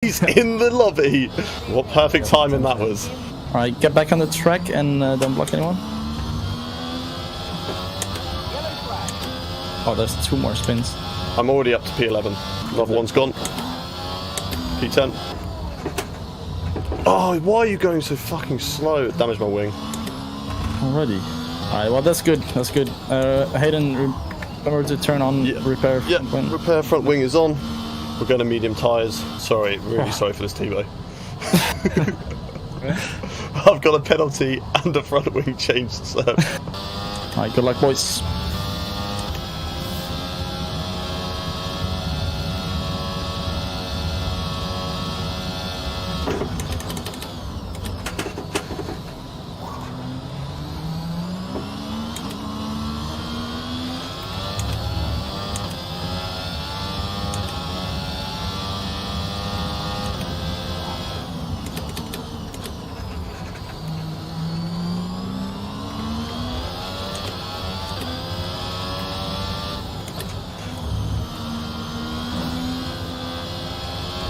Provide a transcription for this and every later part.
He's in the lobby. What perfect timing that was. Alright, get back on the track and don't block anyone. Oh, there's 2 more spins. I'm already up to P11. Another one's gone. P10. Oh, why are you going so fucking slow? It damaged my wing. Already. Alright, well that's good. That's good. Hayden, remember to turn on repair front wing. Repair front wing is on. We're going to medium tyres. Sorry, really sorry for this, Tebow. I've got a penalty and a front wing changed, so... Alright, good luck, boys.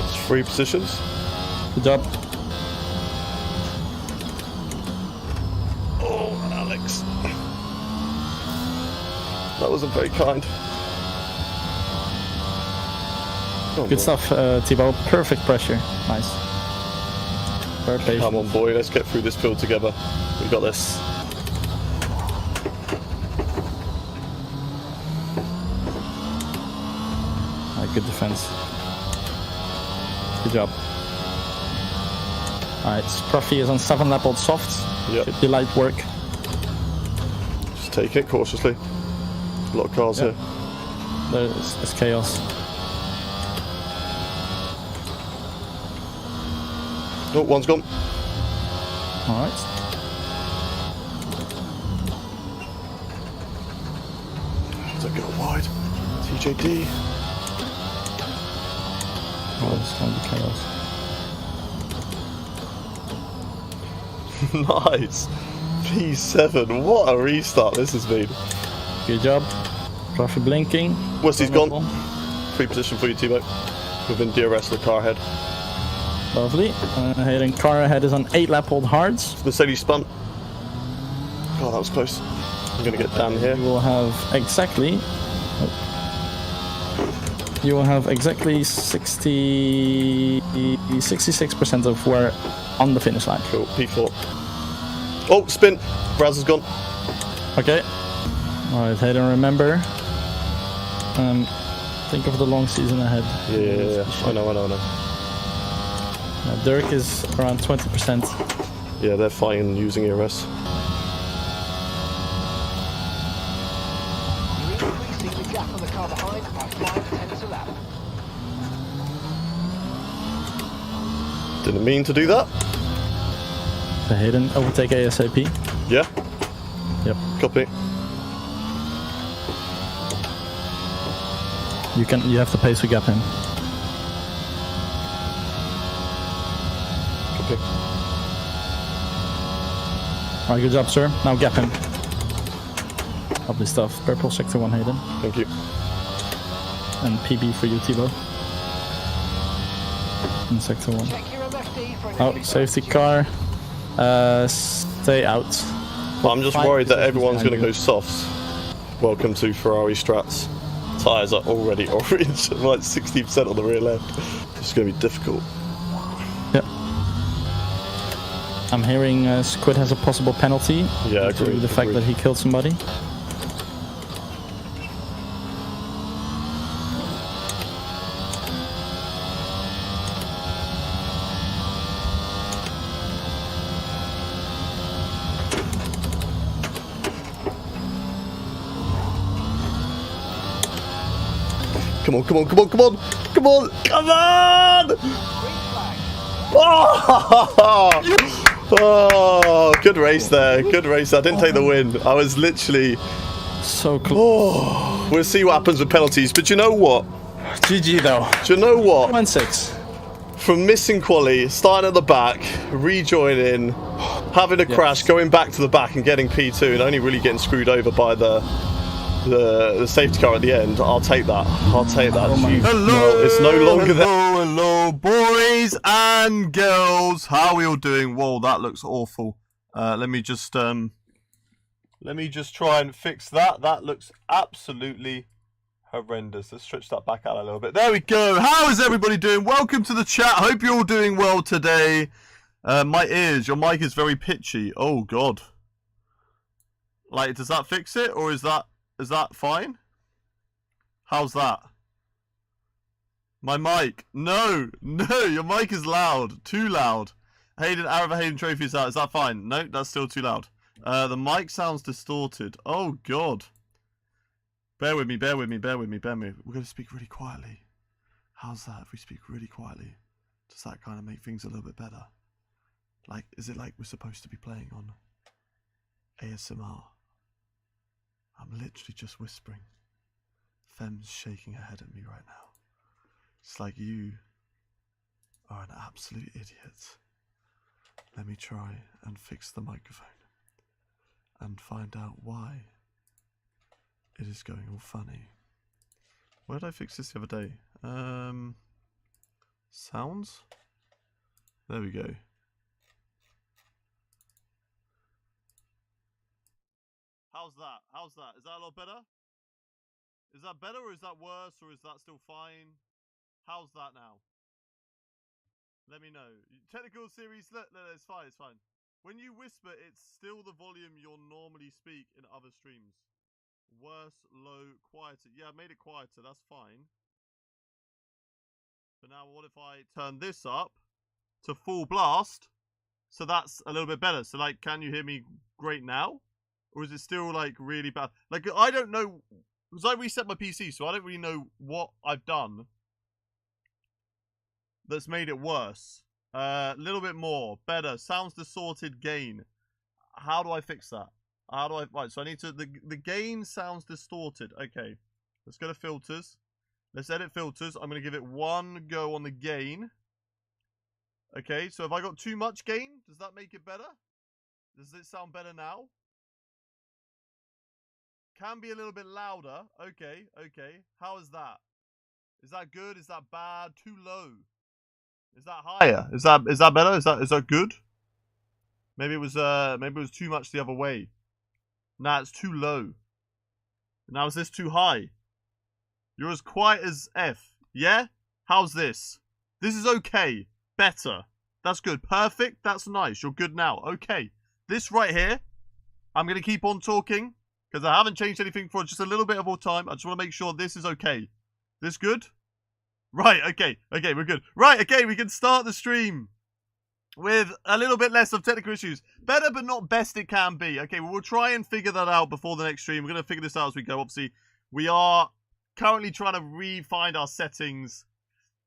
It's 3 positions. Good job. Oh, Alex. That wasn't very kind. Good stuff, Tebow. Perfect pressure. Nice. Very patient. Come on, boy. Let's get through this field together. We got this. Alright, good defense. Good job. Alright, Scruffy is on 7 lap old softs. Yep. Should be light work. Just taking it cautiously. A lot of cars here. There's chaos. Oh, one's gone. Alright. Don't go wide. TJD. Oh, it's going to be chaos. Nice. P7. What a restart this has been. Good job. Scruffy blinking. Wesley's gone. Free position for you, Tebow. Within DRS, the car ahead. Lovely. Hayden, car ahead is on 8 lap old hards. Mercedes spun. God, that was close. I'm going to get down here. You will have exactly... You will have exactly 66% of where on the finish line. Cool, P4. Oh, spin. Raz has gone. Okay. Alright, Hayden, remember. Think of the long season ahead. Yeah, I know. Dirk is around 20%. Yeah, they're fine using ERS. Didn't mean to do that. So Hayden, overtake ASAP. Yeah? Yep. Copy. You have the pace to gap him. Copy. Alright, good job, sir. Now gap him. Lovely stuff. Purple sector 1, Hayden. Thank you. And PB for you, Tebow. In sector 1. Oh, safety car. Stay out. I'm just worried that everyone's going to go softs. Welcome to Ferrari Strats. Tyres are already orange, like 60% on the rear left. It's going to be difficult. Yep. I'm hearing Squid has a possible penalty. Yeah, due to agreed. the fact that he killed somebody. Come on! Oh, good race there. Good race. I didn't take the win. I was literally so close. Oh, we'll see what happens with penalties. But you know what? GG though. Do you know what? 1-6. From missing quali, starting at the back, rejoining, having a crash, going back to the back and getting P2, and only really getting screwed over by the the safety car at the end, I'll take that. I'll take that. Oh my- Hello, no, it's no longer there. Hello, boys and girls. How are we all doing? Whoa, that looks awful. Let me just try and fix that. That looks absolutely horrendous. Let's stretch that back out a little bit. There we go. How is everybody doing? Welcome to the chat. Hope you're all doing well today. My ears, your mic is very pitchy. Oh God. Like, does that fix it, or is that fine? How's that? My mic. No, your mic is loud. Too loud. Hayden, Arava Hayden Trophy is out. Is that fine? No, that's still too loud. The mic sounds distorted. Oh God. Bear with me. We're going to speak really quietly. How's that if we speak really quietly? Does that kind of make things a little bit better? Like, is it like we're supposed to be playing on ASMR? I'm literally just whispering. Fem's shaking her head at me right now. It's like, you are an absolute idiot. Let me try and fix the microphone and find out why it is going all funny. Where did I fix this the other day? Sounds? There we go. How's that? Is that a lot better? Is that better, or is that worse, or is that still fine? How's that now? Let me know. Technical series, no, it's fine. When you whisper, it's still the volume you'll normally speak in other streams. Worse, low, quieter. Yeah, I made it quieter, that's fine. But now what if I turn this up to full blast? So that's a little bit better. So like, can you hear me great now? Or is it still like really bad? Like, I don't know, because I reset my PC, so I don't really know what I've done that's made it worse. A little bit more, better, sounds distorted, gain. How do I fix that? Right, so I need to, the gain sounds distorted. Okay, let's go to filters. Let's edit filters. I'm going to give it one go on the gain. Okay, so if I got too much gain, does that make it better? Does it sound better now? Can be a little bit louder. Okay. How is that? Is that good? Is that bad? Too low? Is that higher? Is that better? Is that good? Maybe it was too much the other way. Nah, it's too low. Now is this too high? You're as quiet as F. Yeah? How's this? This is okay. Better. That's good. Perfect. That's nice. You're good now. Okay. This right here, I'm going to keep on talking because I haven't changed anything for just a little bit of more time. I just want to make sure this is okay. This good? Right. Okay, we're good. Right. Okay, we can start the stream with a little bit less of technical issues. Better, but not best it can be. Okay, we'll try and figure that out before the next stream. We're going to figure this out as we go. Obviously, we are currently trying to refine our settings.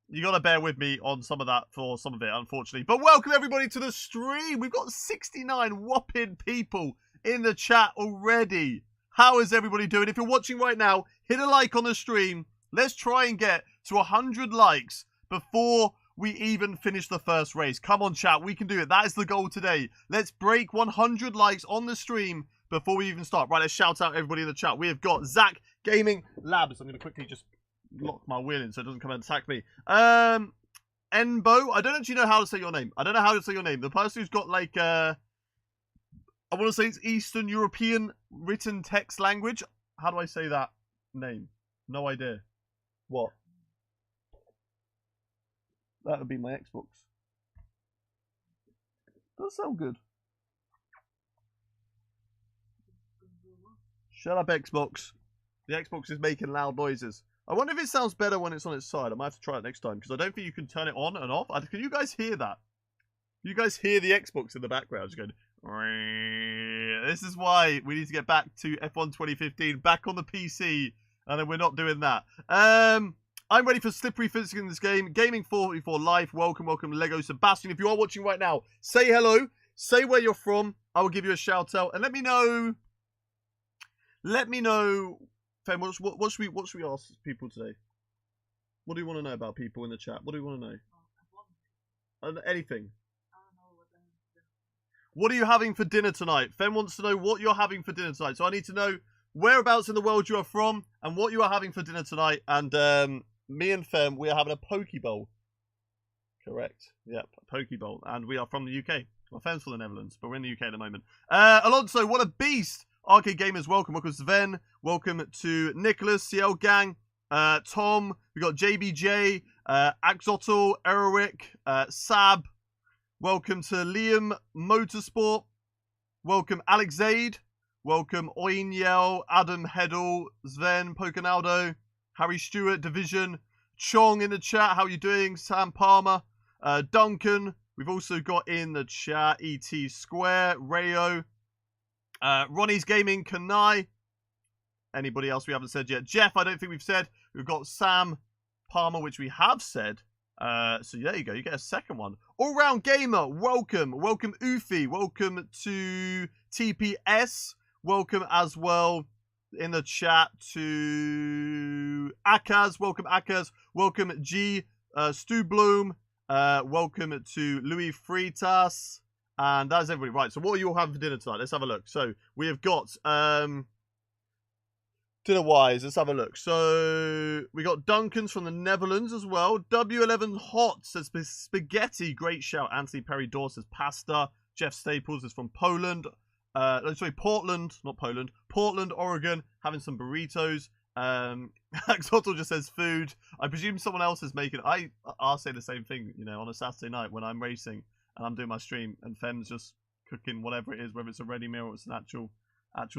You got to bear with me on some of that for some of it, unfortunately. But welcome, everybody, to the stream. We've got 69 whopping people in the chat already. How is everybody doing? If you're watching right now, hit a like on the stream. Let's try and get to 100 likes before we even finish the first race. Come on, chat. We can do it. That is the goal today. Let's break 100 likes on the stream before we even start. Right, let's shout out everybody in the chat. We have got Zach Gaming Labs. I'm going to quickly just lock my wheel in so it doesn't come and attack me. Enbo. I don't actually know how to say your name. The person who's got like, I want to say it's Eastern European written text language. How do I say that name? No idea. What? That would be my Xbox. Does sound good. Shut up, Xbox. The Xbox is making loud noises. I wonder if it sounds better when it's on its side. I might have to try it next time, because I don't think you can turn it on and off. Can you guys hear that? You guys hear the Xbox in the background just going... This is why we need to get back to F1 2015, back on the PC, and then we're not doing that. I'm ready for slippery physics in this game. Gaming 44 Life. Welcome, Lego Sebastian. If you are watching right now, say hello. Say where you're from. I will give you a shout out. And let me know. Fem, what should we ask people today? What do you want to know about people in the chat? What do you want to know? Anything. What are you having for dinner tonight? Fem wants to know what you're having for dinner tonight. So I need to know whereabouts in the world you are from, and what you are having for dinner tonight. And me and Fem, we are having a poke bowl. Correct. Yep, a poke bowl. And we are from the UK. Well, Fem's from the Netherlands, but we're in the UK at the moment. Alonso, what a beast! Arcade Gamers, welcome. Welcome to Sven. Welcome to Nicholas, CL Gang. Tom, we got JBJ, Axotl, Erowick, Sab. Welcome to Liam Motorsport. Welcome Alex Zaid. Welcome Oinyel, Adam Heddle, Sven, Pocanaldo, Harry Stewart, Division, Chong in the chat. How are you doing? Sam Palmer, Duncan. We've also got in the chat ET Square, Rayo, Ronnie's Gaming, Kanai. Anybody else we haven't said yet? Jeff, I don't think we've said. We've got Sam Palmer, which we have said. So there you go. You get a second one. All Round Gamer, welcome. Welcome Ufi. Welcome to TPS. Welcome as well in the chat to Akaz. Welcome Akaz. Welcome G. Stu Bloom. Welcome to Louis Fritas. And that's everybody. Right, so what are you all having for dinner tonight? Let's have a look. So we have got dinner-wise, let's have a look. So we got Duncan's from the Netherlands as well. W11 Hot says spaghetti. Great shout. Anthony Perry Dawes says pasta. Jeff Staples is from Poland. Portland, not Poland. Portland, Oregon, having some burritos. Axotl just says food. I presume someone else is making. I'll say the same thing, you know, on a Saturday night when I'm racing and I'm doing my stream and Fem's just cooking whatever it is, whether it's a ready meal or it's an actual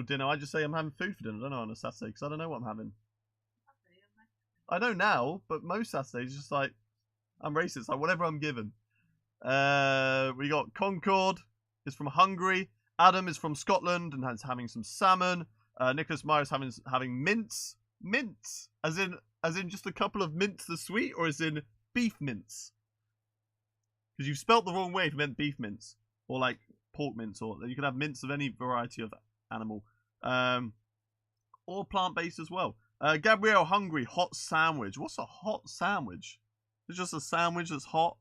dinner. I just say I'm having food for dinner, don't know, on a Saturday, because I don't know what I'm having. I know now, but most Saturdays, just like, I'm racist, like whatever I'm given. We got Concord is from Hungary. Adam is from Scotland and is having some salmon. Nicholas Myers having mince. Mince, as in just a couple of mince the sweet, or as in beef mince? Because you've spelt the wrong way if you meant beef mince, or like pork mince, or you can have mince of any variety of animal, or plant-based as well. Gabrielle, hungry, hot sandwich. What's a hot sandwich? It's just a sandwich that's hot.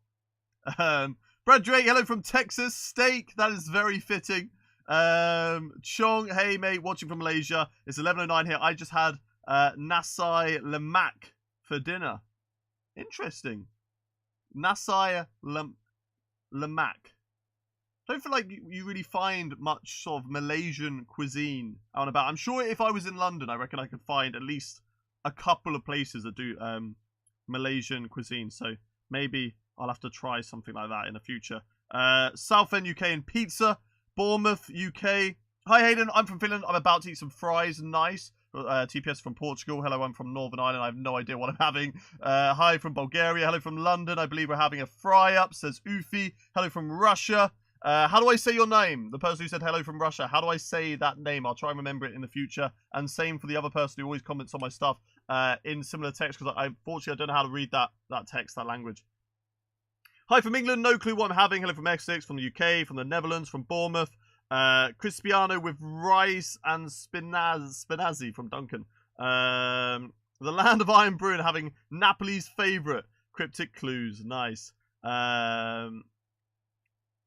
Brad Drake, hello from Texas. Steak, that is very fitting. Chong, hey mate, watching from Malaysia. It's 11:09 here. I just had Nasai Lemak for dinner. Interesting. Nasai Lemak. Don't feel like you really find much sort of Malaysian cuisine out and about. I'm sure if I was in London, I reckon I could find at least a couple of places that do Malaysian cuisine. So maybe I'll have to try something like that in the future. Southend UK and pizza. Bournemouth UK. Hi Hayden, I'm from Finland. I'm about to eat some fries. Nice. TPS from Portugal. Hello, I'm from Northern Ireland. I have no idea what I'm having. Hi from Bulgaria. Hello from London. I believe we're having a fry-up, says Ufi. Hello from Russia. How do I say your name? The person who said hello from Russia. How do I say that name? I'll try and remember it in the future. And same for the other person who always comments on my stuff in similar text, because unfortunately I don't know how to read that text, that language. Hi from England. No clue what I'm having. Hello from Essex, from the UK, from the Netherlands, from Bournemouth. Crispiano with rice and spinazzi from Duncan. The Land of Iron Brew and having Napoli's favourite. Cryptic clues. Nice. In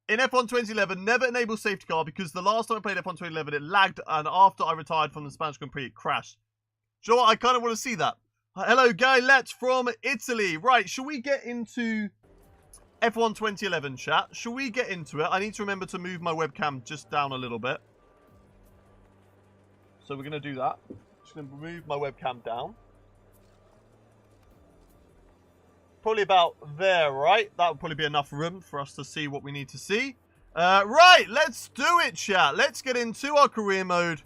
F1 2011, never enable safety car because the last time I played F1 2011, it lagged, and after I retired from the Spanish Grand Prix, it crashed. Do you know what? I kind of want to see that. Hello, Guy Letts from Italy. Right, shall we get into F1 2011, chat? Shall we get into it? I need to remember to move my webcam just down a little bit. So we're going to do that. Just going to move my webcam down. Probably about there, right? That would probably be enough room for us to see what we need to see. Right, let's do it, chat. Let's get into our career mode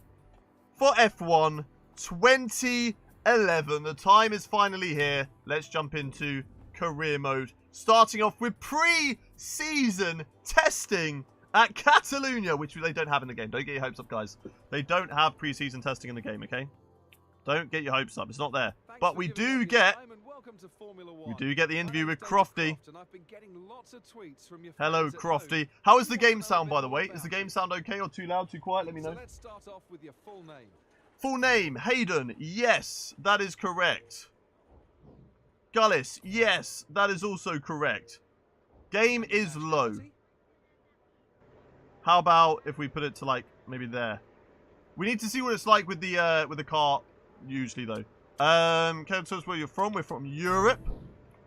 for F1 2011. The time is finally here. Let's jump into career mode. Starting off with pre-season testing at Catalonia, which they don't have in the game. Don't get your hopes up, guys. They don't have pre-season testing in the game, okay? Don't get your hopes up. It's not there. But we do get the interview with Crofty. Hello, Crofty. How is the game sound, by the way? Is the game sound okay or too loud, too quiet? Let me know. Let's start off with your full name. Full name, Hayden. Yes, that is correct. Gullis. Yes, that is also correct. Game is low. How about if we put it to, like, maybe there? We need to see what it's like with the car usually though. Can you tell us where you're from? We're from Europe,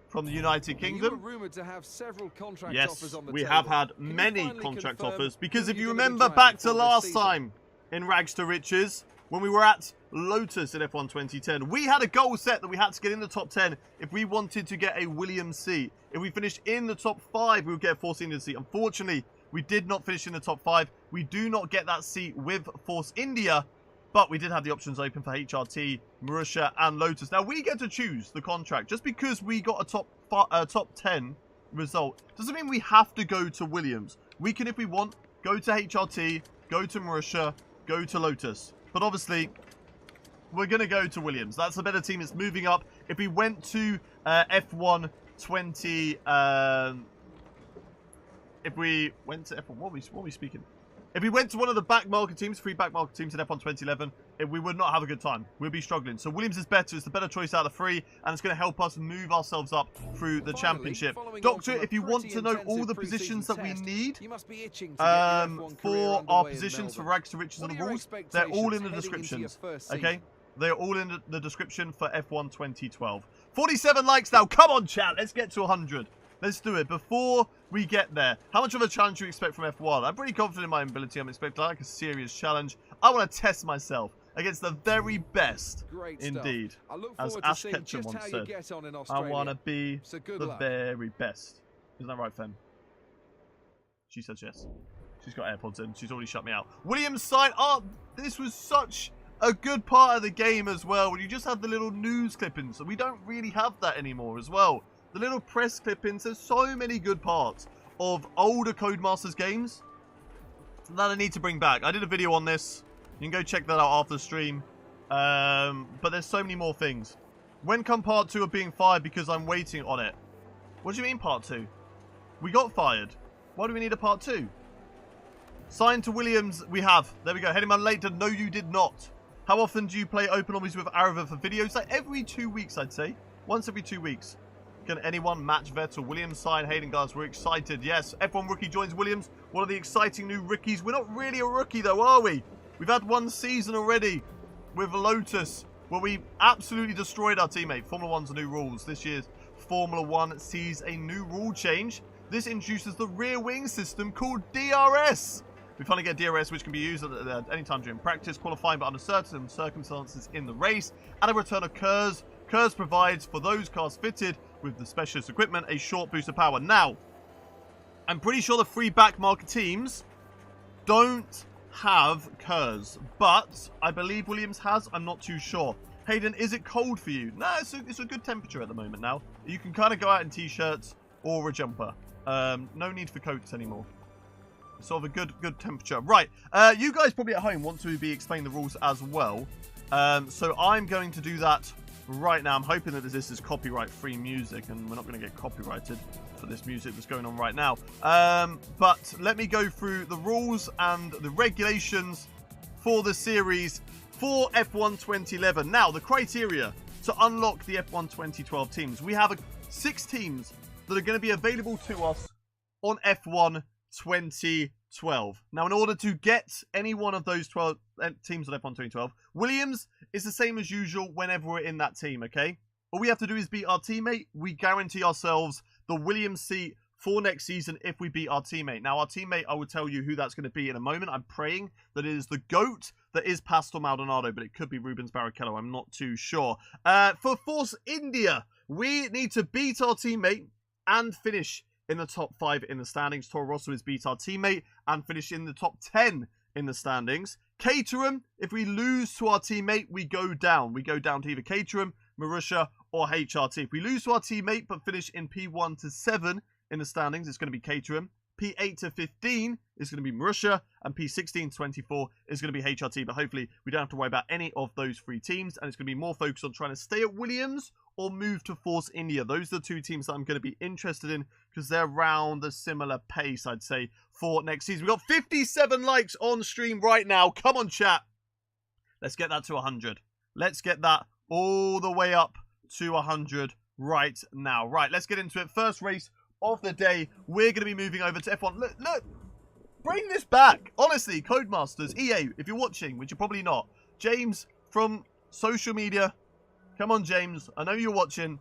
from the United Kingdom. You were rumoured to have several contract Yes, offers on the we table. have had Can you many finally contract confirm offers because who if you you're gonna be remember driving back to for this last season? time in Rags to Riches when we were at Lotus in F1 2010, we had a goal set that we had to get in the top 10 if we wanted to get a Williams seat. If we finished in the top 5, we would get a Force India seat. Unfortunately, we did not finish in the top 5. We do not get that seat with Force India, but we did have the options open for HRT, Marussia, and Lotus. Now, we get to choose the contract. Just because we got a top 10 result doesn't mean we have to go to Williams. We can, if we want, go to HRT, go to Marussia, go to Lotus. But obviously, we're going to go to Williams. That's the better team. It's moving up. If we went to F1 20... if we went to F1... What are we speaking? If we went to one of the backmarker teams, free backmarker teams in F1 2011, we would not have a good time. We'd be struggling. So Williams is better. It's the better choice out of the three, and it's going to help us move ourselves up through the championship. Doctor, if you want to know all the positions that we need for our positions for Rags to Riches and the rules, they're all in the descriptions. Okay? They're all in the description for F1 2012. 47 likes now. Come on, chat. Let's get to 100. Let's do it. Before we get there, how much of a challenge do you expect from F1? I'm pretty confident in my ability. I'm expecting like a serious challenge. I want to test myself against the very best. Indeed. As Ash Ketchum once said, I want to be the very best. Isn't that right, Fem? She says yes. She's got AirPods in. She's already shut me out. Williams sign up. This was such a good part of the game as well. When you just have the little news clippings. We don't really have that anymore as well. The little press clippings, there's so many good parts of older Codemasters games that I need to bring back. I did a video on this. You can go check that out after the stream. But there's so many more things. When come part 2 of being fired because I'm waiting on it? What do you mean part 2? We got fired. Why do we need a part 2? Signed to Williams, we have. There we go. Heading man later. No, you did not. How often do you play open lobbies with Arava for videos? Like every 2 weeks, I'd say. Once every 2 weeks. Can anyone match Vettel? Williams sign Hayden, guys. We're excited. Yes, F1 rookie joins Williams. One of the exciting new rookies. We're not really a rookie, though, are we? We've had one season already with Lotus, where we absolutely destroyed our teammate. Formula 1's new rules. This year's Formula 1 sees a new rule change. This introduces the rear wing system called DRS. We finally get DRS, which can be used at any time during practice, qualifying, but under certain circumstances in the race, and a return of KERS. KERS provides, for those cars fitted with the specialist equipment, a short boost of power. Now, I'm pretty sure the free backmarker teams don't have KERS, but I believe Williams has. I'm not too sure. Hayden, is it cold for you? No, it's a good temperature at the moment now. You can kind of go out in t-shirts or a jumper. No need for coats anymore. Sort of a good temperature. Right, you guys probably at home want to be explaining the rules as well. So I'm going to do that right now. I'm hoping that this is copyright-free music and we're not going to get copyrighted for this music that's going on right now. But let me go through the rules and the regulations for the series for F1 2011. Now, the criteria to unlock the F1 2012 teams. We have 6 teams that are going to be available to us on F1 2012. Now, in order to get any one of those 12 teams on F1 2012, Williams is the same as usual whenever we're in that team, okay? All we have to do is beat our teammate. We guarantee ourselves the Williams seat for next season if we beat our teammate. Now, our teammate, I will tell you who that's going to be in a moment. I'm praying that it is the GOAT that is Pastor Maldonado, but it could be Rubens Barrichello. I'm not too sure. For Force India, we need to beat our teammate and finish in the top 5 in the standings. Toro Rosso is beat our teammate and finish in the top 10 in the standings. Caterham, if we lose to our teammate, we go down. We go down to either Caterham, Marussia, or HRT. If we lose to our teammate but finish in P1 to 7 in the standings, it's going to be Caterham. P8 to 15 is going to be Marussia, and P16 to 24 is going to be HRT. But hopefully, we don't have to worry about any of those 3 teams, and it's going to be more focused on trying to stay at Williams or move to Force India. Those are the 2 teams that I'm going to be interested in because they're around a similar pace, I'd say, for next season. We've got 57 likes on stream right now. Come on, chat. Let's get that to 100. Let's get that all the way up to 100 right now. Right, let's get into it. First race of the day. We're going to be moving over to F1. Look. Bring this back. Honestly, Codemasters, EA, if you're watching, which you're probably not. James from social media. Come on, James. I know you're watching.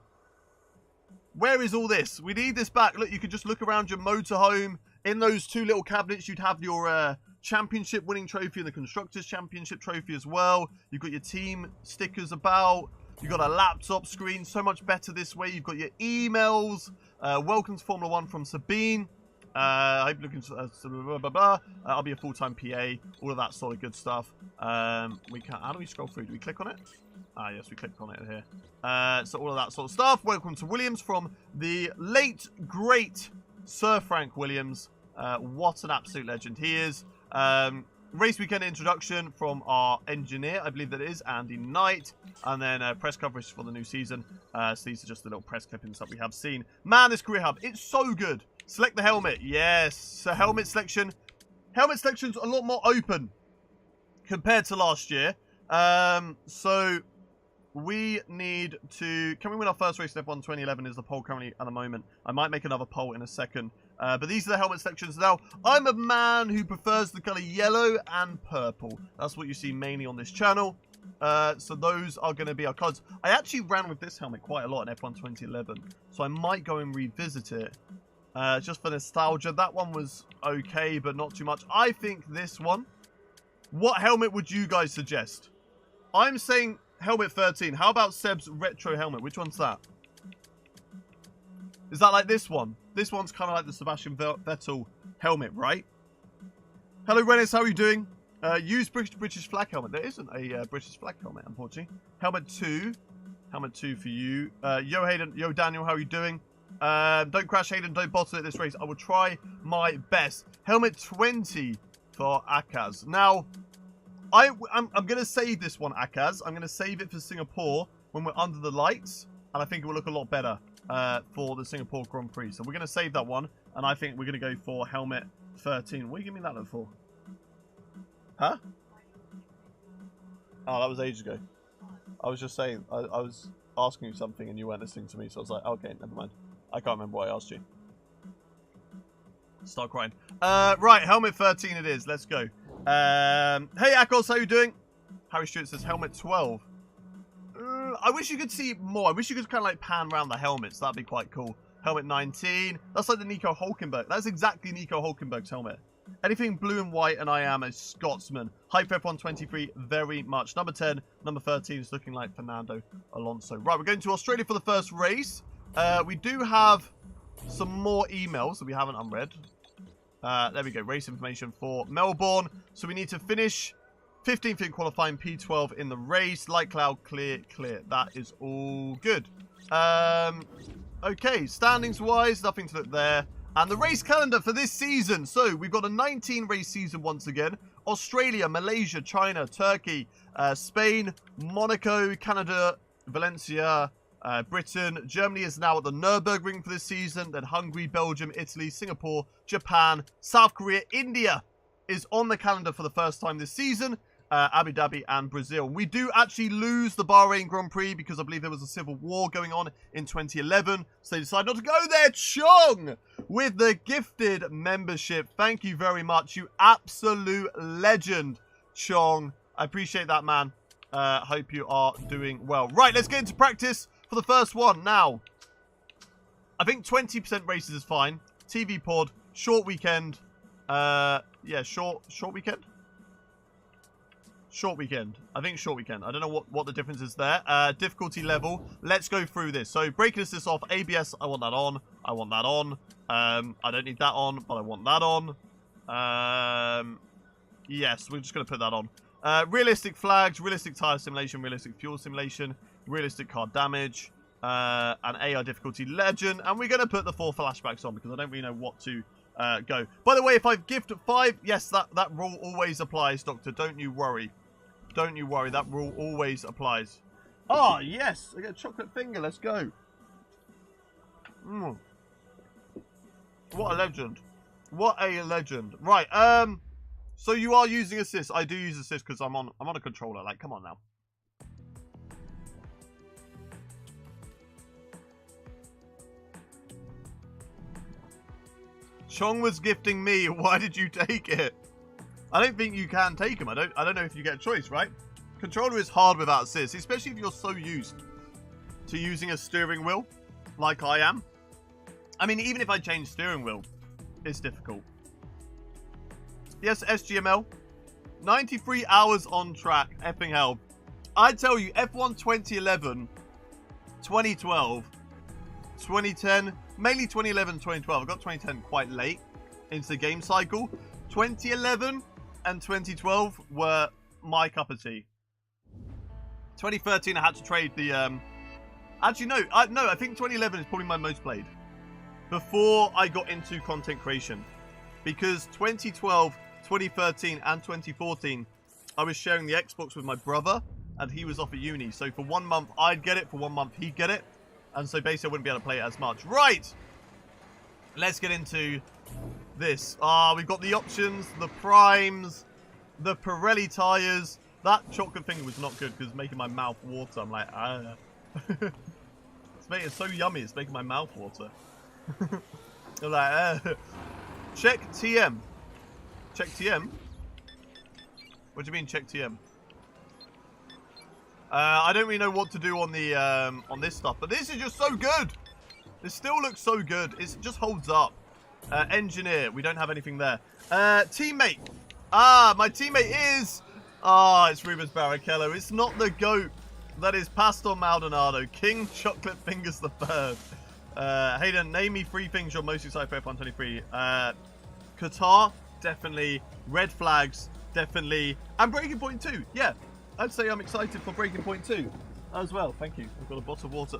Where is all this? We need this back. Look, you can just look around your motorhome. In those two little cabinets, you'd have your championship winning trophy and the Constructors Championship trophy as well. You've got your team stickers about. You've got a laptop screen. So much better this way. You've got your emails. Welcome to Formula 1 from Sabine. I hope you're looking blah, blah, blah. I'll be a full-time PA. All of that sort of good stuff. We can. How do we scroll through? Do we click on it? Ah, yes, we clicked on it here. So all of that sort of stuff. Welcome to Williams from the late, great Sir Frank Williams. What an absolute legend he is. Race weekend introduction from our engineer, I believe that it is, Andy Knight. And then press coverage for the new season. So these are just the little press clippings that we have seen. Man, this career hub, it's so good. Select the helmet. Yes. So helmet selection. Helmet selection's a lot more open compared to last year. So we need to... Can we win our first race in F1 2011 is the poll currently at the moment. I might make another poll in a second. But these are the helmet selections. Now, I'm a man who prefers the colour yellow and purple. That's what you see mainly on this channel. So those are going to be our cards. I actually ran with this helmet quite a lot in F1 2011. So I might go and revisit it. Just for nostalgia. That one was okay, but not too much. I think this one... What helmet would you guys suggest? I'm saying helmet 13. How about Seb's retro helmet? Which one's that? Is that like this one? This one's kind of like the Sebastian Vettel helmet, right? Hello, Rennis. How are you doing? Use British flag helmet. There isn't a British flag helmet, unfortunately. Helmet 2. Helmet 2 for you. Yo, Hayden. Yo, Daniel. How are you doing? Don't crash, Hayden. Don't bottle at this race. I will try my best. Helmet 20 for Akaz. Now, I'm going to save this one, Akaz. I'm going to save it for Singapore when we're under the lights. And I think it will look a lot better for the Singapore Grand Prix. So we're going to save that one. And I think we're going to go for helmet 13. What are you giving me that look for? Huh? Oh, that was ages ago. I was just saying, I was asking you something and you weren't listening to me. So I was like, okay, never mind. I can't remember what I asked you. Start crying. Right, helmet 13 it is. Let's go. Hey, Akos, how you doing? Harry Stewart says helmet 12. I wish you could see more. I wish you could kind of like pan around the helmets. That'd be quite cool. Helmet 19. That's like the Nico Hulkenberg. That's exactly Nico Hulkenberg's helmet. Anything blue and white, and I am a Scotsman. Hype F1 23 very much. Number 10, number 13 is looking like Fernando Alonso. Right, we're going to Australia for the first race. We do have some more emails that we haven't unread. There we go. Race information for Melbourne. So we need to finish 15th in qualifying, P12 in the race. Light cloud, clear, clear. That is all good. Okay, standings-wise, nothing to look there. And the race calendar for this season. So we've got a 19-race season once again. Australia, Malaysia, China, Turkey, Spain, Monaco, Canada, Valencia, Britain. Germany is now at the Nürburgring for this season. Then Hungary, Belgium, Italy, Singapore, Japan, South Korea, India is on the calendar for the first time this season. Abu Dhabi and Brazil. We do actually lose the Bahrain Grand Prix because I believe there was a civil war going on in 2011. So they decided not to go there. Chong with the gifted membership. Thank you very much. You absolute legend, Chong. I appreciate that, man. Hope you are doing well. Right, let's get into practice for the first one now. I think 20% races is fine. TV pod, short weekend. Yeah, short weekend. Short weekend. I think short weekend. I don't know what the difference is there. Difficulty level. Let's go through this. So breaking assist off. ABS. I want that on. I want that on. I don't need that on, but I want that on. Yes, we're just going to put that on. Realistic flags. Realistic tire simulation. Realistic fuel simulation. Realistic car damage. And AI difficulty legend. And we're going to put the 4 flashbacks on because I don't really know what to go. By the way, if I've gifted 5, yes, that rule always applies, Doctor. Don't you worry. Don't you worry. That rule always applies. Oh, yes. I get a chocolate finger. Let's go. What a legend. What a legend. Right. So you are using assist. I do use assist because I'm on a controller. Like, come on now. Chong was gifting me. Why did you take it? I don't think you can take him. I don't know if you get a choice, right? Controller is hard without assist, especially if you're so used to using a steering wheel like I am. I mean, even if I change steering wheel, it's difficult. Yes, SGML. 93 hours on track. Effing hell. I tell you, F1 2011, 2012, 2010, mainly 2011, 2012. I got 2010 quite late into the game cycle. 2011 and 2012 were my cup of tea. 2013, I had to trade the... Actually, no. I think 2011 is probably my most played. Before I got into content creation. Because 2012, 2013, and 2014, I was sharing the Xbox with my brother, and he was off at uni. So for 1 month, I'd get it. For 1 month, he'd get it. And so basically, I wouldn't be able to play it as much. Right! Let's get into this. We've got the options, the primes, the Pirelli tyres. That chocolate thing was not good because it's making my mouth water. I'm like, it's so yummy, it's making my mouth water. I'm like, Check TM. Check TM? What do you mean check TM? I don't really know what to do on the on this stuff, but this is just so good. This still looks so good. It just holds up. Engineer, we don't have anything there. Teammate. My teammate is... it's Rubens Barrichello. It's not the GOAT. That is Pastor Maldonado. King Chocolate Fingers the Third. Hayden, name me 3 things you're most excited for F1 23. Qatar, definitely. Red Flags, definitely. And Breaking Point 2. Yeah, I'd say I'm excited for Breaking Point 2 as well. Thank you. I've got a bottle of water.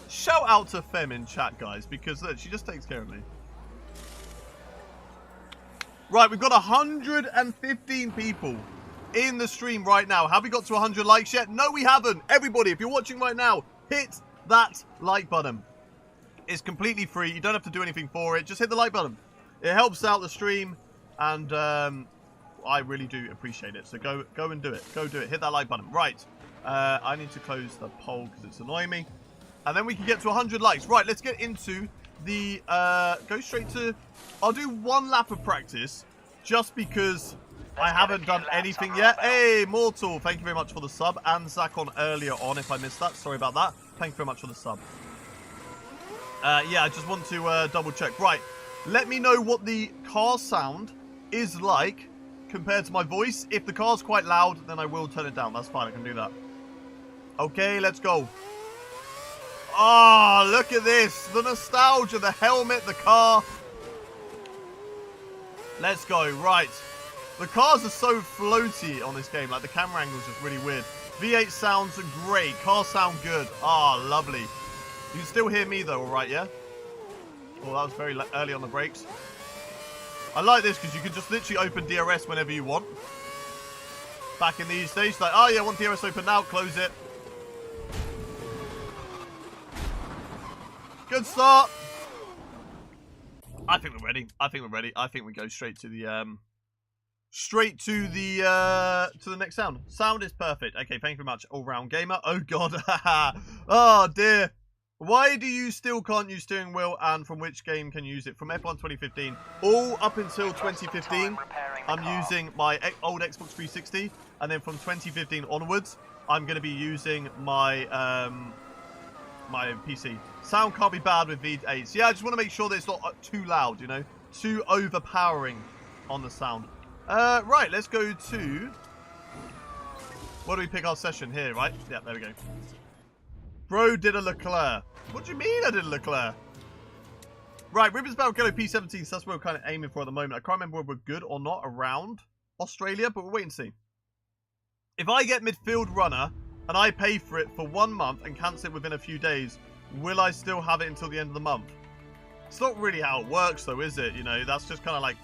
Shout out to Fem in chat, guys, because look, she just takes care of me. Right, we've got 115 people in the stream right now. Have we got to 100 likes yet? No, we haven't. Everybody, if you're watching right now, hit that like button. It's completely free. You don't have to do anything for it. Just hit the like button. It helps out the stream, and I really do appreciate it. So go and do it. Go do it. Hit that like button. Right. I need to close the poll because it's annoying me. And then we can get to 100 likes. Right, let's get into the... go straight to... I'll do 1 lap of practice just because I haven't done anything yet. Hey, Mortal, thank you very much for the sub. And Zach on earlier on, if I missed that. Sorry about that. Thank you very much for the sub. Yeah, I just want to double check. Right, let me know what the car sound is like compared to my voice. If the car's quite loud, then I will turn it down. That's fine, I can do that. Okay, let's go. Oh, look at this. The nostalgia, the helmet, the car. Let's go. Right. The cars are so floaty on this game. Like, the camera angle is just really weird. V8 sounds great. Cars sound good. Ah, lovely. You can still hear me, though, all right, yeah? Oh, that was very early on the brakes. I like this because you can just literally open DRS whenever you want. Back in these days, like, oh, yeah, I want DRS open now. Close it. Good start. I think we're ready. I think we're ready. I think we go straight to the next sound. Sound is perfect. Okay, thank you very much, All Round Gamer. Oh god. Oh dear. Why do you still can't use steering wheel, and from which game can you use it? From F1 2015 all up until 2015 I'm using my old Xbox 360, and then from 2015 onwards I'm going to be using my my PC. Sound can't be bad with V8s. Yeah, I just want to make sure that it's not too loud, you know? Too overpowering on the sound. Right, let's go to... Where do we pick our session? Here, right? Yeah, there we go. Bro did a Leclerc. What do you mean I did a Leclerc? Right, Rivers Barrichello P17, so that's what we're kind of aiming for at the moment. I can't remember whether we're good or not around Australia, but we'll wait and see. If I get midfield runner and I pay for it for 1 month and cancel it within a few days, will I still have it until the end of the month? It's not really how it works though, is it? You know, that's just kind of like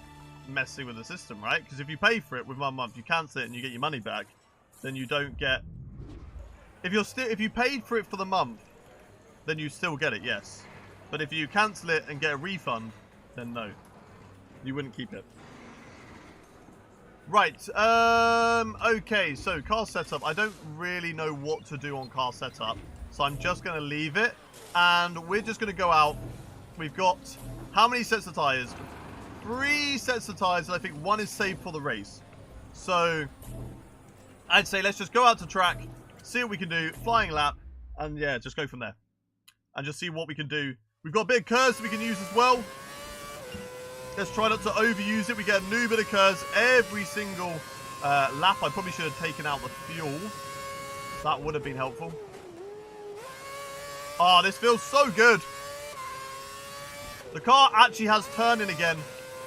messing with the system, right? Because if you pay for it with 1 month, you cancel it and you get your money back, then you don't get... If you paid for it for the month, then you still get it, yes. But if you cancel it and get a refund, then no. You wouldn't keep it. Right, okay, so car setup. I don't really know what to do on car setup, so I'm just going to leave it, and we're just going to go out. We've got How many sets of tyres? 3 sets of tyres, and I think 1 is saved for the race. So, I'd say let's just go out to track, see what we can do, flying lap, and yeah, just go from there. And just see what we can do. We've got a bit of curves we can use as well. Let's try not to overuse it. We get a new bit of curves every single lap. I probably should have taken out the fuel. That would have been helpful. Oh, this feels so good. The car actually has turning again,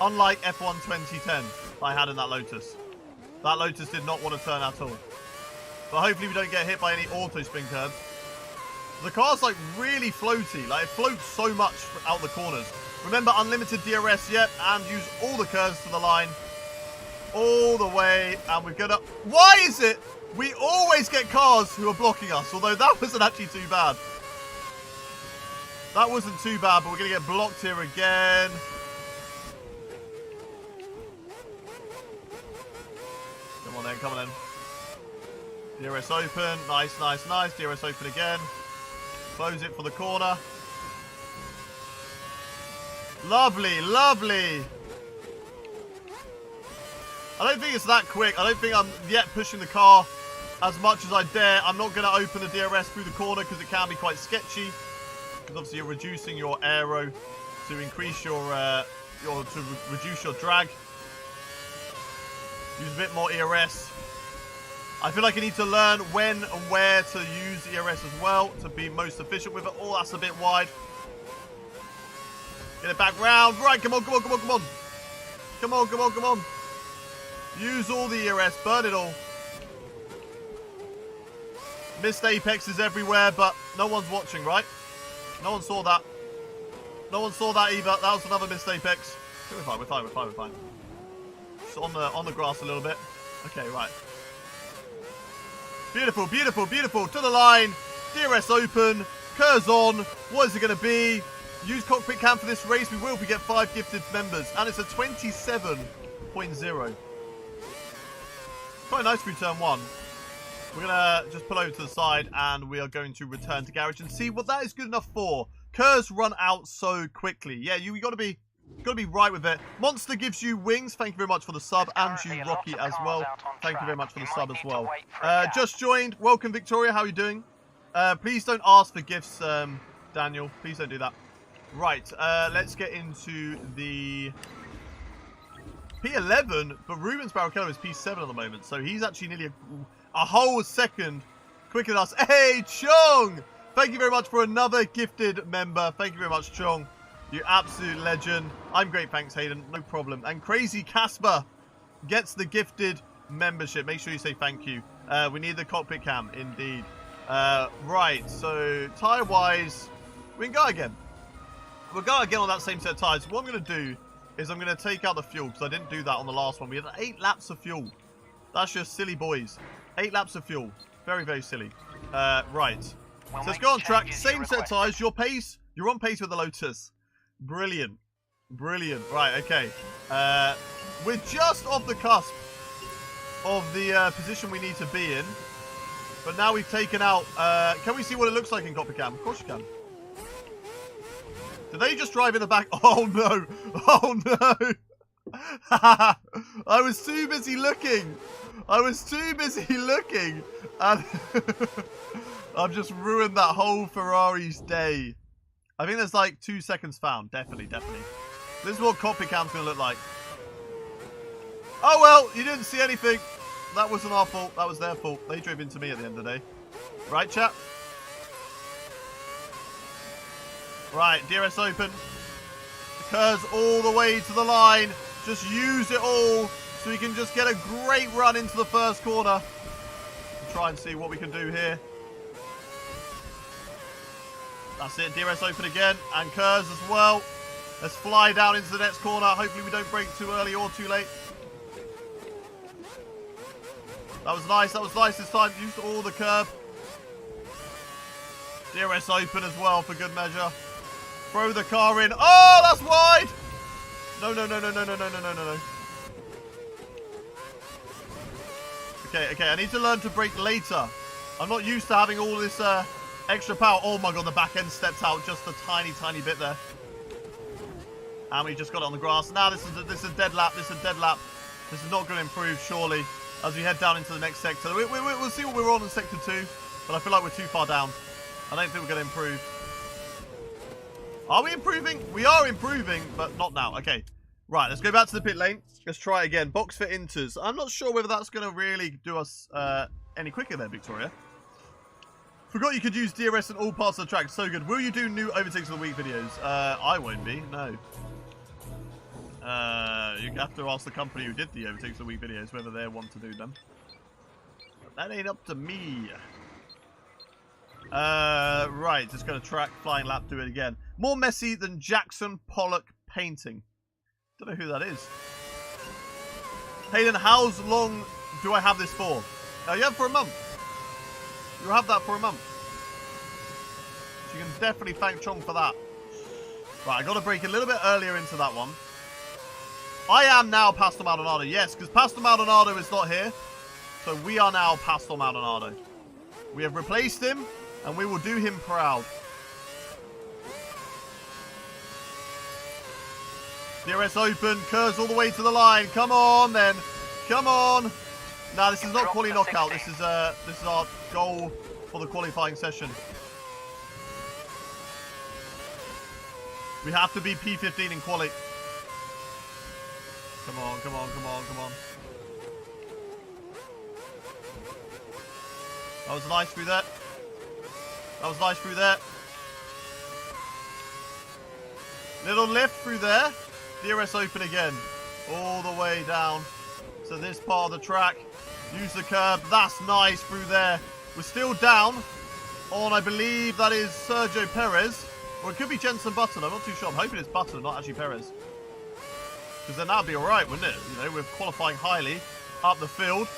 unlike F1 2010 I had in that Lotus. That Lotus did not want to turn at all. But hopefully we don't get hit by any auto spin curves. The car's like really floaty. Like it floats so much out the corners. Remember, unlimited DRS, yep, and use all the curves to the line. All the way, and we're gonna... Why is it we always get cars who are blocking us? Although that wasn't actually too bad. That wasn't too bad, but we're gonna get blocked here again. Come on then, come on then. DRS open, nice, nice, nice. DRS open again. Close it for the corner. Lovely, lovely. I don't think it's that quick. I don't think I'm yet pushing the car as much as I dare. I'm not going to open the DRS through the corner because it can be quite sketchy. Because obviously you're reducing your aero to increase your reduce your drag. Use a bit more ERS. I feel like I need to learn when and where to use ERS as well to be most efficient with it. Oh, that's a bit wide. Get it back round. Right, come on, come on, come on, come on. Come on, come on, come on. Use all the ERS. Burn it all. Missed apexes everywhere, but no one's watching, right? No one saw that. No one saw that either. That was another missed apex. We're fine, we're fine, we're fine, we're fine. Just on the grass a little bit. Okay, right. Beautiful, beautiful, beautiful. To the line. DRS open. Curves on. What is it going to be? Use cockpit cam for this race. We will if we get 5 gifted members. And it's a 27.0. Quite nice through turn 1. We're going to just pull over to the side and we are going to return to garage and see what that is good enough for. Curves run out so quickly. Yeah, you got to be right with it. Monster gives you wings. Thank you very much for the sub. And you, Rocky, as well. Thank you very much for the sub as well. Just joined. Welcome, Victoria. How are you doing? Please don't ask for gifts, Daniel. Please don't do that. Right, let's get into the P11, but Ruben's Barrichello is P7 at the moment, so he's actually nearly a whole second quicker than us. Hey, Chong! Thank you very much for another gifted member. Thank you very much, Chong. You absolute legend. I'm great, thanks, Hayden. No problem. And Crazy Casper gets the gifted membership. Make sure you say thank you. We need the cockpit cam, indeed. Right, so tyre-wise, we can go again. We'll go again on that same set of tyres. What I'm going to do is I'm going to take out the fuel because I didn't do that on the last one. We had 8 laps of fuel. That's just silly, boys. 8 laps of fuel. Very, very silly. Right. So let's go on track. Same set of tyres. Your pace. You're on pace with the Lotus. Brilliant. Brilliant. Right, okay. We're just off the cusp of the position we need to be in. But now we've taken out... can we see what it looks like in cockpit cam? Of course you can. Did they just drive in the back? Oh, no. Oh, no. I was too busy looking. I was too busy looking. And I've just ruined that whole Ferrari's day. I think there's like 2 seconds found. Definitely, definitely. This is what cockpit cam's going to look like. Oh, well, you didn't see anything. That wasn't our fault. That was their fault. They drove into me at the end of the day. Right, chat? Right, DRS open. The curves all the way to the line. Just use it all so we can just get a great run into the first corner. We'll try and see what we can do here. That's it, DRS open again. And curves as well. Let's fly down into the next corner. Hopefully we don't brake too early or too late. That was nice this time. Used all the curb. DRS open as well for good measure. Throw the car in. Oh, that's wide! No, no, no, no, no, no, no, no, no, no. Okay, okay, I need to learn to brake later. I'm not used to having all this extra power. Oh my god, the back end stepped out just a tiny, tiny bit there. And we just got it on the grass. Now this is a dead lap. This is a dead lap. This is not going to improve, surely, as we head down into the next sector. We'll see what we're on in Sector 2, but I feel like we're too far down. I don't think we're going to improve. Are we improving? We are improving, but not now. Okay. Right, let's go back to the pit lane. Let's try it again. Box for inters. I'm not sure whether that's going to really do us any quicker there, Victoria. Forgot you could use DRS in all parts of the track. So good. Will you do new Overtakes of the Week videos? I won't be. No. You have to ask the company who did the Overtakes of the Week videos whether they want to do them. But that ain't up to me. Right. Just going to track, flying lap, do it again. More messy than Jackson Pollock painting. Don't know who that is. Hayden, how long do I have this for? You have for a month. You'll have that for a month. So you can definitely thank Chong for that. Right, I got to break a little bit earlier into that one. I am now Pastor Maldonado. Yes, because Pastor Maldonado is not here. So we are now Pastor Maldonado. We have replaced him, and we will do him proud. DRS open, curves all the way to the line. Come on, then. Come on. Now, this is not quali knockout. This is our goal for the qualifying session. We have to be P15 in quali. Come on, come on, come on, come on. That was nice through there. That was nice through there. Little lift through there. DRS open again. All the way down to this part of the track. Use the curb. That's nice through there. We're still down on, I believe that is Sergio Perez. Or it could be Jenson Button. I'm not too sure. I'm hoping it's Button, not actually Perez. Because then that'd be alright, wouldn't it? You know, we're qualifying highly up the field.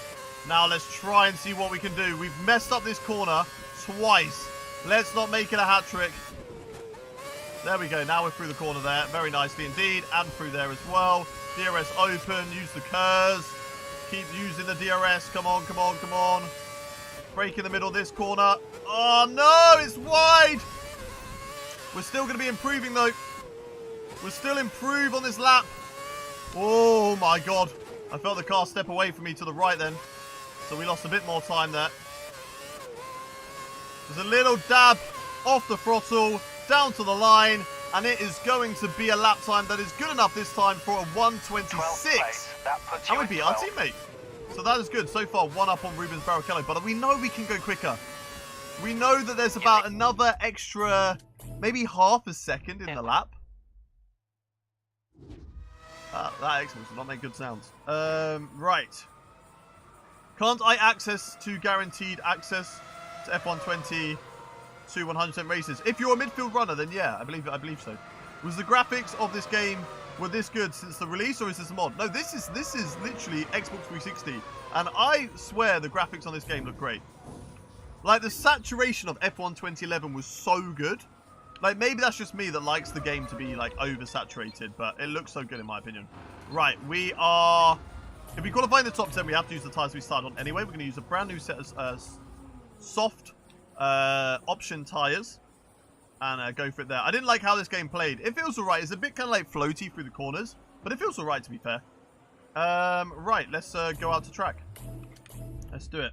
Now let's try and see what we can do. We've messed up this corner twice. Let's not make it a hat-trick. There we go. Now we're through the corner there. Very nicely indeed. And through there as well. DRS open. Use the curves. Keep using the DRS. Come on, come on, come on. Break in the middle of this corner. Oh, no. It's wide. We're still going to be improving, though. We'll still improve on this lap. Oh, my God. I felt the car step away from me to the right then. So we lost a bit more time there. There's a little dab off the throttle. Down to the line, and it is going to be a lap time that is good enough this time for a 1:26. And we beat our teammate. So that is good. So far, one up on Rubens Barrichello, but we know we can go quicker. We know that there's about another extra, maybe half a second in the lap. That Xbox does not make good sounds. Right. Can't I access to guaranteed access to F1 20 to 100% races? If you're a midfield runner, then yeah, I believe so. Was the graphics of this game were this good since the release, or is this a mod? No, this is literally Xbox 360, and I swear the graphics on this game look great. Like, the saturation of F1 2011 was so good. Like, maybe that's just me that likes the game to be, like, oversaturated, but it looks so good in my opinion. Right, we are... If we qualify in the top 10, we have to use the tyres we started on anyway. We're going to use a brand new set of soft option tyres and go for it there. I didn't like how this game played. It feels alright. It's a bit kind of like floaty through the corners, but it feels alright to be fair. Right, let's go out to track. Let's do it.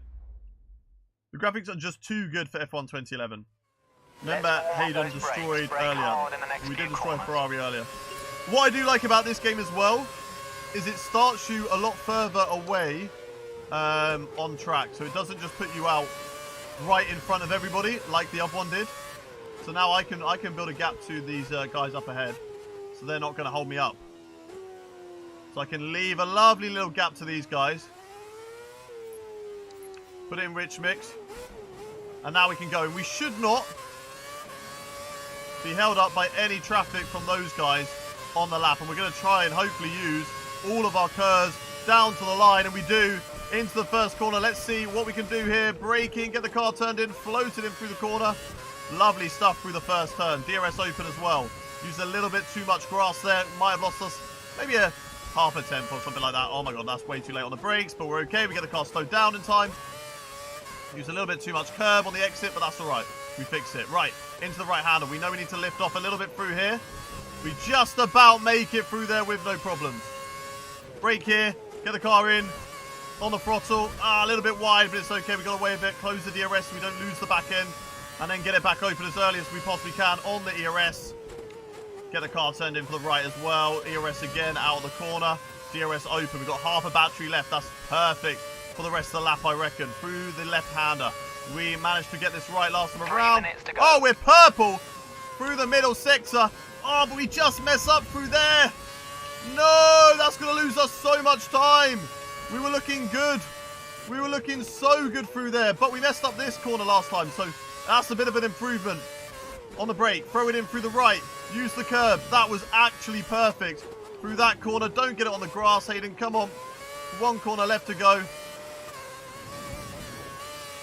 The graphics are just too good for F1 2011. Remember, Hayden destroyed earlier. We did destroy Ferrari earlier. What I do like about this game as well is it starts you a lot further away on track. So it doesn't just put you out right in front of everybody like the other one did. So now I can build a gap to these guys up ahead. So they're not going to hold me up. So I can leave a lovely little gap to these guys. Put it in rich mix. And now we can go. And we should not be held up by any traffic from those guys on the lap. And we're going to try and hopefully use all of our curves down to the line. And we do. Into the first corner. Let's see what we can do here. Braking, get the car turned in, floated in through the corner. Lovely stuff through the first turn. DRS open as well. Used a little bit too much grass there. Might have lost us maybe a half a tenth or something like that. Oh my god, that's way too late on the brakes, but we're okay. We get the car slowed down in time. Used a little bit too much curb on the exit, but that's alright. We fixed it. Right, into the right hander. We know we need to lift off a little bit through here. We just about make it through there with no problems. Brake here. Get the car in. On the throttle. A little bit wide, but it's okay. We got away with it. Close the DRS so we don't lose the back end. And then get it back open as early as we possibly can on the ERS. Get the car turned in for the right as well. ERS again out of the corner. DRS open. We've got half a battery left. That's perfect for the rest of the lap, I reckon. Through the left-hander. We managed to get this right last time around. Oh, we're purple through the middle sector. Oh, but we just mess up through there. No, that's going to lose us so much time. We were looking good. We were looking so good through there, but we messed up this corner last time, so that's a bit of an improvement. On the brake, throw it in through the right. Use the curb. That was actually perfect. Through that corner. Don't get it on the grass, Hayden. Come on. One corner left to go.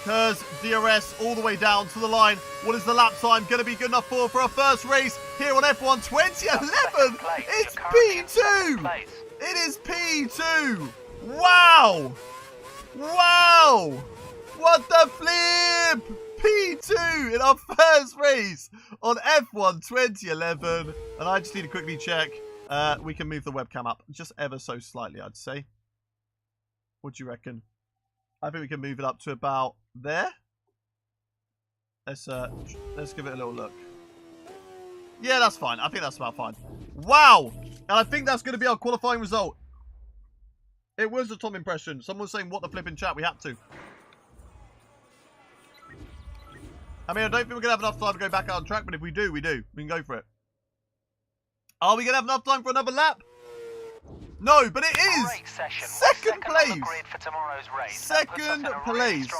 Kers, DRS, all the way down to the line. What is the lap time going to be good enough for our first race here on F1 2011? It's P2! It is P2! Wow! Wow! What the flip! P2 in our first race on F1 2011. And I just need to quickly check. We can move the webcam up just ever so slightly, I'd say. What do you reckon? I think we can move it up to about there. Let's give it a little look. Yeah, that's fine. I think that's about fine. Wow! And I think that's going to be our qualifying result. It was a top impression. Someone was saying, what the flip in chat? We had to. I mean, I don't think we're going to have enough time to go back out on track, but if we do, we do. We can go for it. Are we going to have enough time for another lap? No, but it is second place. Second place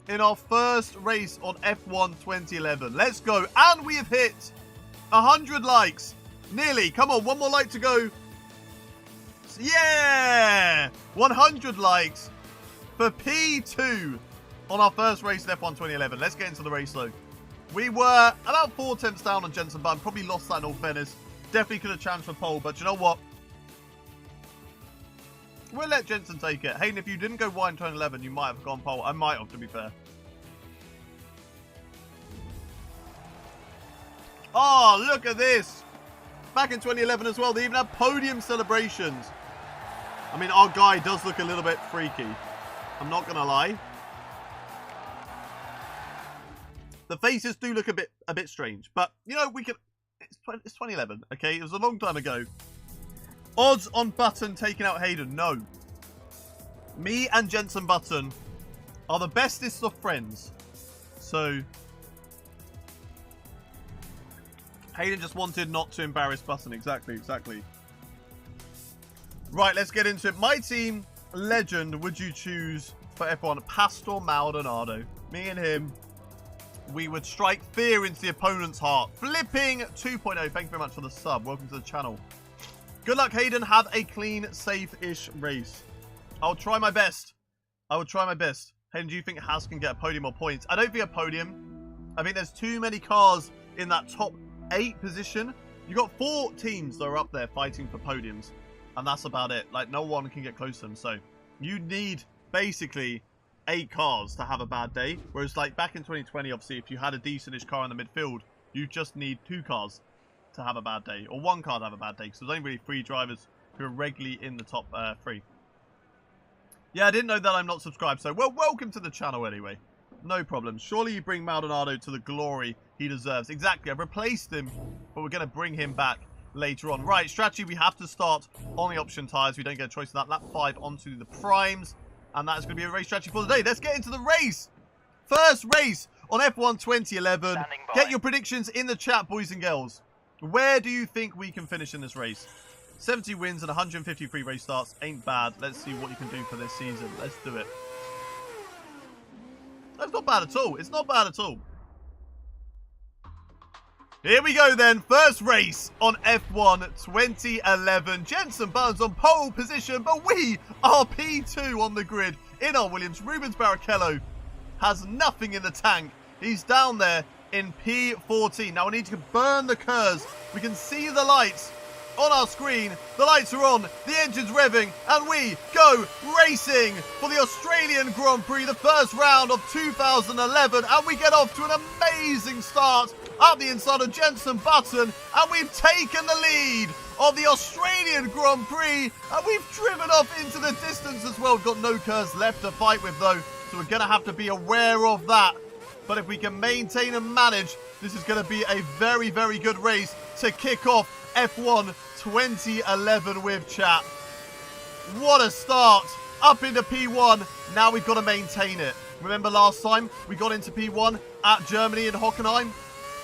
in our first race on F1 2011. Let's go. And we have hit 100 likes. Nearly. Come on, one more like to go. Yeah! 100 likes for P2 on our first race in F1 2011. Let's get into the race, though. We were about 4 tenths down on Jensen Button. Probably lost that in all fairness. Definitely could have chanced for pole, but you know what? We'll let Jensen take it. Hayden, if you didn't go wide in turn 11, you might have gone pole. I might have, to be fair. Oh, look at this. Back in 2011 as well, they even had podium celebrations. I mean, our guy does look a little bit freaky. I'm not going to lie. The faces do look a bit strange. But, you know, we can... It's 2011, okay? It was a long time ago. Odds on Button taking out Hayden? No. Me and Jensen Button are the bestest of friends. So... Hayden just wanted not to embarrass Button. Exactly. Right, let's get into it. My team, legend, would you choose for F1? Pastor Maldonado. Me and him, we would strike fear into the opponent's heart. Flipping 2.0. Thank you very much for the sub. Welcome to the channel. Good luck, Hayden. Have a clean, safe-ish race. I'll try my best. Hayden, do you think Haas can get a podium or points? I don't think a podium. I think there's too many cars in that top 8 position. You got 4 teams that are up there fighting for podiums. And that's about it. Like, no one can get close to them. So, you need, basically, 8 cars to have a bad day. Whereas, like, back in 2020, obviously, if you had a decentish car in the midfield, you just need 2 cars to have a bad day. Or 1 car to have a bad day. Because there's only really 3 drivers who are regularly in the top 3. Yeah, I didn't know that I'm not subscribed. So, well, welcome to the channel anyway. No problem. Surely you bring Maldonado to the glory he deserves. Exactly. I've replaced him, but we're going to bring him back later on. Right, strategy, we have to start on the option tyres. We don't get a choice in that. Lap 5 onto the primes. And that is going to be a race strategy for the day. Let's get into the race. First race on F1 2011. Get your predictions in the chat, boys and girls. Where do you think we can finish in this race? 70 wins and 153 race starts. Ain't bad. Let's see what you can do for this season. Let's do it. That's not bad at all. It's not bad at all. Here we go then. First race on F1 2011. Jensen Button's on pole position, but we are P2 on the grid in our Williams. Rubens Barrichello has nothing in the tank. He's down there in P14. Now we need to burn the Kers. We can see the lights on our screen. The lights are on, the engine's revving, and we go racing for the Australian Grand Prix, the first round of 2011, and we get off to an amazing start up the inside of Jenson Button, and we've taken the lead of the Australian Grand Prix, and we've driven off into the distance as well. We've got no curves left to fight with though, so we're going to have to be aware of that. But if we can maintain and manage, this is going to be a very, very good race to kick off F1 2011 with, chat. What a start. Up into P1. Now we've got to maintain it. Remember last time we got into P1 at Germany in Hockenheim?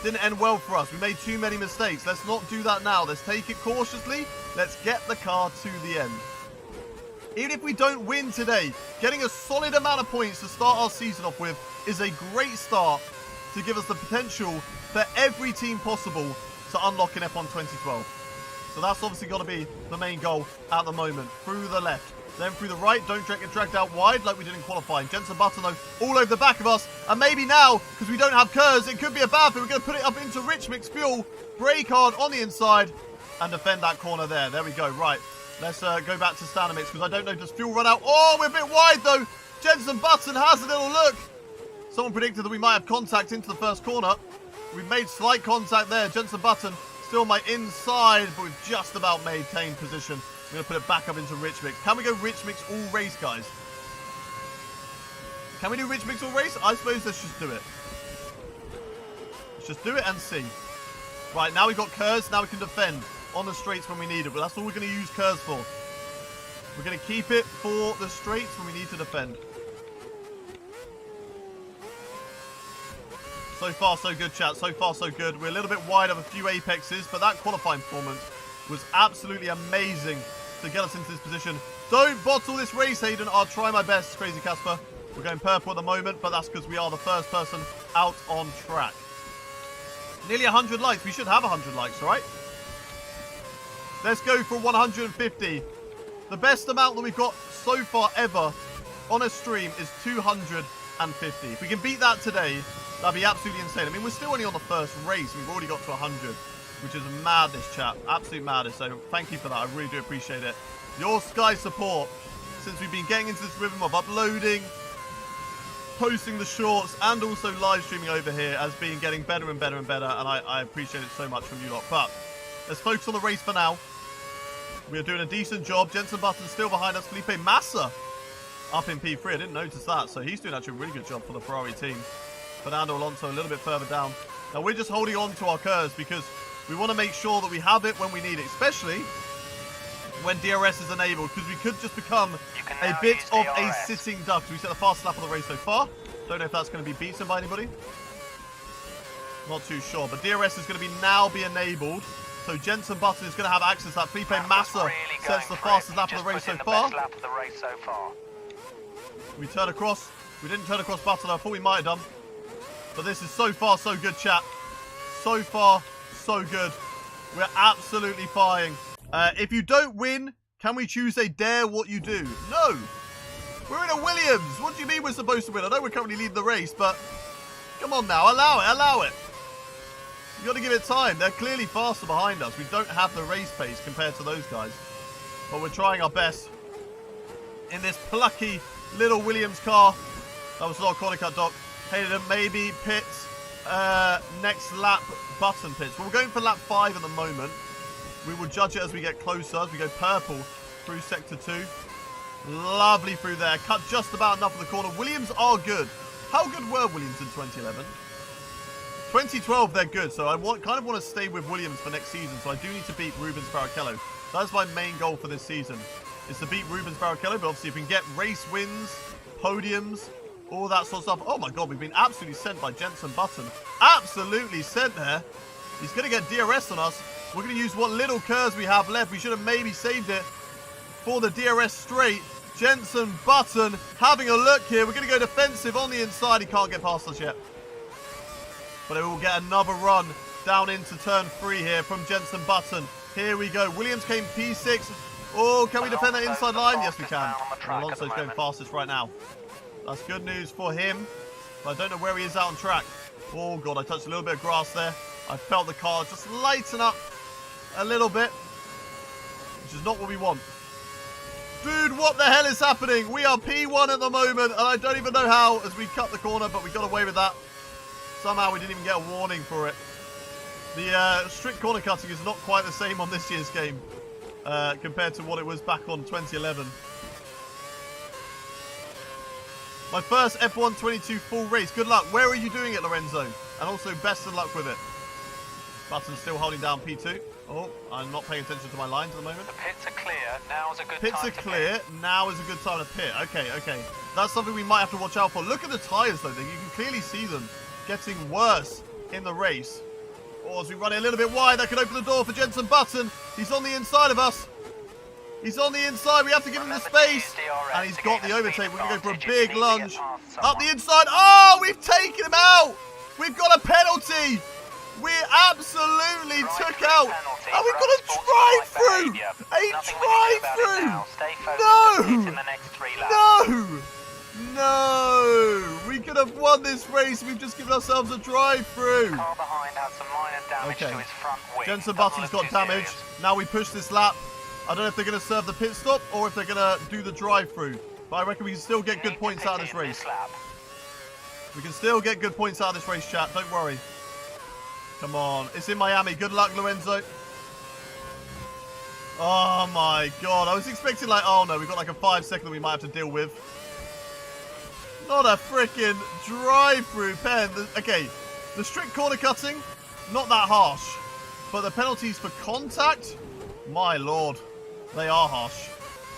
Didn't end well for us. We made too many mistakes. Let's not do that now. Let's take it cautiously. Let's get the car to the end. Even if we don't win today, getting a solid amount of points to start our season off with is a great start to give us the potential for every team possible to unlock in F1 2012. So that's obviously got to be the main goal at the moment. Through the left, then through the right. Don't get dragged out wide like we did in qualifying. Jenson Button, though, all over the back of us. And maybe now, because we don't have curves, it could be a bad thing. We're going to put it up into Rich Mix Fuel. Brake hard on the inside and defend that corner there. There we go. Right. Let's go back to standard mix because I don't know, does fuel run out? Oh, we're a bit wide though. Jenson Button has a little look. Someone predicted that we might have contact into the first corner. We've made slight contact there. Jenson Button still my inside, but we've just about maintained position. I'm going to put it back up into Rich Mix. Can we go Rich Mix all race, guys? Can we do Rich Mix all race? I suppose let's just do it. Let's just do it and see. Right, now we've got curves. Now we can defend on the straights when we need it, but that's all we're going to use curves for. We're going to keep it for the straights when we need to defend. So far, so good, chat. So far, so good. We're a little bit wide of a few apexes, but that qualifying performance was absolutely amazing to get us into this position. Don't bottle this race, Hayden. I'll try my best, Crazy Casper. We're going purple at the moment, but that's because we are the first person out on track. Nearly 100 likes. We should have 100 likes, all right? Let's go for 150. The best amount that we've got so far ever on a stream is 250. If we can beat that today, that'd be absolutely insane. I mean, we're still only on the first race. We've already got to 100, which is madness, chat. Absolute madness. So thank you for that. I really do appreciate it. Your Sky support, since we've been getting into this rhythm of uploading, posting the shorts, and also live streaming over here, has been getting better and better and better. And I appreciate it so much from you lot. But let's focus on the race for now. We're doing a decent job. Jenson Button's still behind us. Felipe Massa up in P3. I didn't notice that. So he's doing actually a really good job for the Ferrari team. Fernando Alonso a little bit further down. Now we're just holding on to our curves because we want to make sure that we have it when we need it. Especially when DRS is enabled. Because we could just become a bit of a sitting duck. So we set the fastest lap of the race so far. Don't know if that's going to be beaten by anybody. Not too sure. But DRS is going to be enabled. So Jenson Button is going to have access to that. Felipe Massa sets the fastest lap of the race so far. We turn across. We didn't turn across Button. I thought we might have done. But this is so far so good, chat. So far so good. We're absolutely flying. If you don't win, can we choose a dare what you do? No. We're in a Williams. What do you mean we're supposed to win? I know we're currently leading the race, but come on now. Allow it. Allow it. You got to give it time. They're clearly faster behind us. We don't have the race pace compared to those guys. But we're trying our best in this plucky little Williams car. That was not a corner cut, Doc. Hayden, maybe pits. Next lap, Button pits. Well, we're going for lap 5 at the moment. We will judge it as we get closer. As we go purple through sector 2. Lovely through there. Cut just about enough of the corner. Williams are good. How good were Williams in 2011? 2012, they're good, so I kind of want to stay with Williams for next season, so I do need to beat Rubens Barrichello. That's my main goal for this season, is to beat Rubens Barrichello, but obviously if we can get race wins, podiums, all that sort of stuff. Oh my god, we've been absolutely sent by Jenson Button. Absolutely sent there. He's going to get DRS on us. We're going to use what little curves we have left. We should have maybe saved it for the DRS straight. Jenson Button having a look here. We're going to go defensive on the inside. He can't get past us yet. But it will get another run down into turn 3 here from Jenson Button. Here we go. Williams came P6. Oh, can we defend that inside line? Yes, we can. Alonso's going fastest right now. That's good news for him. But I don't know where he is out on track. Oh, God, I touched a little bit of grass there. I felt the car just lighten up a little bit, which is not what we want. Dude, what the hell is happening? We are P1 at the moment, and I don't even know how as we cut the corner, but we got away with that. Somehow we didn't even get a warning for it. The strict corner cutting is not quite the same on this year's game compared to what it was back on 2011. My first F1 22 full race. Good luck. Where are you doing it, Lorenzo? And also, best of luck with it. Button still holding down P2. Oh, I'm not paying attention to my lines at the moment. The pits are clear. Now is a good Pits time are to clear. pit. Now is a good time to pit. Okay, okay. That's something we might have to watch out for. Look at the tyres, though. You can clearly see them getting worse in the race. Or as we run it a little bit wide, that could open the door for Jenson Button. He's on the inside of us. He's on the inside. We have to give him the space. And he's got the overtake. We're going to go for a big lunge. Up the inside. Oh, we've taken him out. We've got a penalty. We absolutely took out. And we've got a drive-through. A drive-through. No. No. No. We could have won this race. We've just given ourselves a drive-through. Car behind had some minor damage to his front wing. Jenson Button's got damage. Now we push this lap. I don't know if they're going to serve the pit stop or if they're going to do the drive-through. But I reckon we can still get good points out of this race. We can still get good points out of this race, chat. Don't worry. Come on. It's in Miami. Good luck, Lorenzo. Oh, my God. I was expecting like, oh, no. We've got like a 5-second that we might have to deal with. Not a freaking drive-through pen. Okay. The strict corner cutting, not that harsh. But the penalties for contact, my Lord. They are harsh.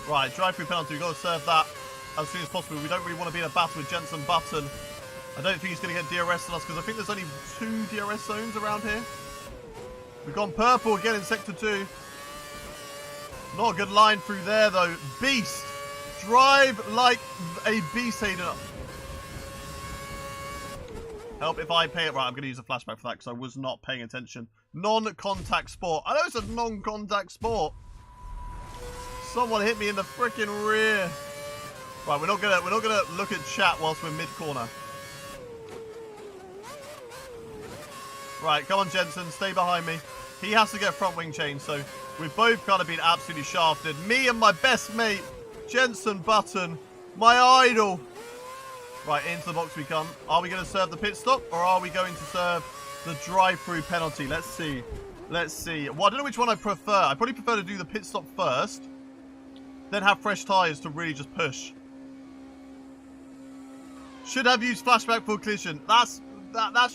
Right, drive-through penalty. We've got to serve that as soon as possible. We don't really want to be in a battle with Jenson Button. I don't think he's going to get DRS on us because I think there's only 2 DRS zones around here. We've gone purple again in Sector 2. Not a good line through there, though. Beast. Drive like a beast, Hayden. Help if I pay it. Right, I'm going to use a flashback for that because I was not paying attention. Non-contact sport. I know it's a non-contact sport. Someone hit me in the freaking rear. Right, we're not gonna look at chat whilst we're mid-corner. Right, come on, Jensen, stay behind me. He has to get front wing change, so we've both kind of been absolutely shafted. Me and my best mate, Jenson Button, my idol. Right, into the box we come. Are we going to serve the pit stop, or are we going to serve the drive-through penalty? Let's see. Let's see. Well, I don't know which one I prefer. I probably prefer to do the pit stop first, then have fresh tyres to really just push. Should have used flashback for collision. That's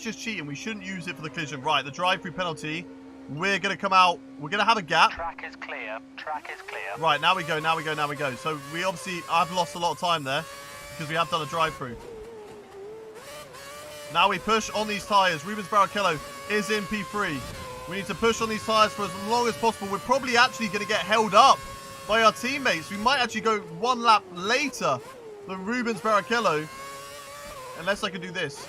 just cheating. We shouldn't use it for the collision. Right, the drive-through penalty. We're going to come out. We're going to have a gap. Track is clear. Track is clear. Right, now we go, now we go, now we go. So we obviously, I've lost a lot of time there because we have done a drive-through. Now we push on these tyres. Rubens Barrichello is in P3. We need to push on these tyres for as long as possible. We're probably actually going to get held up by our teammates. We might actually go 1 lap later than Rubens Barrichello. Unless I can do this.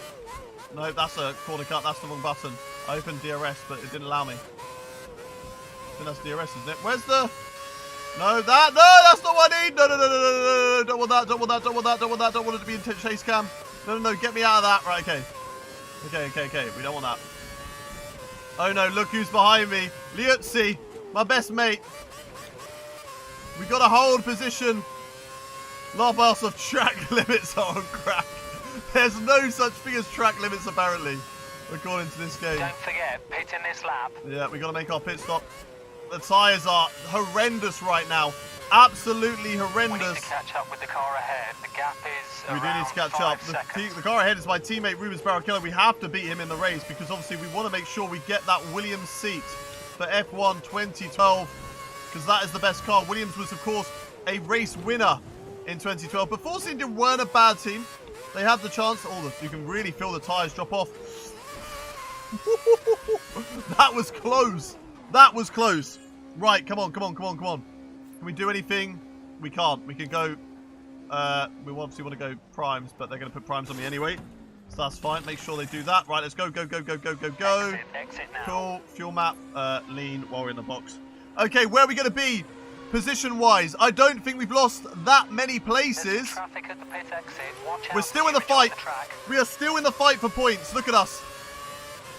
No, that's a corner cut. That's the wrong button. I opened DRS, but it didn't allow me. I think that's DRS, isn't it? Where's the... No, that... No, that's not what I need! No, no, no, no, no, no, no. Don't want that, don't want that, don't want that, don't want that. Don't want it to be in chase cam. No, no, no, get me out of that. Right, okay. Okay. We don't want that. Oh, no, look who's behind me. Liuzzi, my best mate. We got to hold position. Lobos of track limits are on crack. There's no such thing as track limits, apparently, according to this game. Don't forget, pit in this lap. Yeah, we got to make our pit stop. The tyres are horrendous right now. Absolutely horrendous. We need to catch up with the car ahead. The gap is We do need to catch up. The car ahead is my teammate, Rubens Barrichello. We have to beat him in the race because, obviously, we want to make sure we get that Williams seat for F1 2012 because that is the best car. Williams was, of course, a race winner in 2012. But Force India weren't a bad team. They had the chance. Oh, you can really feel the tyres drop off. That was close. That was close. Right, come on. Can we do anything? We can't. We can go... we obviously want to go primes, but they're going to put primes on me anyway. So that's fine. Make sure they do that. Right, let's go. Exit now. Cool. Fuel map. Lean while we're in the box. Okay, where are we going to be? Position-wise, I don't think we've lost that many places. Traffic at the pit exit. Watch out. We're still in the fight. We are still in the fight for points. Look at us.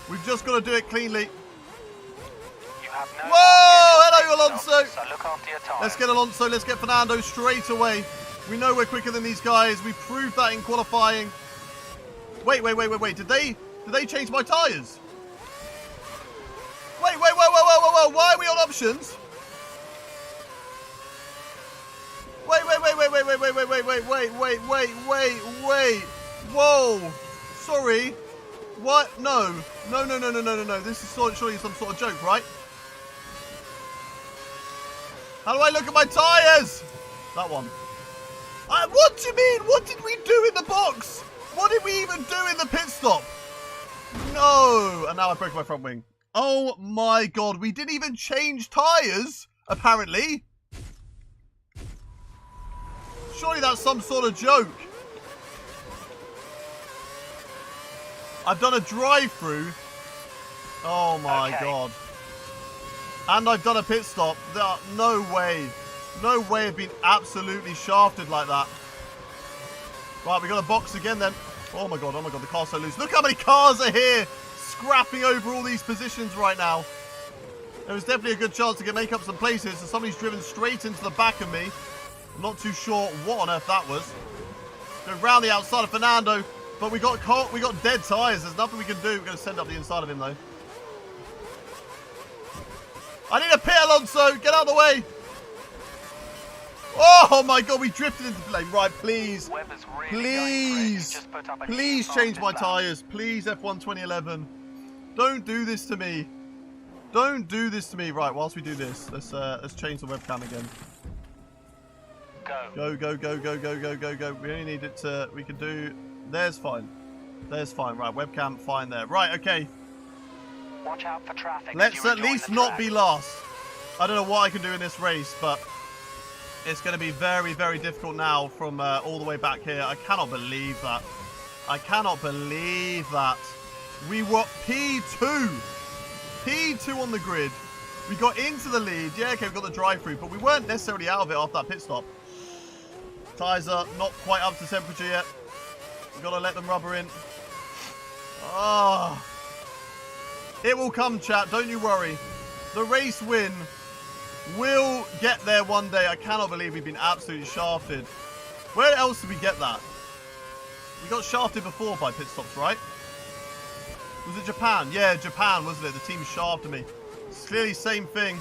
We've just got to do it cleanly. You have no Whoa! Hello, Alonso. So look after your time. Let's get Alonso. Let's get Fernando straight away. We know we're quicker than these guys. We proved that in qualifying. Wait. Did they change my tyres? Wait, why are we on options? Wait. Whoa. Sorry. What? No. This is surely some sort of joke, right? How do I look at my tyres? That one. What do you mean? What did we do in the box? What did we even do in the pit stop? No. And now I broke my front wing. Oh my god. We didn't even change tyres, apparently. Surely that's some sort of joke. I've done a drive-through. Oh my god. And I've done a pit stop. No way. No way I've been absolutely shafted like that. Right, we got a box again then. Oh my god, the car's so loose. Look how many cars are here scrapping over all these positions right now. There was definitely a good chance to make up some places, and somebody's driven straight into the back of me. I'm not too sure what on earth that was. Go round the outside of Fernando, but we got dead tyres. There's nothing we can do. We're going to send up the inside of him though. I need a pit, Alonso. Get out of the way. Oh my god, we drifted into the lane. Right, please. Please change my tyres. Please, F1 2011. Don't do this to me. Don't do this to me. Right, whilst we do this, let's change the webcam again. Go. We only need it to, we can do, there's fine. Right, webcam, fine there. Right, okay. Watch out for traffic. Let's at least not be last. I don't know what I can do in this race, but it's going to be very, very difficult now from all the way back here. I cannot believe that. We were P2 on the grid. We got into the lead. Yeah, okay, we got the drive-through, but we weren't necessarily out of it after that pit stop. Tyres are not quite up to temperature yet. We've got to let them rubber in. Ah. It will come, chat. Don't you worry. The race win will get there one day. I cannot believe we've been absolutely shafted. Where else did we get that? We got shafted before by pit stops, right? Was it Japan? Yeah, Japan, wasn't it? The team shafted me. It's clearly same thing.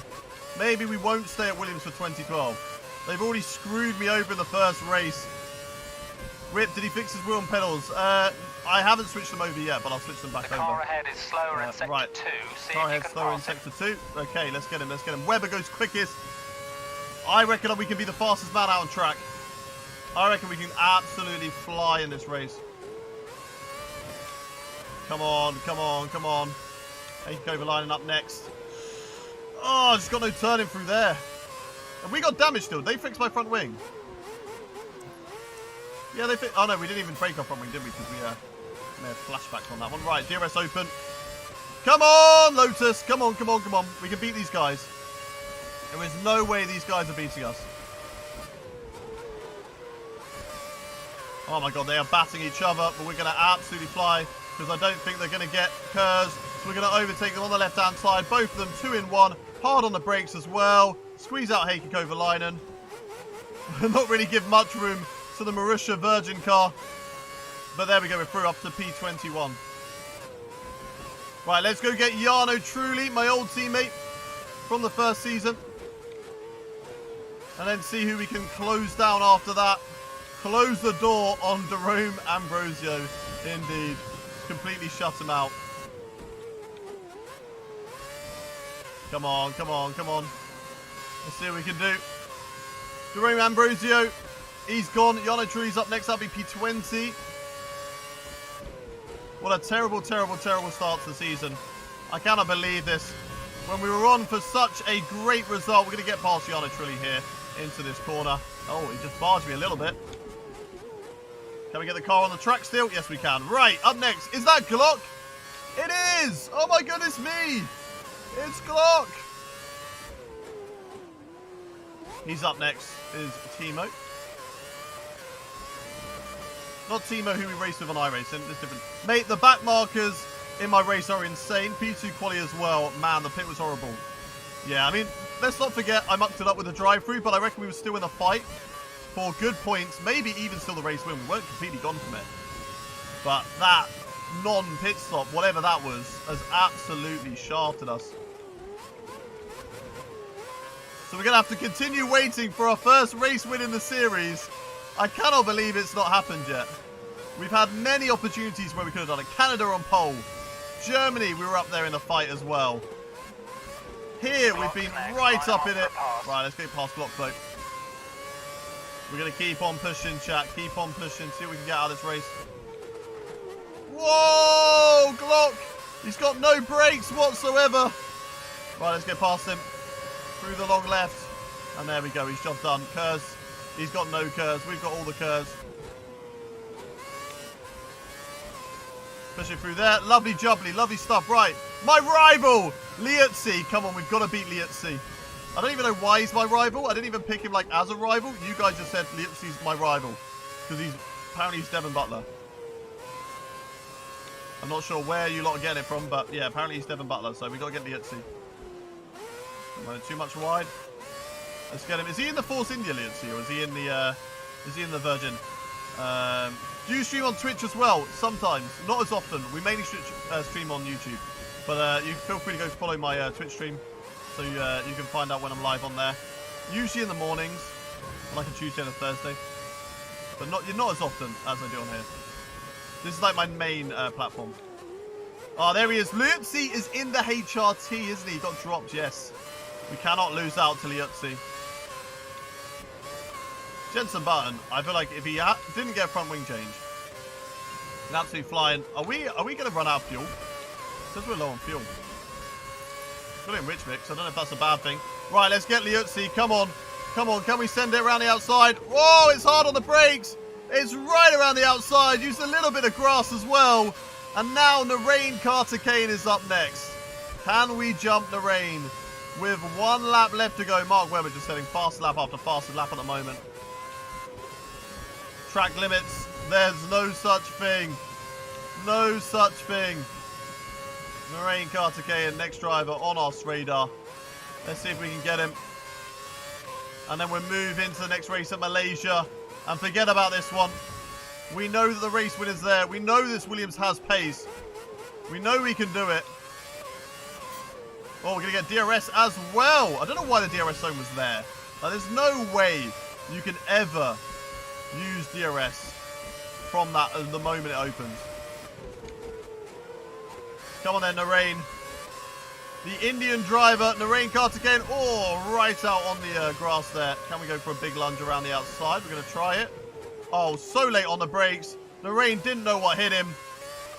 Maybe we won't stay at Williams for 2012. They've already screwed me over in the first race. Rip, did he fix his wheel and pedals? I haven't switched them over yet, but I'll switch them back over. The car ahead is slower in sector 2. See car if you ahead can slower in pass him. sector 2. Okay, let's get him. Weber goes quickest. I reckon we can be the fastest man out on track. I reckon we can absolutely fly in this race. Come on. Hank over lining up next. Oh, just got no turning through there. And we got damage still. They fixed my front wing. Yeah, they fixed. Oh no, we didn't even break our front wing, did we? Because we may have flashbacks on that one. Right, DRS open. Come on, Lotus. Come on. We can beat these guys. There is no way these guys are beating us. Oh my god, they are batting each other, but we're going to absolutely fly because I don't think they're going to get curves. So we're going to overtake them on the left-hand side. Both of them 2 in 1. Hard on the brakes as well. Squeeze out Heikki Kovalainen. Not really give much room to the Marussia Virgin car. But there we go, we're through up to P21. Right, let's go get Jarno Trulli, my old teammate from the first season. And then see who we can close down after that. Close the door on Jerome Ambrosio. Indeed. Completely shut him out. Come on. Let's see what we can do. Jerome Ambrosio, he's gone. Jarno Trulli's up next. That'll be P20. What a terrible start to the season. I cannot believe this. When we were on for such a great result, we're going to get past Jarno Trulli here into this corner. Oh, he just barged me a little bit. Can we get the car on the track still? Yes, we can. Right, up next. Is that Glock? It is! Oh my goodness me! It's Glock! He's up next. Is Timo. Not Timo, who we raced with on iRacing. It's different. Mate, the back markers in my race are insane. P2 quali as well. Man, the pit was horrible. Yeah, I mean, let's not forget I mucked it up with the drive-through, but I reckon we were still in the fight for good points. Maybe even still the race win. We weren't completely gone from it. But that non-pit stop, whatever that was, has absolutely shafted us. So we're going to have to continue waiting for our first race win in the series. I cannot believe it's not happened yet. We've had many opportunities where we could have done it. Canada on pole. Germany, we were up there in the fight as well. Here, we've been right up in it. Right, let's get past Glock though. We're going to keep on pushing, chat. Keep on pushing. See what we can get out of this race. Whoa! Glock! He's got no brakes whatsoever. Right, let's get past him. Through the long left. And there we go. He's job done. Curves. He's got no curves. We've got all the curves. Pushing through there. Lovely jubbly. Lovely stuff. Right. My rival! Liuzzi. Come on, we've got to beat Liuzzi. I don't even know why he's my rival. I didn't even pick him like as a rival. You guys just said Liuzzi's my rival. Because apparently he's Devon Butler. I'm not sure where you lot are getting it from, but yeah, apparently he's Devon Butler, so we got to get Liuzzi. Too much wide. Let's get him. Is he in the Force India Liuzzi, or is he in the Virgin? Do you stream on Twitch as well? Sometimes, not as often. We mainly stream on YouTube, but you feel free to go follow my Twitch stream, so you can find out when I'm live on there. Usually in the mornings, on like a Tuesday and a Thursday, but not as often as I do on here. This is like my main platform. Oh, there he is. Liuzzi is in the HRT, isn't he? He got dropped, yes. We cannot lose out to Liuzzi. Jensen Button, I feel like if he didn't get a front wing change, an absolute flying. Are we going to run out of fuel? Because we're low on fuel. Got it in rich mix. I don't know if that's a bad thing. Right, let's get Liuzzi. Come on. Come on. Can we send it around the outside? Whoa, it's hard on the brakes. It's right around the outside. Used a little bit of grass as well. And now Narain Carter-Kane is up next. Can we jump Narain? With 1 lap left to go. Mark Webber just setting fast lap after fast lap at the moment. Track limits. There's no such thing. No such thing. Narain Carter-Kane, next driver on our radar. Let's see if we can get him. And then we'll move into the next race at Malaysia. And forget about this one. We know that the race win is there. We know this Williams has pace. We know we can do it. Oh, we're going to get DRS as well. I don't know why the DRS zone was there. Like, there's no way you can ever use DRS from that at the moment it opens. Come on then, Narain. The Indian driver, Narain Carter-Kane. Oh, right out on the grass there. Can we go for a big lunge around the outside? We're going to try it. Oh, so late on the brakes. Narain didn't know what hit him.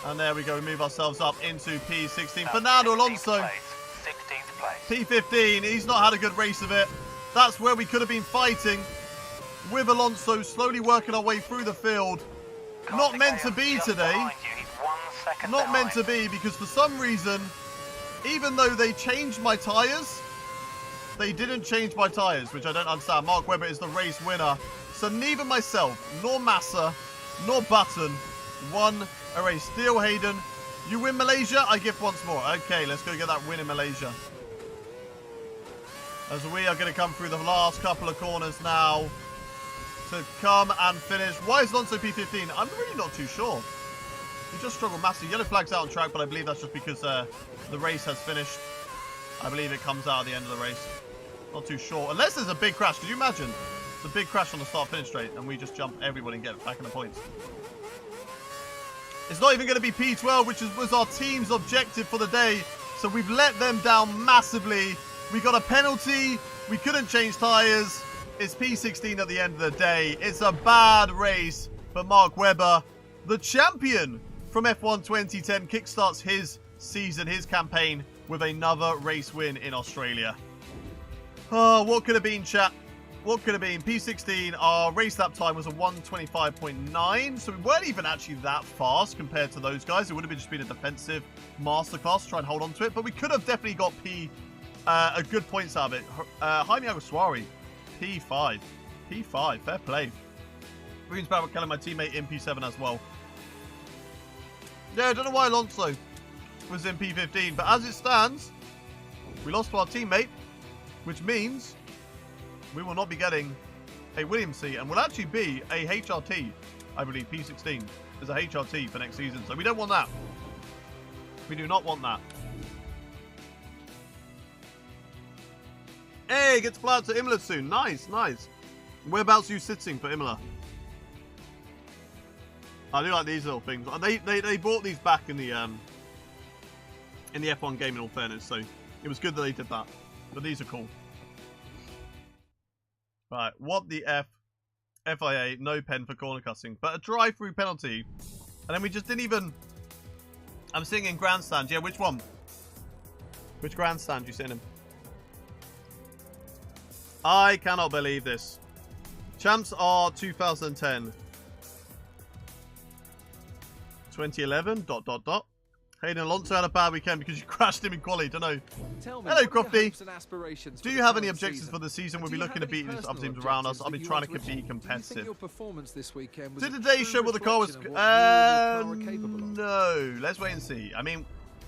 And there we go. We move ourselves up into P16. Fernando Alonso. 16th place. P15. He's not had a good race of it. That's where we could have been fighting. With Alonso slowly working our way through the field. Not meant to be today. Not meant to be, because for some reason, even though they changed my tyres, they didn't change my tyres, which I don't understand. Mark Webber is the race winner. So neither myself, nor Massa, nor Button won a race. Steele Hayden, you win Malaysia, I gift once more. Okay, let's go get that win in Malaysia. As we are going to come through the last couple of corners now to come and finish. Why is Alonso P15? I'm really not too sure. He just struggled massively. Yellow flag's out on track, but I believe that's just because the race has finished. I believe it comes out at the end of the race. Not too sure. Unless there's a big crash. Could you imagine? It's a big crash on the start-finish straight, and we just jump everybody and get back in the points. It's not even going to be P12, which was our team's objective for the day. So we've let them down massively. We got a penalty. We couldn't change tyres. It's P16 at the end of the day. It's a bad race for Mark Webber. The champion from F1 2010 kickstarts his season, his campaign, with another race win in Australia. Oh, what could have been, chat? What could have been? P16, our race lap time was a 1:25.9, so we weren't even actually that fast compared to those guys. It would have just been a defensive masterclass to try and hold on to it, but we could have definitely got a good points out of it. Jaime Alguersuari, P5. P5, fair play. Green's Power killing my teammate in P7 as well. Yeah, I don't know why Alonso was in P15, but as it stands, we lost to our teammate, which means we will not be getting a Williams seat, and will actually be a HRT, I believe. P16 is a HRT for next season, so we don't want that. We do not want that. Hey, get to fly out to Imola soon. Nice, nice. Whereabouts are you sitting for Imola? I do like these little things. They brought these back in the F1 game, in all fairness, so it was good that they did that. But these are cool. Right, what the F? FIA, no pen for corner cussing, but a drive-through penalty. And then we just didn't even... I'm sitting in grandstand. Yeah, which one? Which grandstand you sitting in? I cannot believe this. Champs are 2010. 2011, ... Hayden Alonso had a bad weekend because you crashed him in quali. Don't know. Hello, Crofty. Do you have any objectives for the season? We'll be looking to beat these other teams around us. I'll be trying to be competitive. Did today's show what the car was... no. Let's wait and see. I mean,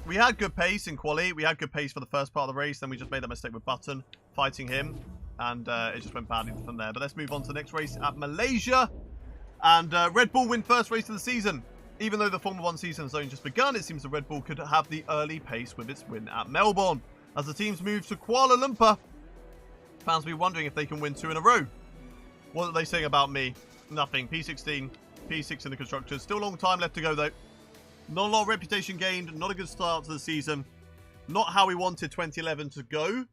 we had good pace in quali. We had good pace for the first part of the race. Then we just made that mistake with Button fighting him. And it just went badly from there. But let's move on to the next race at Malaysia. And Red Bull win first race of the season. Even though the Formula 1 season has only just begun, it seems the Red Bull could have the early pace with its win at Melbourne. As the teams move to Kuala Lumpur, fans will be wondering if they can win 2 in a row. What are they saying about me? Nothing. P16, P6 in the Constructors. Still a long time left to go, though. Not a lot of reputation gained. Not a good start to the season. Not how we wanted 2011 to go.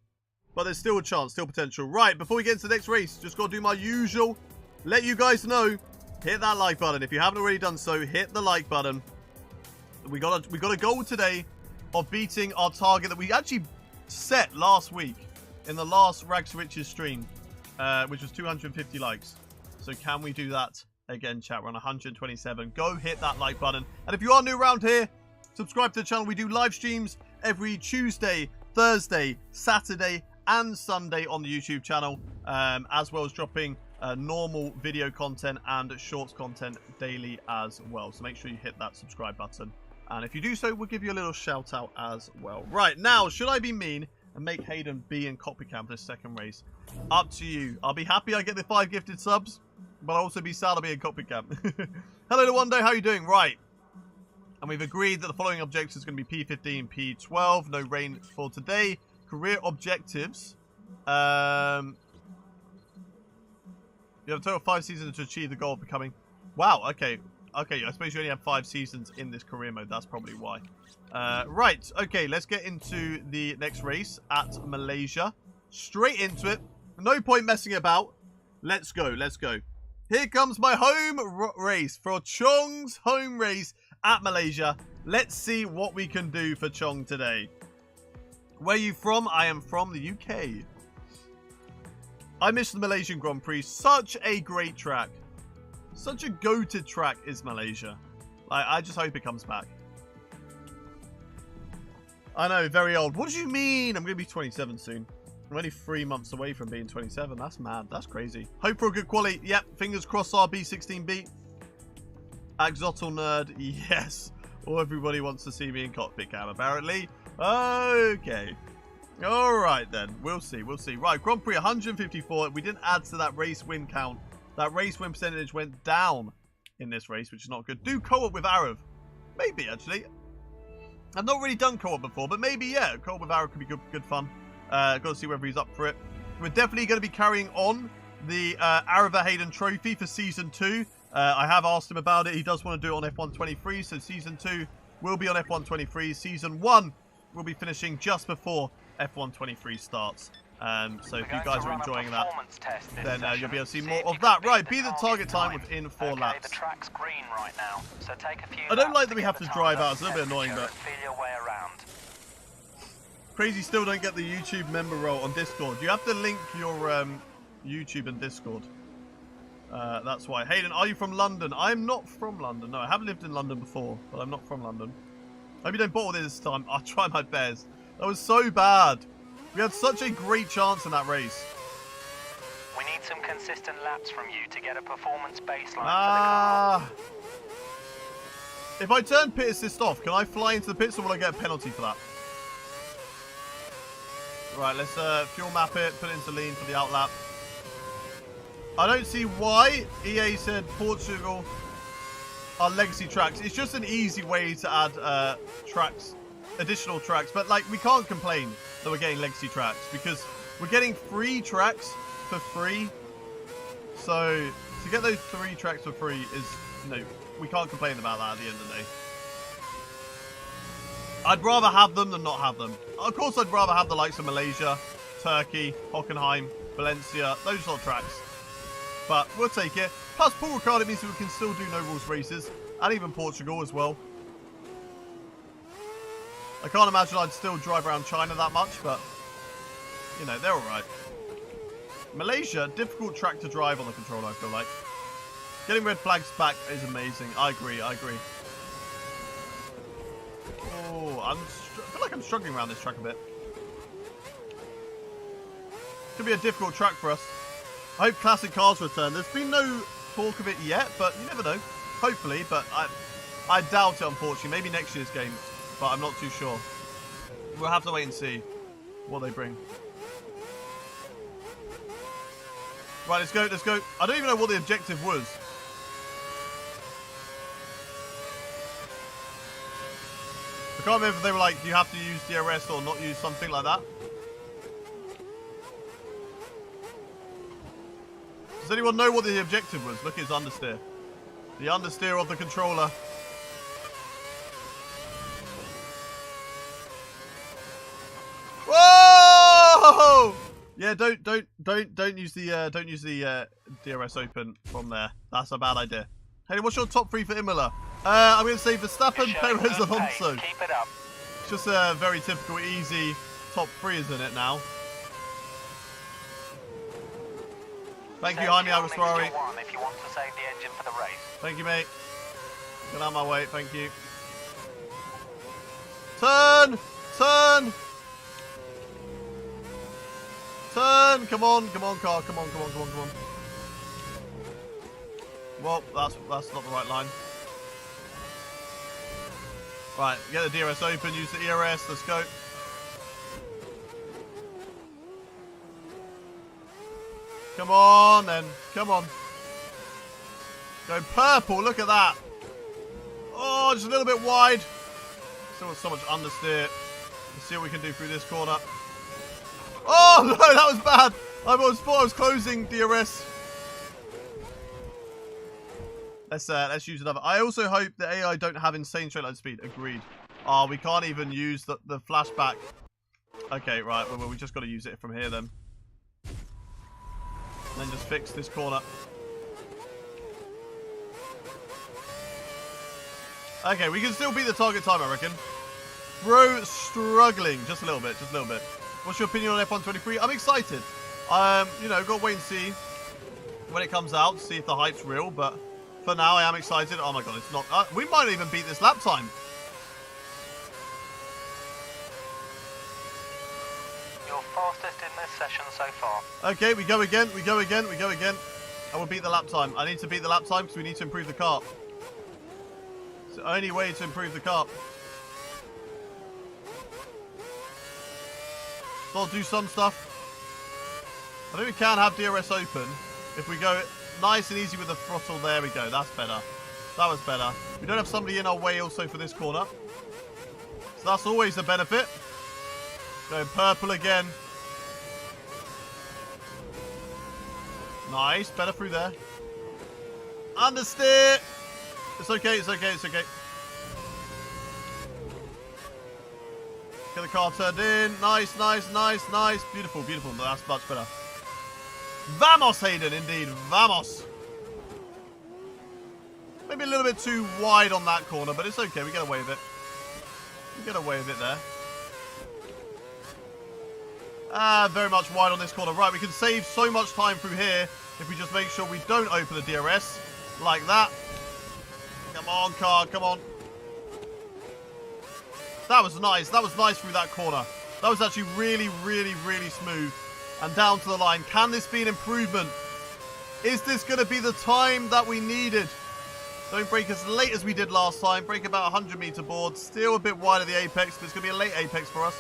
But there's still a chance, still potential. Right, before we get into the next race, just got to do my usual. Let you guys know. Hit that like button. If you haven't already done so, hit the like button. We got a goal today of beating our target that we actually set last week in the last Rags to Riches stream, which was 250 likes. So can we do that again, chat? We're on 127. Go hit that like button. And if you are new around here, subscribe to the channel. We do live streams every Tuesday, Thursday, Saturday, and Sunday on the YouTube channel, as well as dropping normal video content and shorts content daily as well. So make sure you hit that subscribe button. And if you do so, we'll give you a little shout out as well. Right, now, should I be mean and make Hayden be in cockpit cam for this second race? Up to you. I'll be happy I get the 5 gifted subs, but I'll also be sad I'll be in cockpit cam. Hello to One Day, how are you doing? Right. And we've agreed that the following objectives is going to be P15, P12. No rain for today. Career objectives. You have a total of 5 seasons to achieve the goal of becoming... Wow, okay. Okay, I suppose you only have 5 seasons in this career mode. That's probably why. Right, okay, let's get into the next race at Malaysia. Straight into it. No point messing about. Let's go, let's go. Here comes my home race for Chong's home race at Malaysia. Let's see what we can do for Chong today. Where are you from? I am from the UK. I miss the Malaysian Grand Prix. Such a great track. Such a goated track is Malaysia. I just hope it comes back. I know, very old. What do you mean? I'm going to be 27 soon. I'm only 3 months away from being 27. That's mad. That's crazy. Hope for a good quality. Yep, fingers crossed RB16B. Axotl nerd. Yes. Or everybody wants to see me in cockpit cam, apparently. Okay. Alright then, we'll see, we'll see. Right, Grand Prix 154. We didn't add to that race win count. That race win percentage went down in this race, which is not good. Do co-op with Arav. Maybe, actually. I've not really done co-op before, but maybe, yeah. Co-op with Arav could be good fun. Got to see whether he's up for it. We're definitely going to be carrying on the Arava Hayden Trophy for Season 2. I have asked him about it. He does want to do it on F123, so Season 2 will be on F123. Season 1 will be finishing just before F123 starts. So if you guys are enjoying that, then you'll be able to see more of that. Right, be the target time within 4 laps. The track's green right now, so take a few I don't like that we have to drive out. It's a little bit annoying, but feel your way around. Crazy still don't get the YouTube member role on Discord. You have to link your YouTube and Discord. That's why. Hayden, are you from London? I'm not from London. No, I have lived in London before, but I'm not from London. Hope you don't bottle this time. I'll try my best. That was so bad. We had such a great chance in that race. We need some consistent laps from you to get a performance baseline for the car. If I turn pit assist off, can I fly into the pits or will I get a penalty for that? Right, let's fuel map it, put it into lean for the outlap. I don't see why EA said Portugal are legacy tracks. It's just an easy way to add tracks, additional tracks. But like, we can't complain that we're getting legacy tracks because We're getting 3 tracks for free. So to get those 3 tracks for free is, you know, we can't complain about that at the end of the day. I'd rather have them than not have them. Of course, I'd rather have the likes of Malaysia, Turkey, Hockenheim, Valencia, those sort of tracks. But we'll take it. Plus, Paul Ricard, it means that we can still do no rules races, and even Portugal as well. I can't imagine I'd still drive around China that much, but, you know, they're alright. Malaysia, difficult track to drive on the controller, I feel like. Getting red flags back is amazing. I agree, I agree. Oh, I feel like I'm struggling around this track a bit. Could be a difficult track for us. I hope classic cars return. There's been no talk of it yet, but you never know. Hopefully, but I doubt it, unfortunately. Maybe next year's game, but I'm not too sure. We'll have to wait and see what they bring. Right, let's go, let's go. I don't even know what the objective was. I can't remember if they were like, you have to use DRS or not use something like that. Does anyone know what the objective was? Look at his understeer. The understeer of the controller. Whoa! Yeah, don't use the DRS open from there. That's a bad idea. Hey, what's your top 3 for Imola? I'm going to say Verstappen, Perez, Alonso. Keep it up. It's just a very typical, easy top 3, isn't it now? Thank you, Jaime Alguersuari. If you want to save the engine for the race. Thank you, mate. Get out of my way, thank you. Turn! Turn! Turn! Come on, come on, car. Come on, come on, come on, come on. Well, that's not the right line. Right, get the DRS open, use the ERS, let's go. Come on then, come on. Go purple, look at that. Oh, just a little bit wide. Still got so much understeer. Let's see what we can do through this corner. Oh no, that was bad. I thought I was closing DRS. Let's use another. I also hope the AI don't have insane straight line speed. Agreed. Oh, we can't even use the flashback. Okay, right. Well, we just got to use it from here then. And then just fix this corner. Okay, we can still beat the target time, I reckon. Bro, struggling. Just a little bit, just a little bit. What's your opinion on F1 23? I'm excited. You know, got to wait and see when it comes out, see if the hype's real, but for now, I am excited. Oh my god, it's not... we might even beat this lap time. You're fastest in this session so far. Okay, we go again, we go again, we go again. And we'll beat the lap time. I need to beat the lap time because we need to improve the car. It's the only way to improve the car. So I'll do some stuff. I think we can have DRS open if we go nice and easy with the throttle. There we go. That's better. That was better. We don't have somebody in our way also for this corner. So that's always a benefit. Going purple again. Nice. Better through there. Understeer. It's okay. It's okay. It's okay. Get the car turned in. Nice, nice, nice, nice. Beautiful, beautiful. That's much better. Vamos, Hayden, indeed. Vamos. Maybe a little bit too wide on that corner, but it's okay. We get away with it. We get away with it there. Very much wide on this corner. Right, we can save so much time through here if we just make sure we don't open the DRS like that. Come on, car. Come on. That was nice. That was nice through that corner. That was actually really, really, really smooth. And down to the line. Can this be an improvement? Is this going to be the time that we needed? Don't break as late as we did last time. Break about 100-meter board. Still a bit wide of the apex, but it's going to be a late apex for us.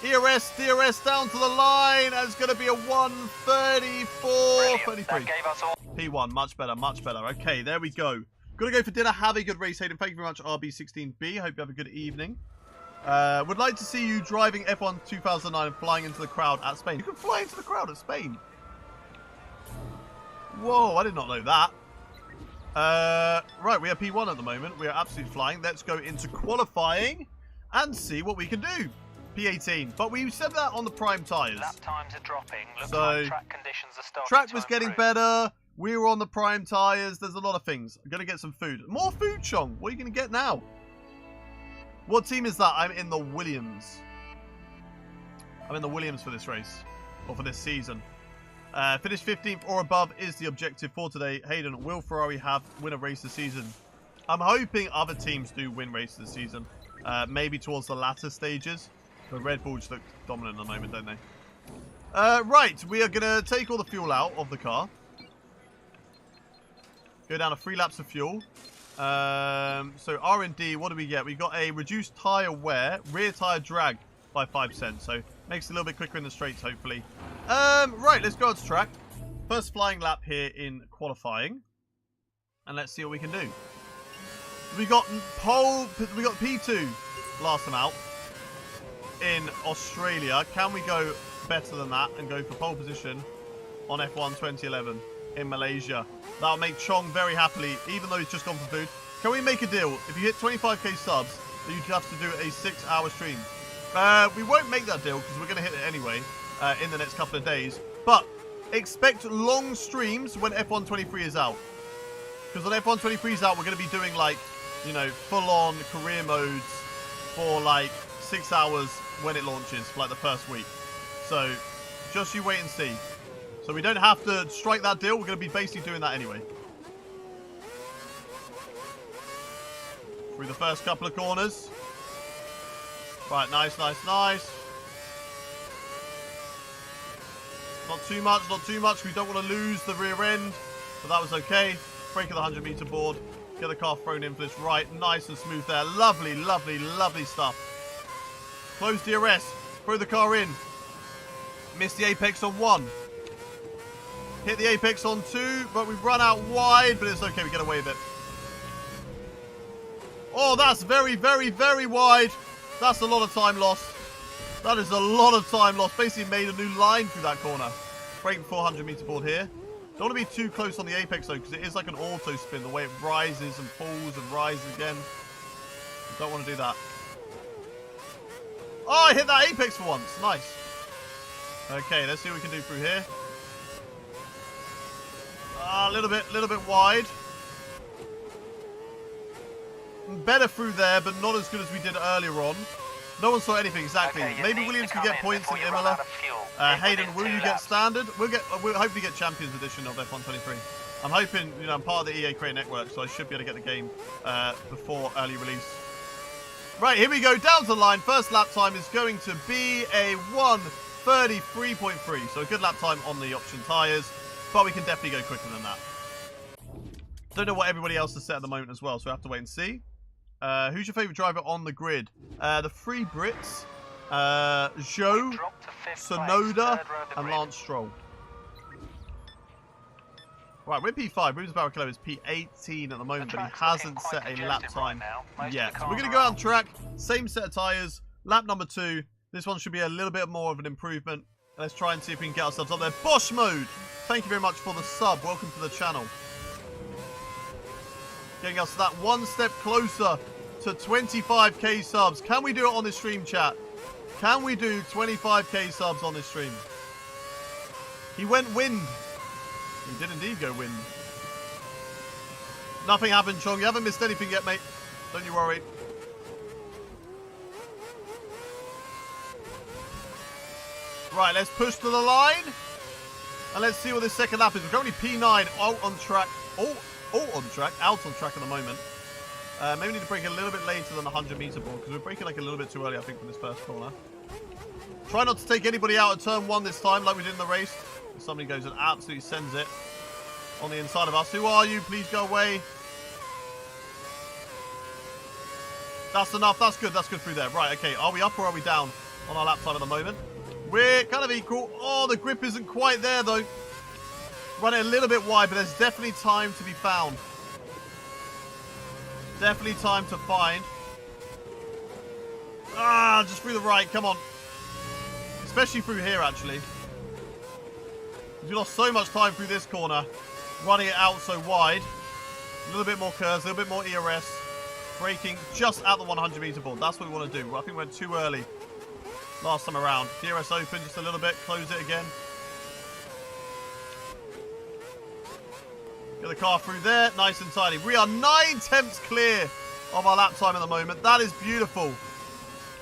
ERS, DRS down to the line. And it's going to be a 1:34:33. That gave us all. P1, much better, much better. Okay, there we go. Gotta go for dinner. Have a good race, Hayden. Thank you very much, RB16B. Hope you have a good evening. Would like to see you driving F1 2009 and flying into the crowd at Spain. You can fly into the crowd at Spain. Whoa, I did not know that. Right, we are P1 at the moment. We are absolutely flying. Let's go into qualifying and see what we can do. P18. But we said that on the prime tyres. Lap times are dropping. Looks So, like track conditions are starting track to was getting improve. better. We were on the prime tyres. There's a lot of things. I'm going to get some food. More food, Chong. What are you going to get now? What team is that? I'm in the Williams. I'm in the Williams for this race. Or for this season. Finish 15th or above is the objective for today. Hayden, will Ferrari win a race this season? I'm hoping other teams do win races this season. Maybe towards the latter stages. But Red Bull just look dominant at the moment, don't they? Right, we are going to take all the fuel out of the car. Go down to 3 laps of fuel. So R&D, what do we get? We got a reduced tyre wear, rear tyre drag by 5%. So makes it a little bit quicker in the straights, hopefully. Right, let's go out to track. First flying lap here in qualifying. And let's see what we can do. We got P2 last time out in Australia. Can we go better than that and go for pole position on F1 2011 in Malaysia? That'll make Chong very happily, even though he's just gone for food. Can we make a deal? If you hit 25k subs, then you'd have to do a 6-hour stream. We won't make that deal because we're going to hit it anyway in the next couple of days. But expect long streams when F1 23 is out. Because when F1 23 is out, we're going to be doing like, you know, full-on career modes for like 6 hours when it launches for like the first week. So just you wait and see. So we don't have to strike that deal. We're going to be basically doing that anyway. Through the first couple of corners. Right, nice, nice, nice. Not too much, not too much. We don't want to lose the rear end. But that was okay. Break of the 100-meter board. Get the car thrown in for this right. Nice and smooth there. Lovely, lovely, lovely stuff. Close DRS. Throw the car in. Missed the apex on 1. Hit the apex on 2, but we've run out wide, but it's okay, we get away with it. Oh, that's very, very, very wide. That's a lot of time lost. That is a lot of time lost. Basically made a new line through that corner. Break the 400-meter board here. Don't want to be too close on the apex, though, because it is like an auto spin, the way it rises and falls and rises again. Don't want to do that. Oh, I hit that apex for once. Nice. Okay, let's see what we can do through here. A little bit wide. Better through there, but not as good as we did earlier on. No one saw anything exactly. Okay, maybe Williams can get points in Imola. Hayden, will you get standard? We'll hopefully get Champions Edition of F1 23. I'm hoping, you know, I'm part of the EA Create Network, so I should be able to get the game before early release. Right, here we go, down to the line. First lap time is going to be a 1:33.3, so a good lap time on the option tyres, but we can definitely go quicker than that. Don't know what everybody else has set at the moment as well, so we have to wait and see. Who's your favourite driver on the grid? The three Brits, Joe, Sonoda, and Lance Stroll. Right, we're P5. Rubens Barrichello is P18 at the moment, but he hasn't set a lap time yet. So we're going to go out on track. Same set of tyres. Lap number 2. This one should be a little bit more of an improvement. Let's try and see if we can get ourselves up there. Bosch mode! Thank you very much for the sub. Welcome to the channel. Getting us that one step closer to 25k subs. Can we do it on this stream, chat? Can we do 25k subs on this stream? He went wind. He did indeed go wind. Nothing happened, Chong. You haven't missed anything yet, mate. Don't you worry. Right, let's push to the line. And let's see what this second lap is. We're currently P9 out on track. Out on track at the moment. Maybe we need to brake a little bit later than the 100-meter board because we're braking like a little bit too early, I think, from this first corner. Try not to take anybody out at turn 1 this time like we did in the race. If somebody goes and absolutely sends it on the inside of us. Who are you? Please go away. That's enough. That's good. That's good through there. Right, okay. Are we up or are we down on our lap time at the moment? We're kind of equal. Oh, the grip isn't quite there, though. Run it a little bit wide, but there's definitely time to be found. Definitely time to find. Ah, just through the right. Come on. Especially through here, actually. We lost so much time through this corner. Running it out so wide. A little bit more curves, a little bit more ERS. Braking just at the 100 meter board. That's what we want to do. I think we went too early last time around. DRS open just a little bit. Close it again. Get the car through there. Nice and tidy. We are 9/10 clear of our lap time at the moment. That is beautiful.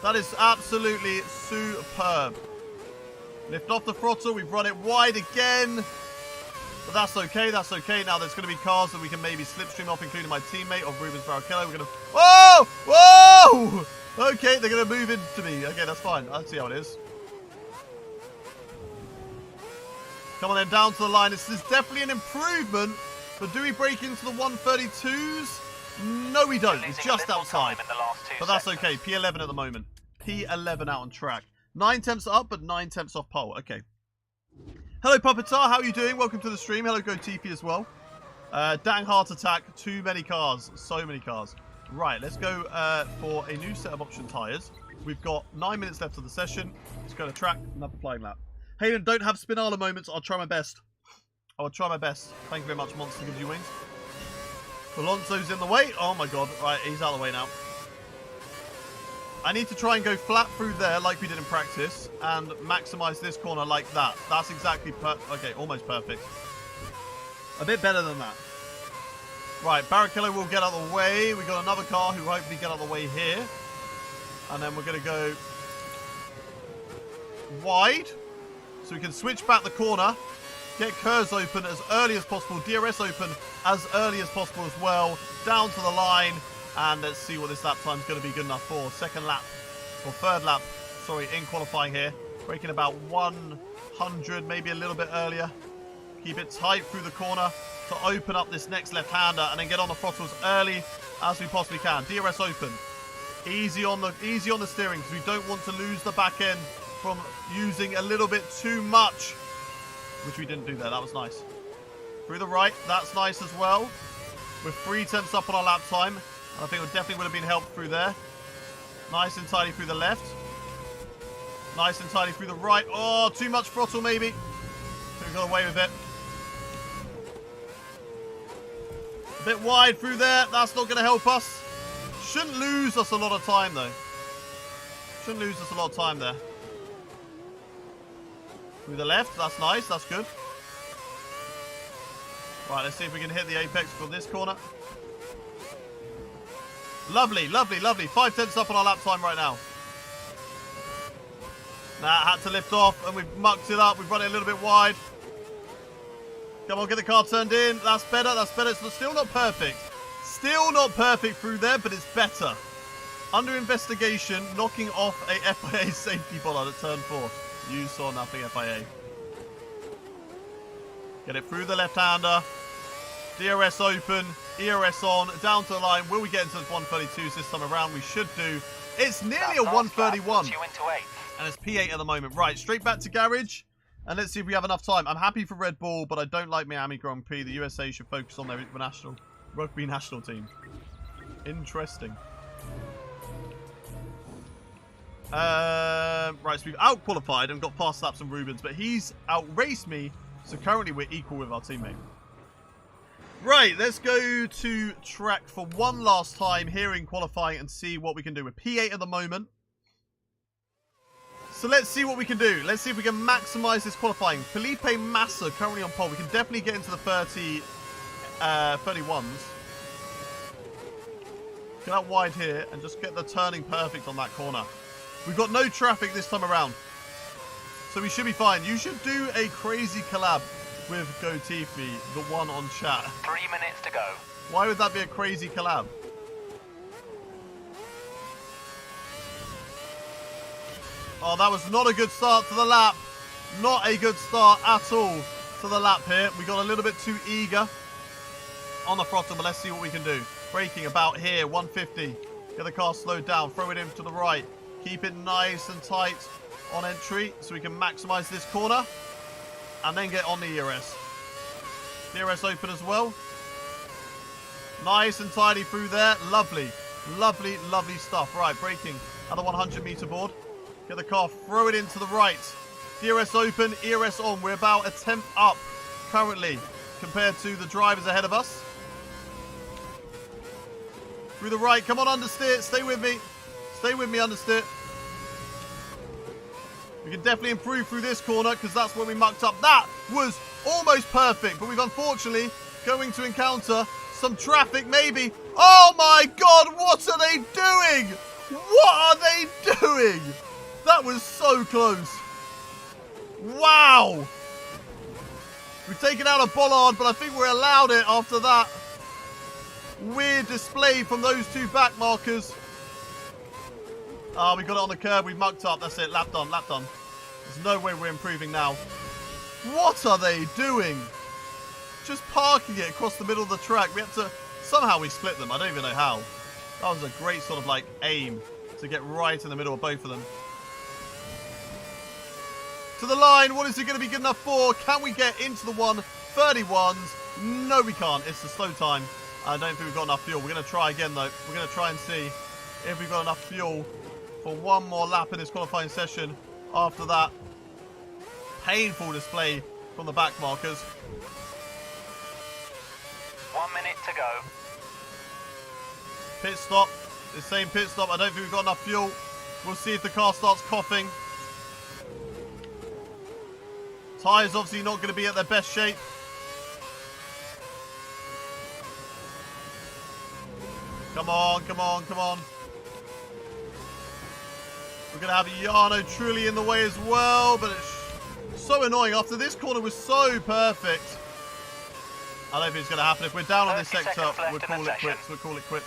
That is absolutely superb. Lift off the throttle. We've run it wide again. But that's okay. That's okay. Now there's going to be cars that we can maybe slipstream off, including my teammate of Rubens Barrichello. We're going to... Whoa! Whoa! Okay, they're going to move into me. Okay, that's fine. I'll see how it is. Come on then, down to the line. This is definitely an improvement. But do we break into the 132s? No, we don't. It's just outside. But that's okay. P11 at the moment. P11 out on track. 9/10 up, but 9/10 off pole. Okay. Hello, Puppetar. How are you doing? Welcome to the stream. Hello, GoTeefy as well. Dang heart attack. Too many cars. So many cars. Right, let's go for a new set of option tyres. We've got 9 minutes left of the session. Let's go to track. Another flying lap. Hayden, don't have Spinala moments. I'll try my best. I will try my best. Thank you very much, Monster Gives You Wings. Alonso's in the way. Oh, my God. Right, he's out of the way now. I need to try and go flat through there like we did in practice and maximize this corner like that. That's exactly okay, almost perfect. A bit better than that. Right, Barrichello will get out of the way. We got another car who hopefully get out of the way here. And then we're going to go wide so we can switch back the corner. Get curves open as early as possible. DRS open as early as possible as well. Down to the line. And let's see what this lap time is going to be good enough for. Second lap, or third lap, sorry, in qualifying here. Braking about 100, maybe a little bit earlier. Keep it tight through the corner to open up this next left-hander and then get on the throttle as early as we possibly can. DRS open. Easy on the steering because we don't want to lose the back end from using a little bit too much. Which we didn't do there. That was nice. Through the right. That's nice as well. With 3/10 up on our lap time. And I think it definitely would have been helped through there. Nice and tidy through the left. Nice and tidy through the right. Oh, too much throttle maybe. We got away with it. A bit wide through there. That's not going to help us. Shouldn't lose us a lot of time though. Shouldn't lose us a lot of time there. Through the left. That's nice. That's good. Right, let's see if we can hit the apex for this corner. Lovely, lovely, lovely. 5/10 up on our lap time right now. Nah, had to lift off and we've mucked it up. We've run it a little bit wide. Come on, get the car turned in. That's better, that's better. It's still not perfect. Still not perfect through there, but it's better. Under investigation, knocking off a FIA safety bollard at turn 4. You saw nothing, FIA. Get it through the left-hander. DRS open, ERS on, down to the line. Will we get into the 132s this time around? We should do. It's nearly a 131. And it's P8 at the moment. Right, straight back to garage. And let's see if we have enough time. I'm happy for Red Bull, but I don't like Miami Grand Prix. The USA should focus on their rugby national team. Interesting. Right, so we've out-qualified and got fast laps on Rubens, but he's out-raced me. So currently we're equal with our teammate. Right, let's go to track for one last time here in qualifying and see what we can do. We're P8 at the moment. So let's see what we can do. Let's see if we can maximize this qualifying. Felipe Massa currently on pole. We can definitely get into the 31s. Get out wide here and just get the turning perfect on that corner. We've got no traffic this time around. So we should be fine. You should do a crazy collab with GoTeefy, the one on chat. 3 minutes to go. Why would that be a crazy collab? Oh, that was not a good start to the lap. Not a good start at all to the lap here. We got a little bit too eager on the throttle, but let's see what we can do. Braking about here, 150. Get the car slowed down. Throw it in to the right. Keep it nice and tight on entry so we can maximize this corner. And then get on the ERS. DRS open as well. Nice and tidy through there. Lovely. Lovely, lovely stuff. Right, braking at the 100-meter board. Get the car, throw it into the right. DRS open, ERS on. We're about a tenth up currently compared to the drivers ahead of us. Through the right. Come on, understeer. Stay with me. Stay with me, understeer. We can definitely improve through this corner because that's where we mucked up. That was almost perfect, but we've unfortunately going to encounter some traffic maybe. Oh my God, what are they doing? What are they doing? That was so close. Wow. We've taken out a bollard, but I think we're allowed it after that weird display from those two back markers. Ah, we got it on the curb. We mucked up. That's it. Lap done. Lap done. There's no way we're improving now. What are they doing? Just parking it across the middle of the track. We had to... Somehow we split them. I don't even know how. That was a great sort of like aim to get right in the middle of both of them. To the line. What is it going to be good enough for? Can we get into the 131s? No, we can't. It's the slow time. I don't think we've got enough fuel. We're going to try again, though. We're going to try and see if we've got enough fuel for one more lap in this qualifying session after that painful display from the back markers. 1 minute to go. Pit stop. The same pit stop. I don't think we've got enough fuel. We'll see if the car starts coughing. Tyres obviously not going to be at their best shape. Come on, come on, come on. We're going to have Jarno truly in the way as well, but it's so annoying. After this corner was so perfect. I don't think it's going to happen. If we're down on this sector, we'll call it quits. We'll call it quits.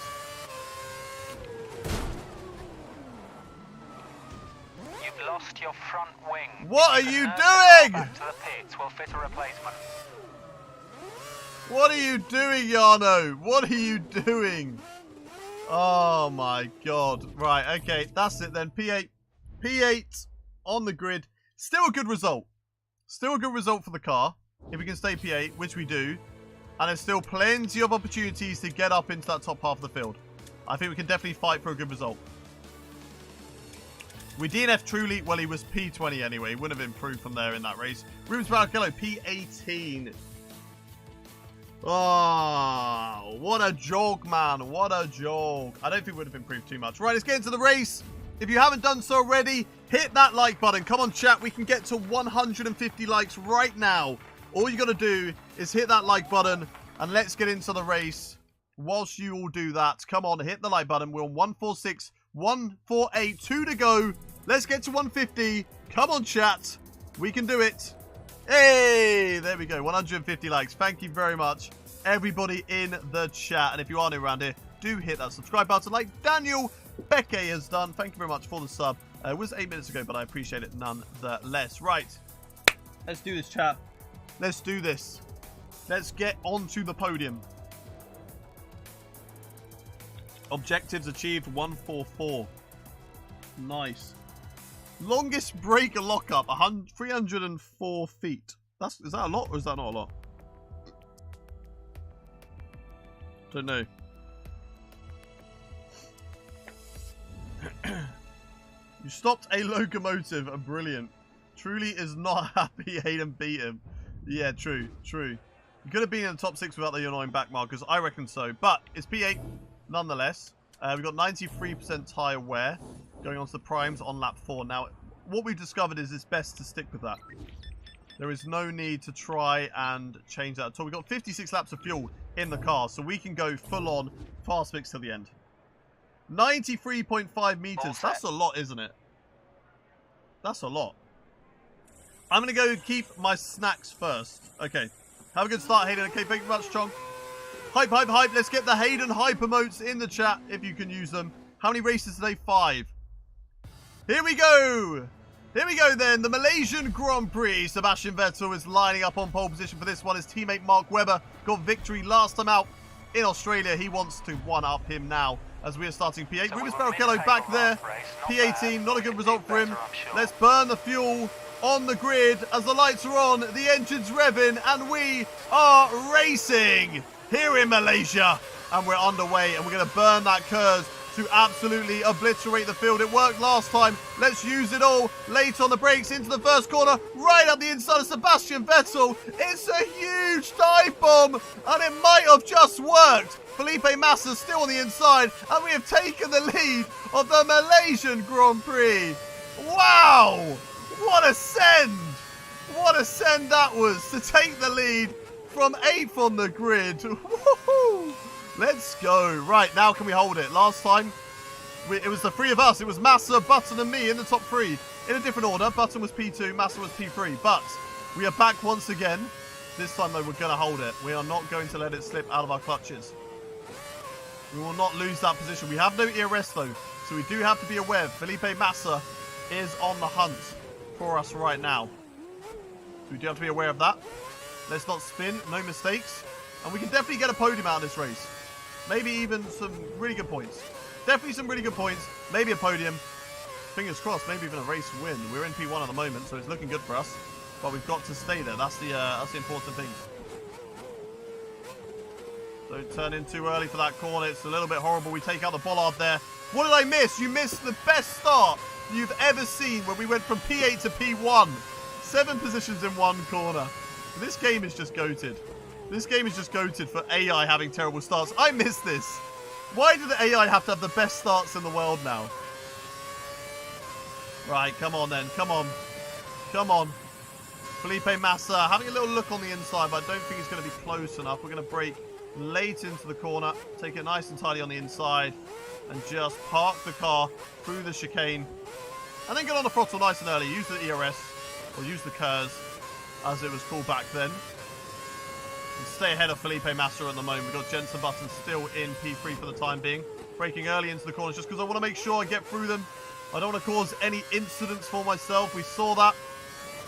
You've lost your front wing. What are you doing? Back to the pits. We'll fit a replacement. What are you doing, Jarno? What are you doing? Oh my God. Right, okay. That's it then. P8. P8 on the grid. Still a good result. Still a good result for the car. If we can stay P8, which we do. And there's still plenty of opportunities to get up into that top half of the field. I think we can definitely fight for a good result. We DNF truly. Well, he was P20 anyway. He wouldn't have improved from there in that race. Rubens Barrichello, P18. Oh, what a jog, man. What a jog. I don't think we would have improved too much. Right, let's get into the race. If you haven't done so already, hit that like button. Come on, chat. We can get to 150 likes right now. All you got to do is hit that like button and let's get into the race. Whilst you all do that, come on, hit the like button. We're on 146, 148, 2 to go. Let's get to 150. Come on, chat. We can do it. Hey, there we go. 150 likes. Thank you very much, everybody in the chat. And if you are new around here, do hit that subscribe button like Daniel Becke has done. Thank you very much for the sub. It was 8 minutes ago, but I appreciate it nonetheless. Right. Let's do this, chat. Let's do this. Let's get onto the podium. Objectives achieved 144. Nice. Longest break lockup 304 feet. Is that a lot or is that not a lot? Don't know. You stopped a locomotive. Brilliant. Truly is not happy Hayden beat him. Yeah, true, true. You could have been in the top 6 without the annoying back markers. I reckon so. But it's P8 nonetheless. We've got 93% tyre wear going on to the primes on lap 4. Now, what we've discovered is it's best to stick with that. There is no need to try and change that at all. We've got 56 laps of fuel in the car, so we can go full-on fast mix to the end. 93.5 meters. That's a lot, isn't it? That's a lot. I'm going to go keep my snacks first. Okay. Have a good start, Hayden. Okay, thank you very much, Chong. Hype, hype, hype. Let's get the Hayden hype emotes in the chat if you can use them. How many races today? 5. Here we go. Here we go then. The Malaysian Grand Prix. Sebastian Vettel is lining up on pole position for this one. His teammate Mark Webber got victory last time out in Australia. He wants to one-up him now as we are starting P8. So Rubens Barrichello back there. P18. Not a good result for him. Let's burn the fuel on the grid as the lights are on, the engine's revving, and we are racing here in Malaysia. And we're underway, and we're going to burn that curve to absolutely obliterate the field. It worked last time. Let's use it all. Late on the brakes into the first corner, right up the inside of Sebastian Vettel. It's a huge dive bomb, and it might have just worked. Felipe Massa still on the inside, and we have taken the lead of the Malaysian Grand Prix. Wow! What a send! What a send that was to take the lead from 8th on the grid. Woohoo! Let's go. Right, now can we hold it? Last time, it was the three of us. It was Massa, Button, and me in the top three. In a different order. Button was P2, Massa was P3. But we are back once again. This time, though, we're going to hold it. We are not going to let it slip out of our clutches. We will not lose that position. We have no ERS, though. So we do have to be aware. Felipe Massa is on the hunt for us right now. So we do have to be aware of that. Let's not spin. No mistakes. And we can definitely get a podium out of this race. Maybe even some really good points. Definitely some really good points. Maybe a podium. Fingers crossed. Maybe even a race win. We're in P1 at the moment, so it's looking good for us. But we've got to stay there. That's the important thing. Don't turn in too early for that corner. It's a little bit horrible. We take out the bollard there. What did I miss? You missed the best start you've ever seen when we went from P8 to P1. 7 positions in one corner. This game is just goated. This game is just goated for AI having terrible starts. I miss this. Why do the AI have to have the best starts in the world now? Right, come on then. Come on. Come on. Felipe Massa having a little look on the inside, but I don't think he's going to be close enough. We're going to brake late into the corner. Take it nice and tidy on the inside. And just park the car through the chicane. And then get on the throttle nice and early. Use the ERS. Or use the KERS, as it was called back then. And stay ahead of Felipe Massa at the moment. We've got Jensen Button still in P3 for the time being. Braking early into the corners just because I want to make sure I get through them. I don't want to cause any incidents for myself. We saw that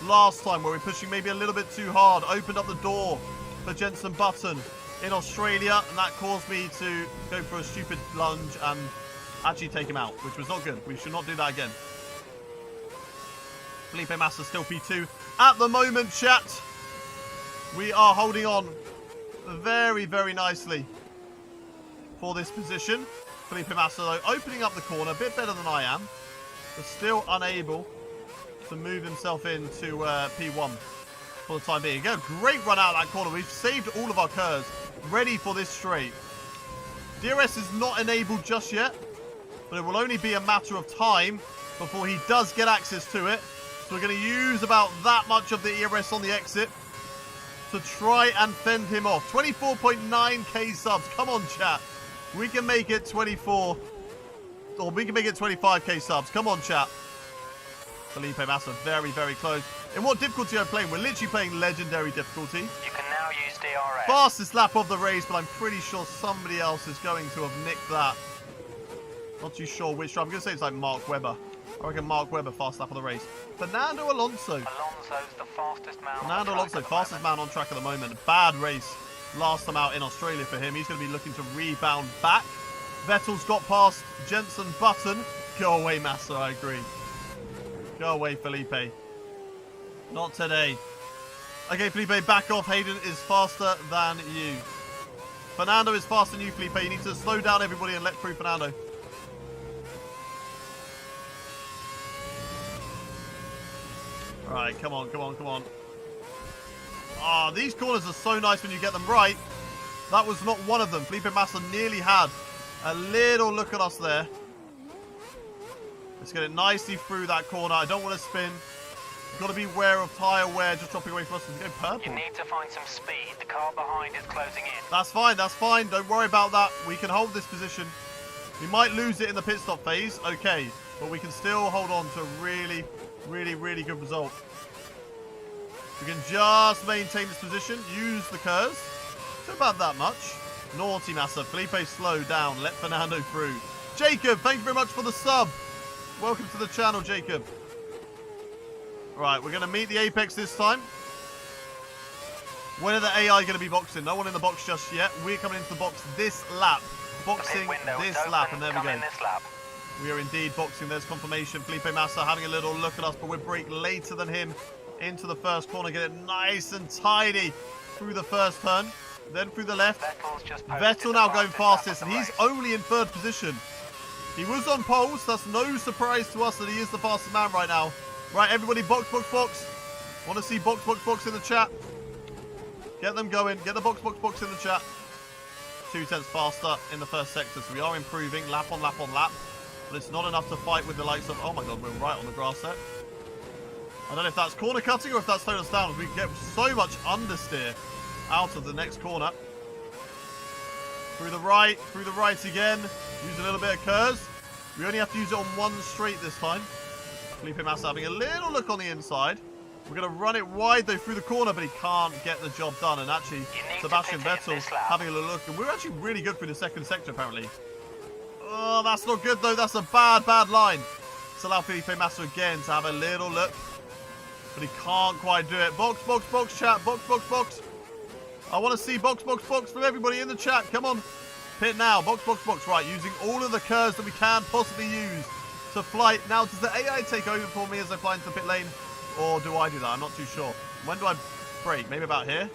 last time where we're pushing maybe a little bit too hard. Opened up the door for Jensen Button in Australia. And that caused me to go for a stupid lunge and actually take him out, which was not good. We should not do that again. Felipe Massa still P2 at the moment, chat. We are holding on very, very nicely for this position. Felipe Massa, though, opening up the corner a bit better than I am, but still unable to move himself into P1 for the time being. Again, great run out of that corner. We've saved all of our KERS, ready for this straight. DRS is not enabled just yet, but it will only be a matter of time before he does get access to it. So we're going to use about that much of the ERS on the exit to try and fend him off. 24.9k subs. Come on, chat. We can make it 24. Or we can make it 25k subs. Come on, chat. Felipe Massa, very, very close. In what difficulty I'm playing? We're literally playing legendary difficulty. You can now use DRS. Fastest lap of the race, but I'm pretty sure somebody else is going to have nicked that. Not too sure which driver. I'm going to say it's like Mark Webber. I reckon Mark Webber, fast lap of the race. Fernando Alonso. Alonso's the fastest man Fernando on track Alonso, fastest man on track at the moment. Bad race last time out in Australia for him. He's going to be looking to rebound back. Vettel's got past Jensen Button. Go away, Massa, I agree. Go away, Felipe. Not today. Okay, Felipe, back off. Hayden is faster than you. Fernando is faster than you, Felipe. You need to slow down everybody and let through Fernando. Alright, come on, come on, come on. Ah, these corners are so nice when you get them right. That was not one of them. Felipe Massa nearly had a little look at us there. Let's get it nicely through that corner. I don't want to spin. You've got to be aware of tyre wear just dropping away from us. Go purple. You need to find some speed. The car behind is closing in. That's fine, that's fine. Don't worry about that. We can hold this position. We might lose it in the pit stop phase. Okay, but we can still hold on to a really, really good result. We can just maintain this position. Use the KERS. Not about that much. Naughty Massa. Felipe, slow down. Let Fernando through. Jacob, thank you very much for the sub. Welcome to the channel, Jacob. Right, we're going to meet the apex this time. When are the AI going to be boxing? No one in the box just yet. We're coming into the box this lap. Boxing this lap, and there we go. We are indeed boxing. There's confirmation. Felipe Massa having a little look at us, but we're brake later than him into the first corner. Get it nice and tidy through the first turn, then through the left. Vettel now going fastest, and he's only in third position. He was on poles. That's no surprise to us that he is the fastest man right now. Right, everybody, box, box, box. Want to see box, box, box in the chat? Get them going. Get the box, box, box in the chat. 2 tenths faster in the first sector, so we are improving lap on lap on lap. But it's not enough to fight with the likes of... Oh my god, we're right on the grass there. I don't know if that's corner cutting or if that's slowing us down. We can get so much understeer out of the next corner. Through the right again. Use a little bit of curves. We only have to use it on one straight this time. Felipe Massa having a little look on the inside. We're going to run it wide though through the corner, but he can't get the job done. And actually, Sebastian Vettel having a little look. And we're actually really good through the second sector apparently. Oh, that's not good though. That's a bad, bad line. Let's allow Felipe Massa again to have a little look. But he can't quite do it. Box, box, box, chat. Box, box, box. I want to see box, box, box from everybody in the chat. Come on. Pit now. Box, box, box. Right, using all of the curves that we can possibly use to flight. Now, does the AI take over for me as I fly into the pit lane? Or do I do that? I'm not too sure. When do I brake? Maybe about here?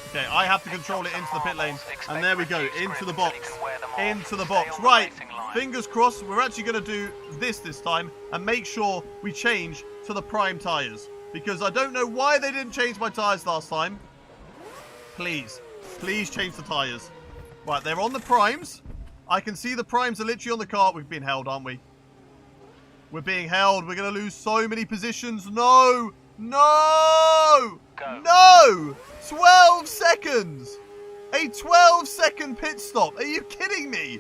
Okay, I have to control it into the pit lane. And there we go. Into the box. Into the box. Right. Fingers crossed. We're actually going to do this time. And make sure we change to the prime tyres. Because I don't know why they didn't change my tyres last time. Please. Please change the tyres. Right, they're on the primes. I can see the primes are literally on the car. We've been held, aren't we? We're being held. We're going to lose so many positions. No! No! Go. No! 12 seconds! A 12-second pit stop. Are you kidding me?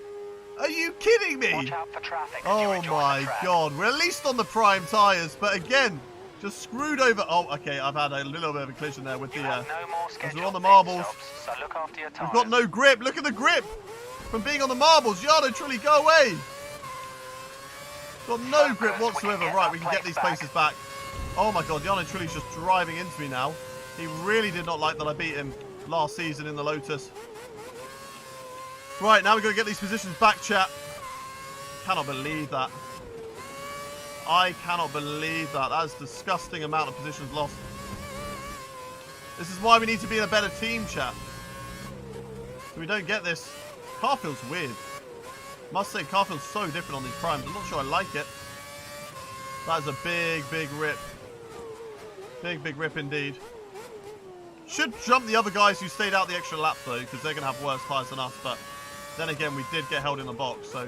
Are you kidding me? Watch out for traffic as you Oh rejoin my the track. god. We're at least on the prime tyres. But again, just screwed over. Oh, okay. I've had a little bit of a collision there with You the... have no more as scheduled we're on the pit marbles. stops, so look after your We've got tyres. no grip. Look at the grip. From being on the marbles. Yardo, truly go away. Got no grip whatsoever. Right, we can get these places back. Oh my god, Yardo Trulli's just driving into me now. He really did not like that I beat him last season in the Lotus. Right, now we've got to get these positions back, chat. Cannot believe that. I cannot believe that. That is a disgusting amount of positions lost. This is why we need to be in a better team, chat. So we don't get this. Car feels weird. Must say, car feels so different on these primes. I'm not sure I like it. That is a big, big rip. Big, big rip indeed. Should jump the other guys who stayed out the extra lap though, because they're going to have worse tyres than us. But then again, we did get held in the box. So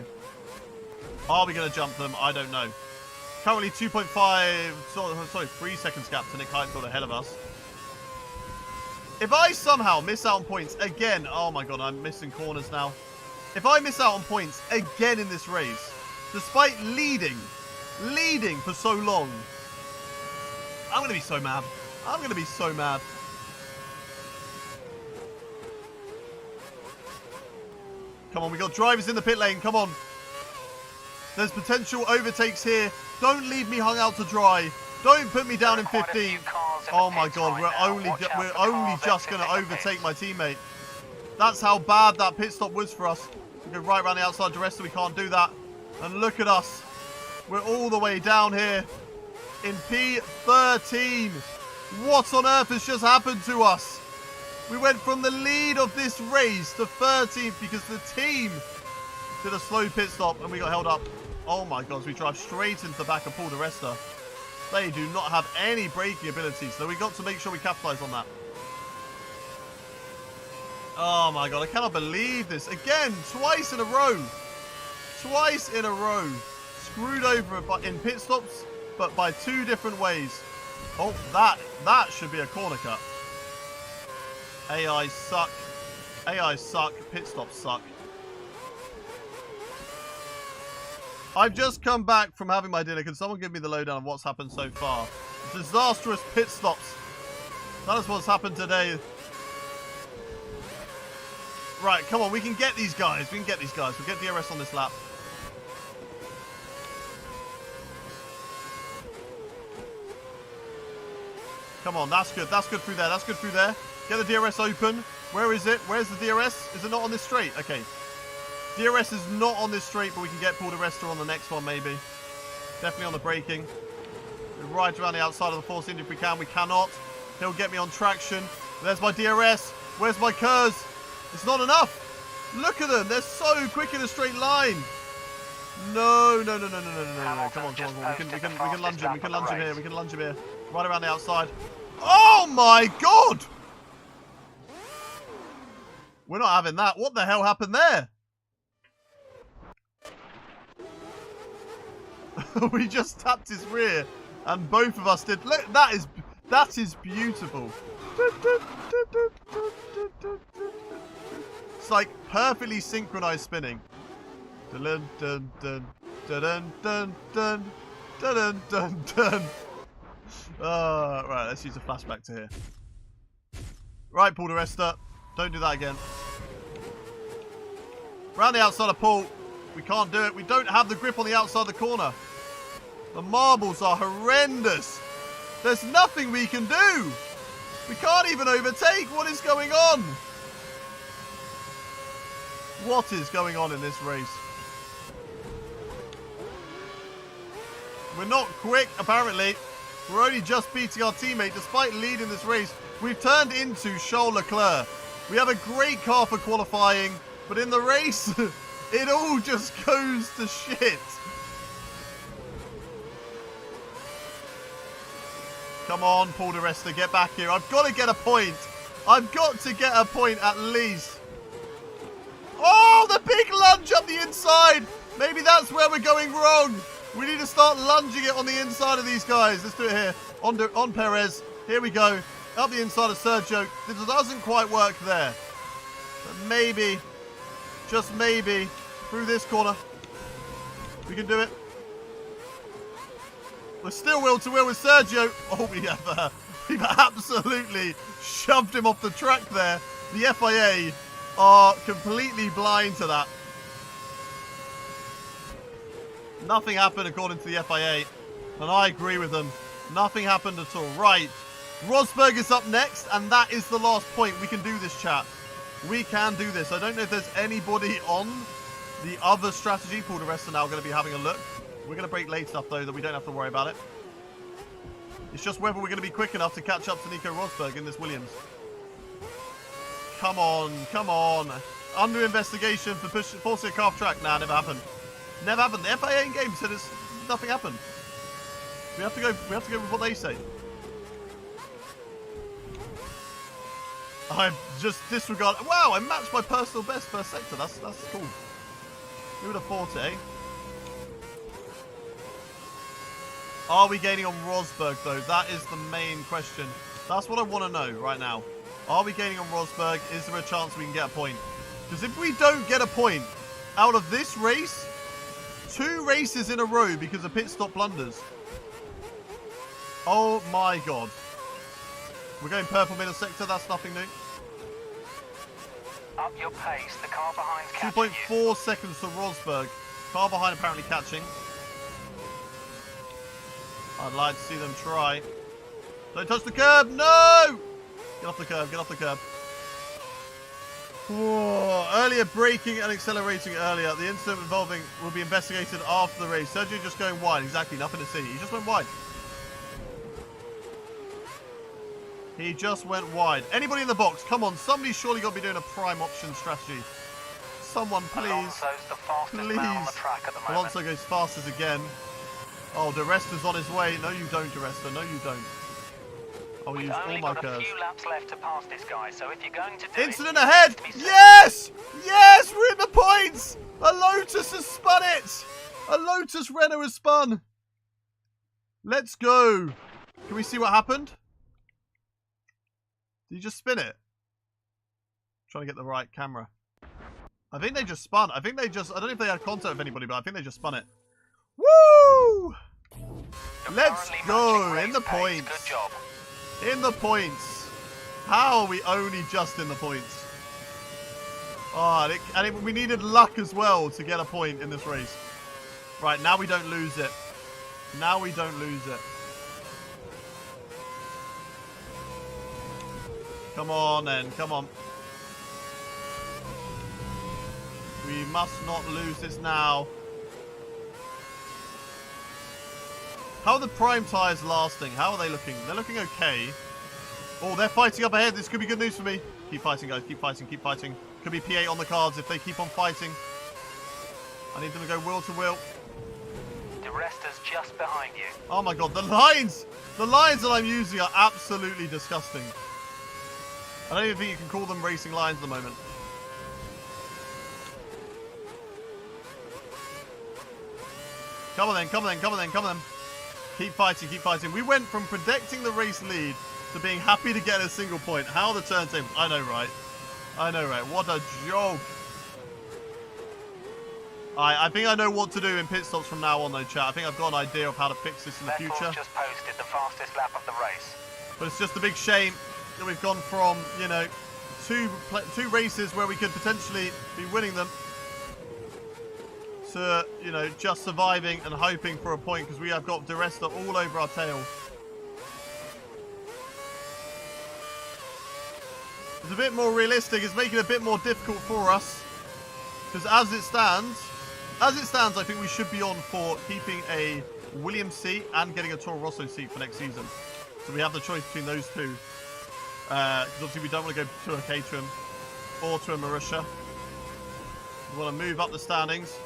are we going to jump them? I don't know. Currently 2.5, sorry, 3 seconds gap to Nick Heidfeld ahead of us. If I somehow miss out on points again, oh my god, I'm missing corners now. If I miss out on points again in this race, despite leading for so long, I'm going to be so mad. I'm going to be so mad. Come on, we got drivers in the pit lane. Come on. There's potential overtakes here. Don't leave me hung out to dry. Don't put me down in 15th. Oh my god, we're only just going to overtake my teammate. That's how bad that pit stop was for us. We go right around the outside DRS, we can't do that. And look at us. We're all the way down here in P13. What on earth has just happened to us? We went from the lead of this race to 13th because the team did a slow pit stop and we got held up. Oh my god, we drive straight into the back of Paul di Resta. They do not have any braking ability, so we got to make sure we capitalise on that. Oh my god, I cannot believe this. Again, twice in a row. Twice in a row. Screwed over in pit stops, but by 2 different ways. Oh, that should be a corner cut. AI suck. AI suck. Pit stops suck. I've just come back from having my dinner. Can someone give me the lowdown of what's happened so far? Disastrous pit stops. That is what's happened today. Right, come on. We can get these guys. We can get these guys. We'll get DRS on this lap. Come on. That's good. That's good through there. That's good through there. Get the DRS open. Where is it? Where's the DRS? Is it not on this straight? Okay. DRS is not on this straight, but we can get Paul di Resta on the next one, maybe. Definitely on the braking. We ride around the outside of the Force India if we can. We cannot. He'll get me on traction. There's my DRS. Where's my curves? It's not enough. Look at them. They're so quick in a straight line. No. Come on. We can lunge him. We can lunge him here. We can lunge him here. Right around the outside. Oh my god! We're not having that. What the hell happened there? We just tapped his rear, and both of us did. Look, that is beautiful. It's like perfectly synchronized spinning. Dun dun dun dun dun dun dun dun dun. Right, let's use a flashback to here. Right, Paul DeResta, don't do that again. Round the outside of Paul. We can't do it. We don't have the grip on the outside of the corner. The marbles are horrendous. There's nothing we can do. We can't even overtake. What is going on? What is going on in this race? We're not quick, apparently. We're only just beating our teammate. Despite leading this race, we've turned into Charles Leclerc. We have a great car for qualifying, but in the race, it all just goes to shit. Come on, Paul DeResta, get back here. I've got to get a point. I've got to get a point at least. Oh, the big lunge up the inside. Maybe that's where we're going wrong. We need to start lunging it on the inside of these guys. Let's do it here. On Perez. Here we go. Up the inside of Sergio. This doesn't quite work there. But maybe, just maybe, through this corner, we can do it. We're still wheel to wheel with Sergio. Oh, we've absolutely shoved him off the track there. The FIA are completely blind to that. Nothing happened according to the FIA, and I agree with them. Nothing happened at all. Right, Rosberg is up next, and that is the last point. We can do this, chat. We can do this. I don't know if there's anybody on the other strategy. Paul DeResta are now going to be having a look. We're going to break late enough, though, that we don't have to worry about it. It's just whether we're going to be quick enough to catch up to Nico Rosberg in this Williams. Come on, come on. Under investigation for forcing a car off track. Nah, never happened. Never happened. The FIA in game said nothing happened. We have to go with what they say. I've just disregarded. Wow, I matched my personal best first sector. That's cool. Who would have thought it, eh? Are we gaining on Rosberg, though? That is the main question. That's what I want to know right now. Are we gaining on Rosberg? Is there a chance we can get a point? Because if we don't get a point out of this race, 2 races in a row because of pit stop blunders. Oh my god. We're going purple middle sector. That's nothing new. Up your pace. The car behind's catching 2.4 seconds to Rosberg. Car behind apparently catching. I'd like to see them try. Don't touch the curb. No! Get off the curb. Get off the curb. Whoa. Earlier braking and accelerating earlier. The incident involving will be investigated after the race. Sergio just going wide. Exactly. Nothing to see. He just went wide. He just went wide. Anybody in the box? Come on. Somebody's surely got to be doing a prime option strategy. Someone, please. Alonso's the fastest man on the track at the moment. Alonso goes fastest again. Oh, DeResta's on his way. No, you don't, DeResta. No, you don't. I'll use all my curves. We've only got a few laps left to pass this guy, so if you're going to do Incident ahead! Yes! Yes! We're in the points! A Lotus has spun it! A Lotus Renault has spun! Let's go! Can we see what happened? Did you just spin it? Trying to get the right camera. I think they just spun. I don't know if they had contact with anybody, but I think they just spun it. Woo! Let's go! In the points. Good job. In the points. How are we only just in the points? Oh, we needed luck as well to get a point in this race. Right, now we don't lose it. Now we don't lose it. Come on then, come on. We must not lose this now. How are the prime tyres lasting? How are they looking? They're looking okay. Oh, they're fighting up ahead. This could be good news for me. Keep fighting, guys. Keep fighting. Keep fighting. Could be P8 on the cards if they keep on fighting. I need them to go wheel to wheel. The rest is just behind you. Oh my god, the lines! The lines that I'm using are absolutely disgusting. I don't even think you can call them racing lines at the moment. Come on then, come on then, come on then, come on then. Keep fighting, keep fighting. We went from protecting the race lead to being happy to get a single point. How are the turntables? I know, right? I know, right? What a joke. I think I know what to do in pit stops from now on, though, chat. I think I've got an idea of how to fix this in the future. Vettel's just posted the fastest lap of the race. But it's just a big shame that we've gone from, you know, two races where we could potentially be winning them to, you know, just surviving and hoping for a point because we have got Di Resta all over our tail. It's a bit more realistic. It's making it a bit more difficult for us because as it stands, I think we should be on for keeping a Williams seat and getting a Toro Rosso seat for next season. So we have the choice between those two. Because obviously we don't want to go to a Caterham or to a Marussia. We want to move up the standings.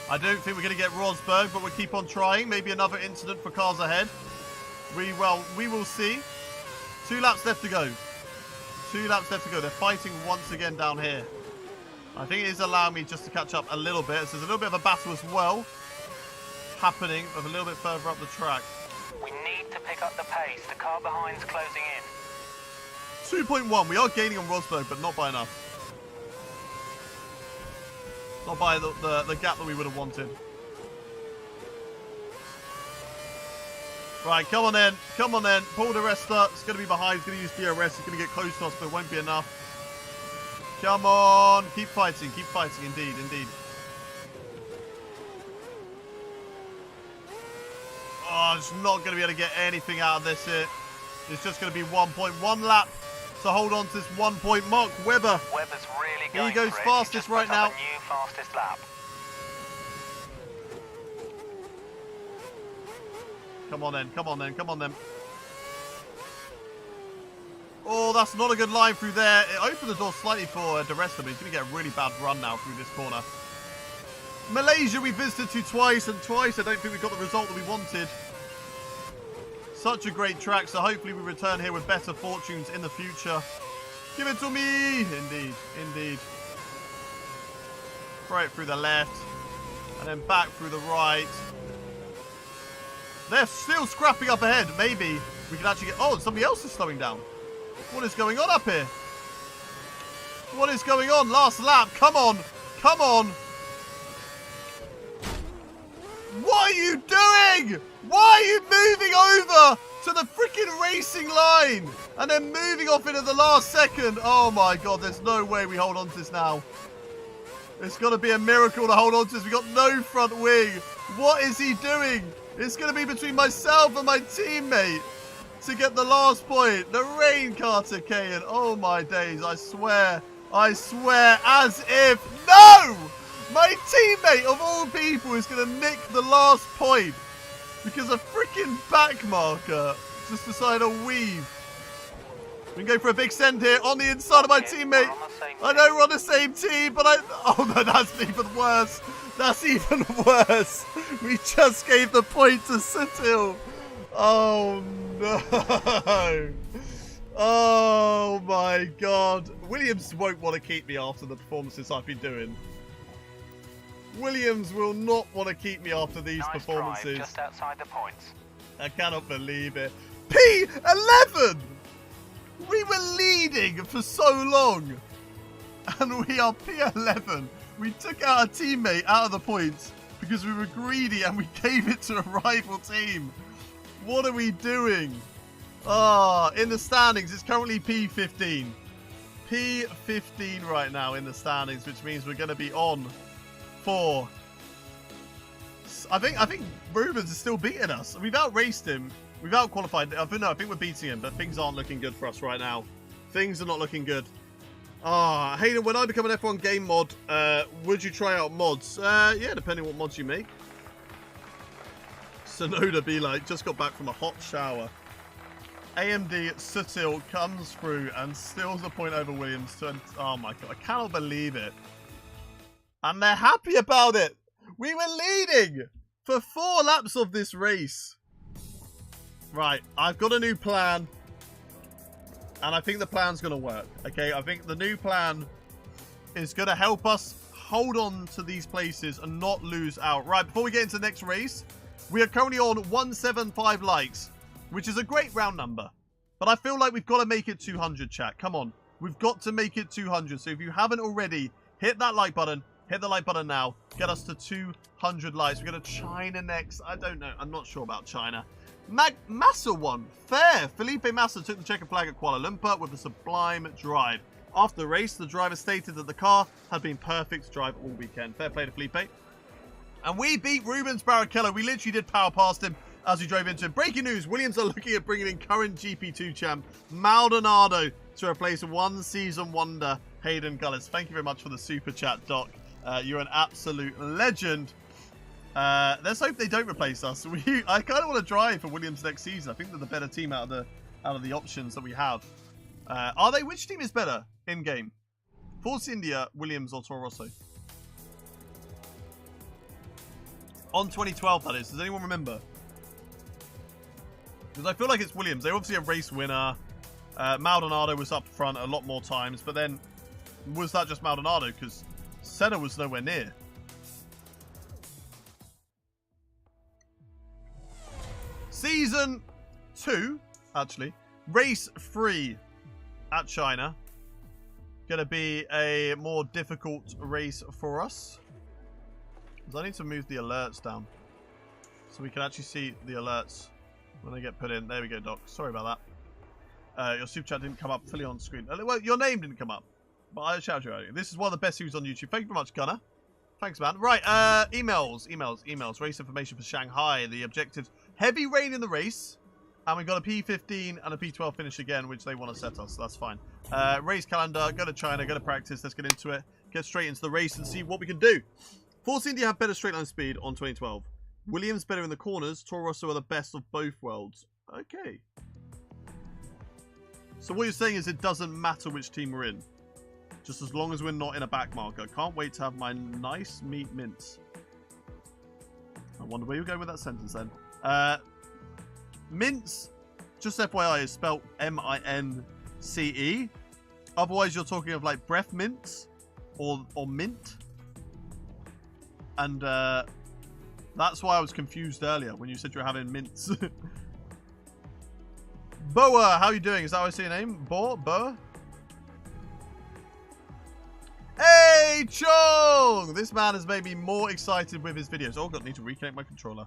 I don't think we're going to get Rosberg, but we'll keep on trying. Maybe another incident for cars ahead. We will see. 2 laps left to go. 2 laps left to go. They're fighting once again down here. I think it is allowing me just to catch up a little bit. So there's a little bit of a battle as well happening of a little bit further up the track. We need to pick up the pace. The car behind's closing in. 2.1. We are gaining on Rosberg, but not by enough. Not by the gap that we would have wanted. Right, come on then. Come on then. Paul Di Resta. It's going to be behind. He's going to use DRS. He's going to get close to us, but it won't be enough. Come on. Keep fighting. Keep fighting. Indeed. Indeed. Oh, it's not going to be able to get anything out of this here. It's just going to be 1.1 lap to hold on to this 1 point mark. Webber's really going he goes for it. fastest right now. A new fastest lap. Come on then, come on then, come on then. Oh, that's not a good line through there. It opened the door slightly for Di Resta, but he's going to get a really bad run now through this corner. Malaysia we visited to twice, and twice I don't think we got the result that we wanted. Such a great track, so hopefully we return here with better fortunes in the future. Give it to me! Indeed, indeed. Throw it through the left, and then back through the right. They're still scrapping up ahead. Maybe we can actually get... Oh, somebody else is slowing down. What is going on up here? What is going on? Last lap. Come on. Come on. What are you doing? Why are you moving over to the freaking racing line and then moving off into the last second? Oh my god, there's no way we hold on to this now. It's got to be a miracle to hold on to this. We got no front wing. What is he doing? It's going to be between myself and my teammate to get the last point. The rain, Caterham. Oh my days, I swear, as if... No! My teammate, of all people, is going to nick the last point because a freaking backmarker just decided to weave. We can go for a big send here on the inside of my teammate. I know we're on the same team, but oh no, that's even worse. That's even worse. We just gave the point to Sitil. Oh no. Oh my god. Williams won't want to keep me after the performances I've been doing. Williams will not want to keep me after these performances. Drive, just outside the points. I cannot believe it. P11! We were leading for so long. And we are P11. We took our teammate out of the points because we were greedy and we gave it to a rival team. What are we doing? Ah, in the standings, it's currently P15. P15 right now in the standings, which means we're going to be on for... I think Rubens is still beating us. We've outraced him. We've outqualified. No, I think we're beating him, but things aren't looking good for us right now. Things are not looking good. Ah, Hayden, when I become an F1 game mod, would you try out mods? Yeah, depending what mods you make. Sonoda be like, just got back from a hot shower. AMD Sutil comes through and steals a point over Williams. Oh my god, I cannot believe it. And they're happy about it. We were leading for 4 laps of this race. Right, I've got a new plan. And I think the plan's going to work. Okay, I think the new plan is going to help us hold on to these places and not lose out. Right, before we get into the next race, we are currently on 175 likes, which is a great round number. But I feel like we've got to make it 200, chat. Come on. We've got to make it 200. So if you haven't already, hit that like button. Hit the like button now. Get us to 200 likes. We're going to China next. I don't know. I'm not sure about China. Massa won. Fair. Felipe Massa took the checkered flag at Kuala Lumpur with a sublime drive. After the race, the driver stated that the car had been perfect to drive all weekend. Fair play to Felipe. And we beat Rubens Barrichello. We literally did power past him as we drove into him. Breaking news. Williams are looking at bringing in current GP2 champ Maldonado to replace one-season wonder Hayden Gullis. Thank you very much for the super chat, Doc. You're an absolute legend. Let's hope they don't replace us. I kind of want to drive for Williams next season. I think they're the better team out of the options that we have. Are they? Which team is better in game? Force India, Williams, or Toro Rosso? On 2012, that is. Does anyone remember? Because I feel like it's Williams. They're obviously a race winner. Maldonado was up front a lot more times, but then was that just Maldonado? Because Senna was nowhere near. Season 2, actually. Race 3 at China. Gonna be a more difficult race for us. Because I need to move the alerts down. So we can actually see the alerts when they get put in. There we go, Doc. Sorry about that. Your super chat didn't come up fully on screen. Well, your name didn't come up. But I shouted you earlier. This is one of the best series on YouTube. Thank you very much, Gunnar. Thanks, man. Right, emails. Race information for Shanghai. The objectives. Heavy rain in the race. And we've got a P15 and a P12 finish again, which they want to set us. So that's fine. Race calendar. Go to China. Go to practice. Let's get into it. Get straight into the race and see what we can do. Force India have better straight line speed on 2012. Williams better in the corners. Toro Rosso are the best of both worlds. Okay. So what you're saying is it doesn't matter which team we're in. Just as long as we're not in a back marker. Can't wait to have my nice meat mince. I wonder where you go with that sentence then. Mince, just FYI, is spelled M-I-N-C-E. Otherwise, you're talking of like breath mints or mint. And that's why I was confused earlier when you said you were having mints. Boa, how are you doing? Is that how I say your name? Boa? Hey, Chong! This man has made me more excited with his videos. Oh, God, I need to reconnect my controller.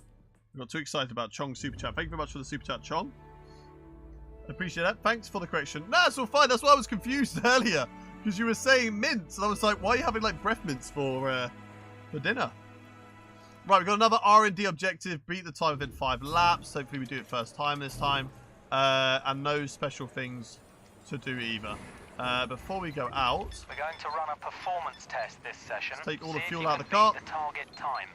I got too excited about Chong's super chat. Thank you very much for the super chat, Chong. Appreciate that. Thanks for the correction. No, it's all fine. That's why I was confused earlier. Because you were saying mints. And I was like, why are you having, like, breath mints for dinner? Right, we've got another R&D objective. Beat the time within 5 laps. Hopefully we do it first time this time. And no special things to do either. Before we go out, we're going to run a performance test this session. Let's take all the fuel out of the car. The target time.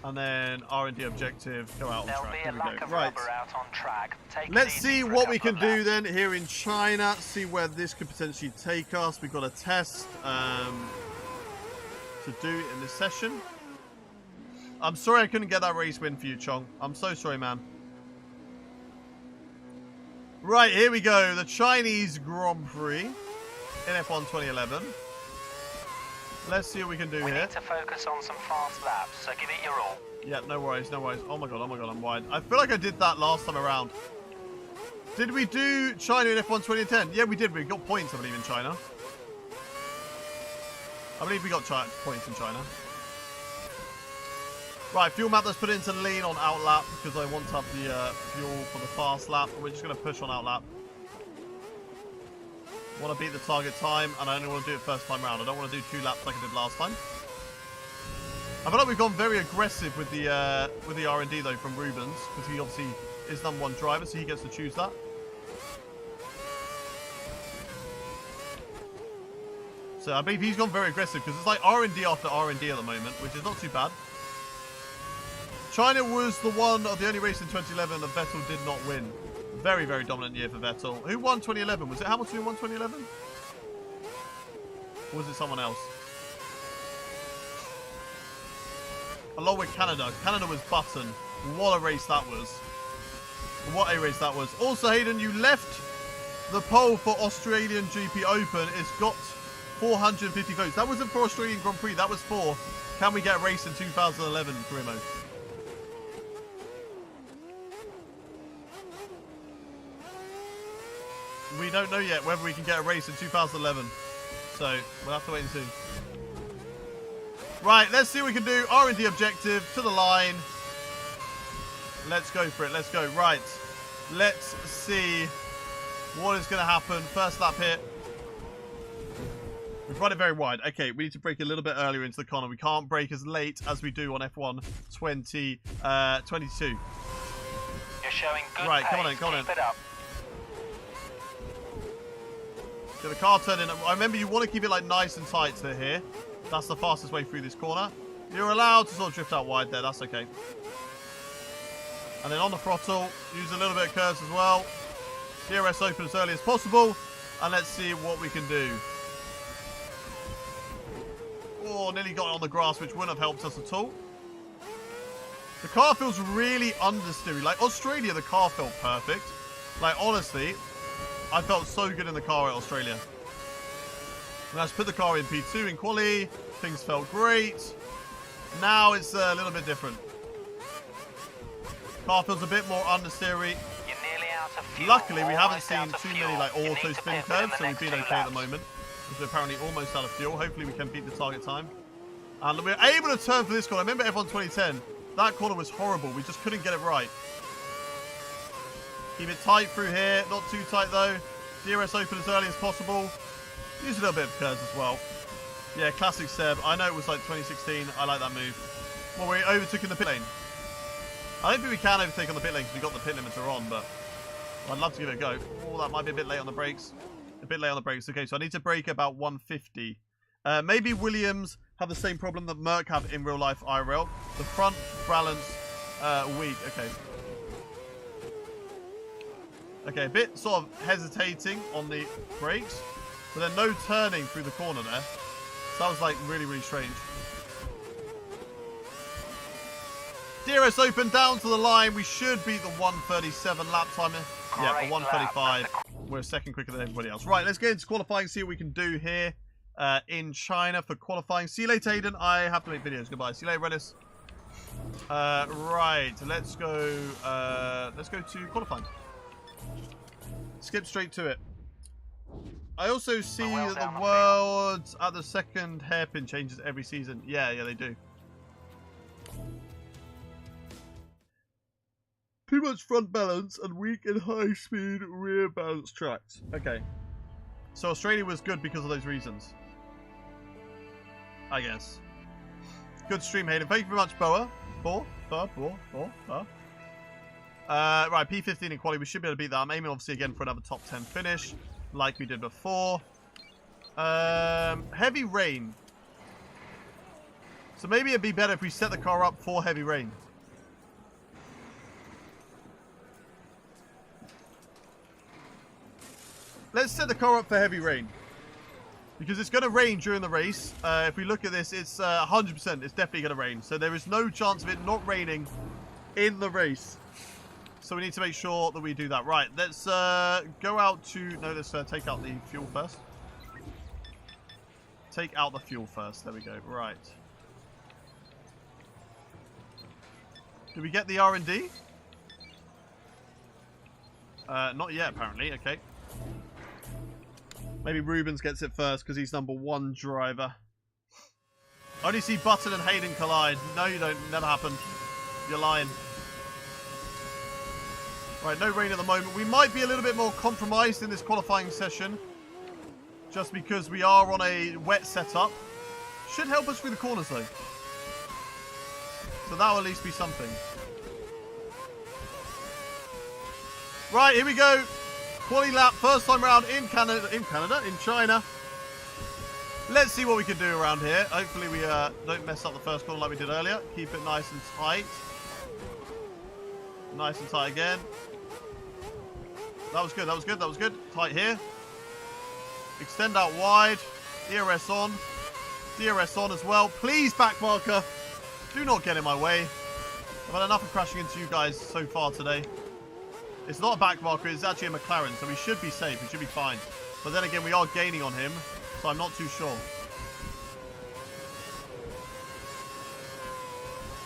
And then R&D objective, go out on track. There'll be a lack of rubber out on track. Let's see what we can do then here in China. See where this could potentially take us. We've got a test to do in this session. I'm sorry I couldn't get that race win for you, Chong. I'm so sorry, man. Right, here we go. The Chinese Grand Prix in F1 2011. Let's see what we can do here. We need to focus on some fast laps, so give it your all. Yeah, no worries, no worries. Oh my god, I'm wide. I feel like I did that last time around. Did we do China in F1 2010? Yeah, we did. We got points, I believe, in China. I believe we got points in China. Right, fuel map, let's put it into lean on outlap because I want to have the fuel for the fast lap. We're just going to push on outlap. Want to beat the target time, and I only want to do it first time round. I don't want to do 2 laps like I did last time. I feel like we've gone very aggressive with the R&D though from Rubens, because he obviously is #1 driver, so he gets to choose that. So I believe he's gone very aggressive because it's like R&D after R&D at the moment, which is not too bad. China was the only race in 2011 that Vettel did not win. Very, very dominant year for Vettel. Who won 2011? Was it Hamilton who won 2011? Or was it someone else? Along with Canada. Canada was Button. What a race that was. What a race that was. Also, Hayden, you left the poll for Australian GP Open. It's got 450 votes. That wasn't for Australian Grand Prix. That was for can we get a race in 2011, Primo? We don't know yet whether we can get a race in 2011. So, we'll have to wait and see. Right, let's see what we can do. R&D objective to the line. Let's go for it. Let's go. Right. Let's see what is going to happen. First lap here. We've run it very wide. Okay, we need to brake a little bit earlier into the corner. We can't brake as late as we do on F1 2022. You're showing good right, pace. come on in, come on in. Keep it up. Get the car turned in. I remember you want to keep it like nice and tight to here. That's the fastest way through this corner. You're allowed to sort of drift out wide there. That's okay. And then on the throttle, use a little bit of curves as well. DRS open as early as possible. And let's see what we can do. Oh, nearly got it on the grass, which wouldn't have helped us at all. The car feels really understeery. Like Australia, the car felt perfect. Like honestly, I felt so good in the car at Australia. And I just put the car in P2 in quali. Things felt great. Now it's a little bit different. Car feels a bit more understeery. You're nearly out of fuel. Luckily, we haven't Almost seen out of too fuel. many like You auto need to spin pit within curves, the so we've next been 2 okay at the laps. moment. Because we're apparently almost out of fuel. Hopefully, we can beat the target time. And we're able to turn for this corner. I remember F1 2010. That corner was horrible. We just couldn't get it right. Keep it tight through here. Not too tight though. DRS open as early as possible. Use a little bit of curves as well. Yeah, classic Seb. I know it was like 2016. I like that move. Well, we overtook in the pit lane. I don't think we can overtake on the pit lane because we got the pit limiter on, but I'd love to give it a go. Oh, that might be a bit late on the brakes. A bit late on the brakes. Okay, so I need to brake about 150. Maybe Williams have the same problem that Merc have in real life IRL. The front balance weak. Okay. Okay, a bit sort of hesitating on the brakes, but then no turning through the corner there. So that was like really, really strange. DRS open down to the line. We should beat the 137 lap timer. Yeah, the 135. We're a second quicker than everybody else. Right, let's get into qualifying, see what we can do here in China for qualifying. See you later, Hayden. I have to make videos. Goodbye. See you later, Redis. Right, let's go to qualifying. Skip straight to it. I also see that the world at the second hairpin changes every season. Yeah, they do. Too much front balance and weak and high-speed rear balance tracks. Okay. So Australia was good because of those reasons. I guess. Good stream, Hayden. Thank you very much, Boa. Right, P15 in quali. We should be able to beat that. I'm aiming, obviously, again for another top 10 finish, like we did before. Heavy rain. So maybe it'd be better if we set the car up for heavy rain. Let's set the car up for heavy rain. Because it's going to rain during the race. If we look at this, it's 100%. It's definitely going to rain. So there is no chance of it not raining in the race. So we need to make sure that we do that. Right, let's go out to... No, let's take out the fuel first. Take out the fuel first. There we go. Right. Did we get the R&D? Not yet, apparently. Okay. Maybe Rubens gets it first because he's number 1 driver. I only see Button and Hayden collide. No, you don't. Never happened. You're lying. Right, no rain at the moment. We might be a little bit more compromised in this qualifying session. Just because we are on a wet setup. Should help us through the corners though. So that'll at least be something. Right, here we go. Quali lap, first time round in China. Let's see what we can do around here. Hopefully we don't mess up the first corner like we did earlier. Keep it nice and tight. Nice and tight again. That was good. That was good. That was good. Tight here. Extend out wide. DRS on. DRS on as well. Please, backmarker. Do not get in my way. I've had enough of crashing into you guys so far today. It's not a backmarker. It's actually a McLaren, so we should be safe. We should be fine. But then again, we are gaining on him, so I'm not too sure.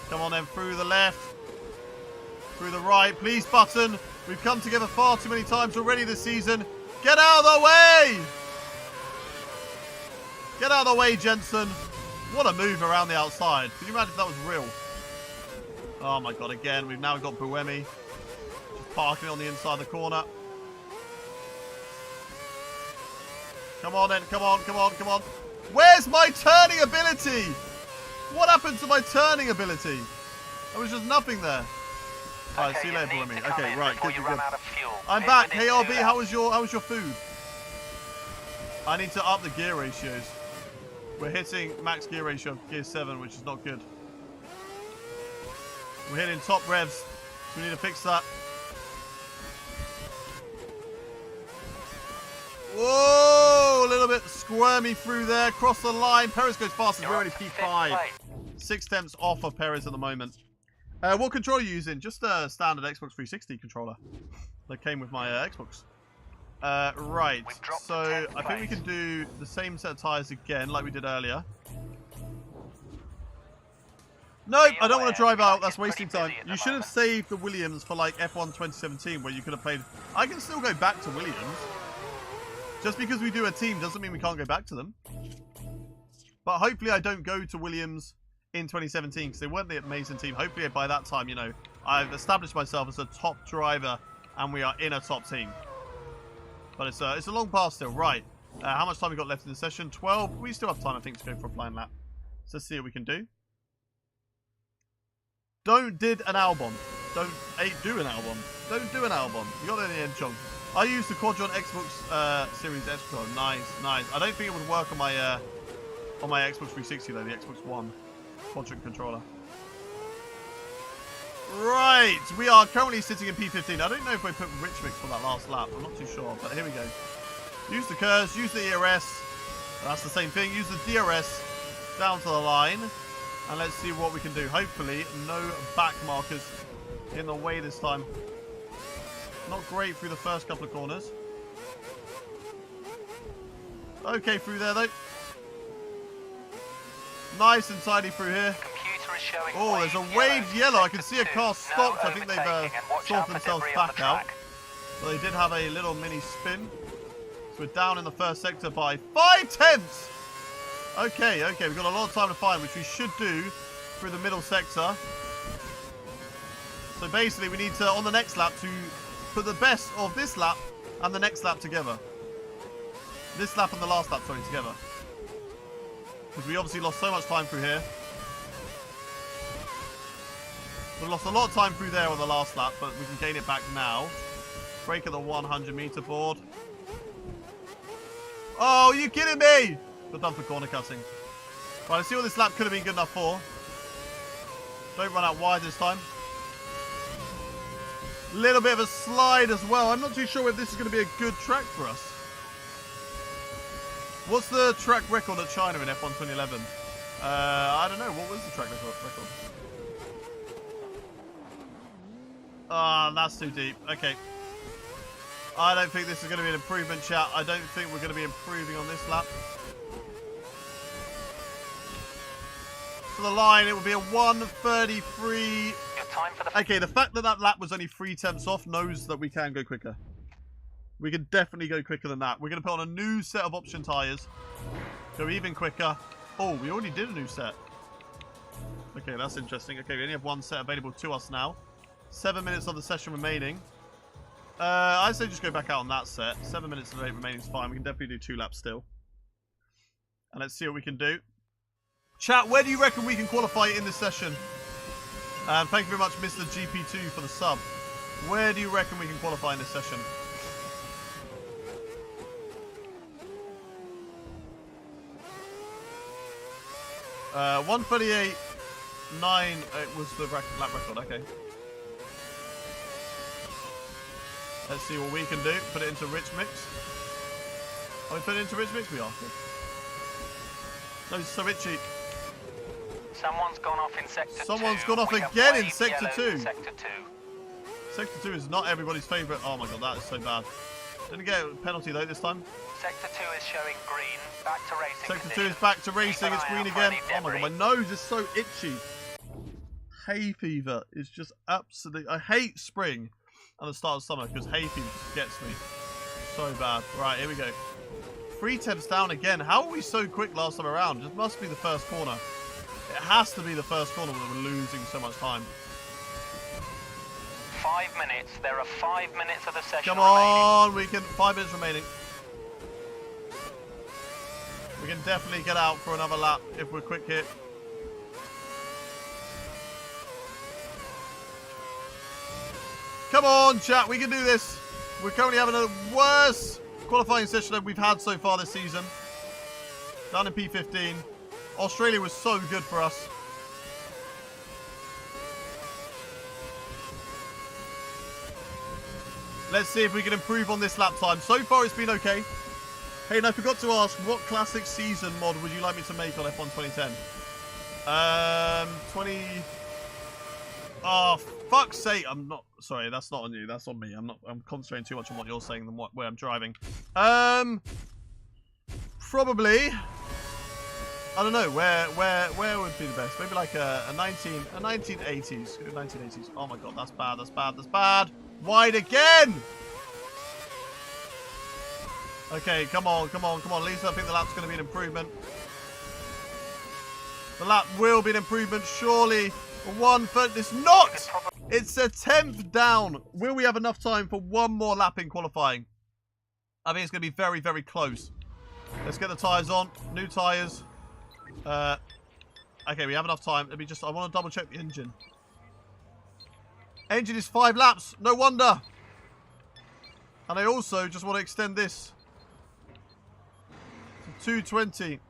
Come on then, through the left. Through the right. Please, Button. We've come together far too many times already this season. Get out of the way! Get out of the way, Jensen. What a move around the outside. Can you imagine if that was real? Oh my god, again, we've now got Buemi. Just parking on the inside of the corner. Come on then, come on, come on, come on. Where's my turning ability? What happened to my turning ability? There was just nothing there. Alright, see you later, Buemi. Okay, right, good, good. I'm back. Hey, RB, how was your food? I need to up the gear ratios. We're hitting max gear ratio of gear 7, which is not good. We're hitting top revs, so we need to fix that. Whoa, a little bit squirmy through there. Cross the line. Perez goes fast. We're already P5. 6 tenths off of Perez at the moment. What controller are you using? Just a standard Xbox 360 controller that came with my Xbox. Right, so I think we can do the same set of tyres again like we did earlier. Nope, I don't want to drive out. That's wasting time. You should have saved the Williams for like F1 2017 where you could have played. I can still go back to Williams. Just because we do a team doesn't mean we can't go back to them. But hopefully I don't go to Williams in 2017 because they weren't the amazing team. Hopefully by that time, you know, I've established myself as a top driver and we are in a top team. But it's a long path still. Right. How much time we got left in the session? 12. We still have time, I think, to go for a flying lap. So let's see what we can do. Don't did an Albon. Don't do an Albon. Don't do an Albon. You got that in the end, Chong. I used the Quadrant Xbox Series S Pro. Nice, nice. I don't think it would work on my Xbox 360 though. The Xbox One Quadrant controller. Right, we are currently sitting in P15. I don't know if we put Rich Mix for that last lap. I'm not too sure, but here we go. Use the curves, use the ERS. That's the same thing. Use the DRS down to the line. And let's see what we can do. Hopefully, no back markers in the way this time. Not great through the first couple of corners. Okay through there, though. Nice and tidy through here. Oh, there's a waved yellow. I can see a car stopped. I think they've sorted themselves back out. But they did have a little mini spin. So we're down in the first sector by 5 tenths. Okay, okay. We've got a lot of time to find, which we should do through the middle sector. So basically, we need to, on the next lap, to put the best of this lap and the next lap together. This lap and the last lap, sorry, together. Because we obviously lost so much time through here. We lost a lot of time through there on the last lap, but we can gain it back now. Break at the 100-meter board. Oh, are you kidding me? Got done for corner cutting. Right, let's see what this lap could have been good enough for. Don't run out wide this time. Little bit of a slide as well. I'm not too sure if this is going to be a good track for us. What's the track record at China in F1 2011? I don't know. What was the track record? Ah, that's too deep. Okay. I don't think this is going to be an improvement, chat. I don't think we're going to be improving on this lap. For the line, it will be a 1:33. Okay, the fact that that lap was only 3 tenths off knows that we can go quicker. We can definitely go quicker than that. We're going to put on a new set of option tyres. Go even quicker. Oh, we already did a new set. Okay, that's interesting. Okay, we only have 1 set available to us now. 7 minutes of the session remaining. I'd say just go back out on that set. 7 minutes of the remaining is fine. We can definitely do 2 laps still. And let's see what we can do. Chat, where do you reckon we can qualify in this session? Thank you very much, Mr. GP2, for the sub. Where do you reckon we can qualify in this session? Uh, 1:38.9 was the lap record, okay. Let's see what we can do. Put it into rich mix. Are we putting it into rich mix? We are. Good. No, it's so itchy. Someone's gone off in sector 2. Someone's gone off We have again in waved sector yellow 2. in sector 2. Sector 2 is not everybody's favourite. Oh my god, that is so bad. Didn't get a penalty though this time. Sector 2 is showing green. Back to racing. Sector 2 conditions. is back to Keep racing. an It's eye green out for again. any Oh my god, my debris. nose is so itchy. Hay fever is just absolutely... I hate spring and the start of summer because hay fever just gets me so bad. Right, here we go. 3/10 down again. How are we so quick last time around? It must be the first corner. It has to be the first corner where we're losing so much time. 5 minutes. There are 5 minutes of the session Come remaining. on, we can... 5 minutes remaining. We can definitely get out for another lap if we're quick here. Come on, chat, we can do this. We're currently having a worse qualifying session than we've had so far this season. Down in P15. Australia was so good for us. Let's see if we can improve on this lap time. So far, it's been okay. Hey, and I forgot to ask, what classic season mod would you like me to make on F1 2010? 20... Oh, fuck's sake. I'm not... Sorry, that's not on you. That's on me. I'm concentrating too much on what you're saying than where I'm driving. Probably... I don't know. Where would be the best? Maybe like a 1980s. 1980s. Oh my god, that's bad. That's bad. That's bad. Wide again! Okay, come on, come on, come on. At least I think the lap's going to be an improvement. The lap will be an improvement, surely. 1:30. It's not! It's a 10th down. Will we have enough time for one more lap in qualifying? I think it's going to be very, very close. Let's get the tyres on. New tyres. Okay, we have enough time. Let me just... I want to double check the engine. Engine is 5 laps. No wonder. And I also just want to extend this to 220.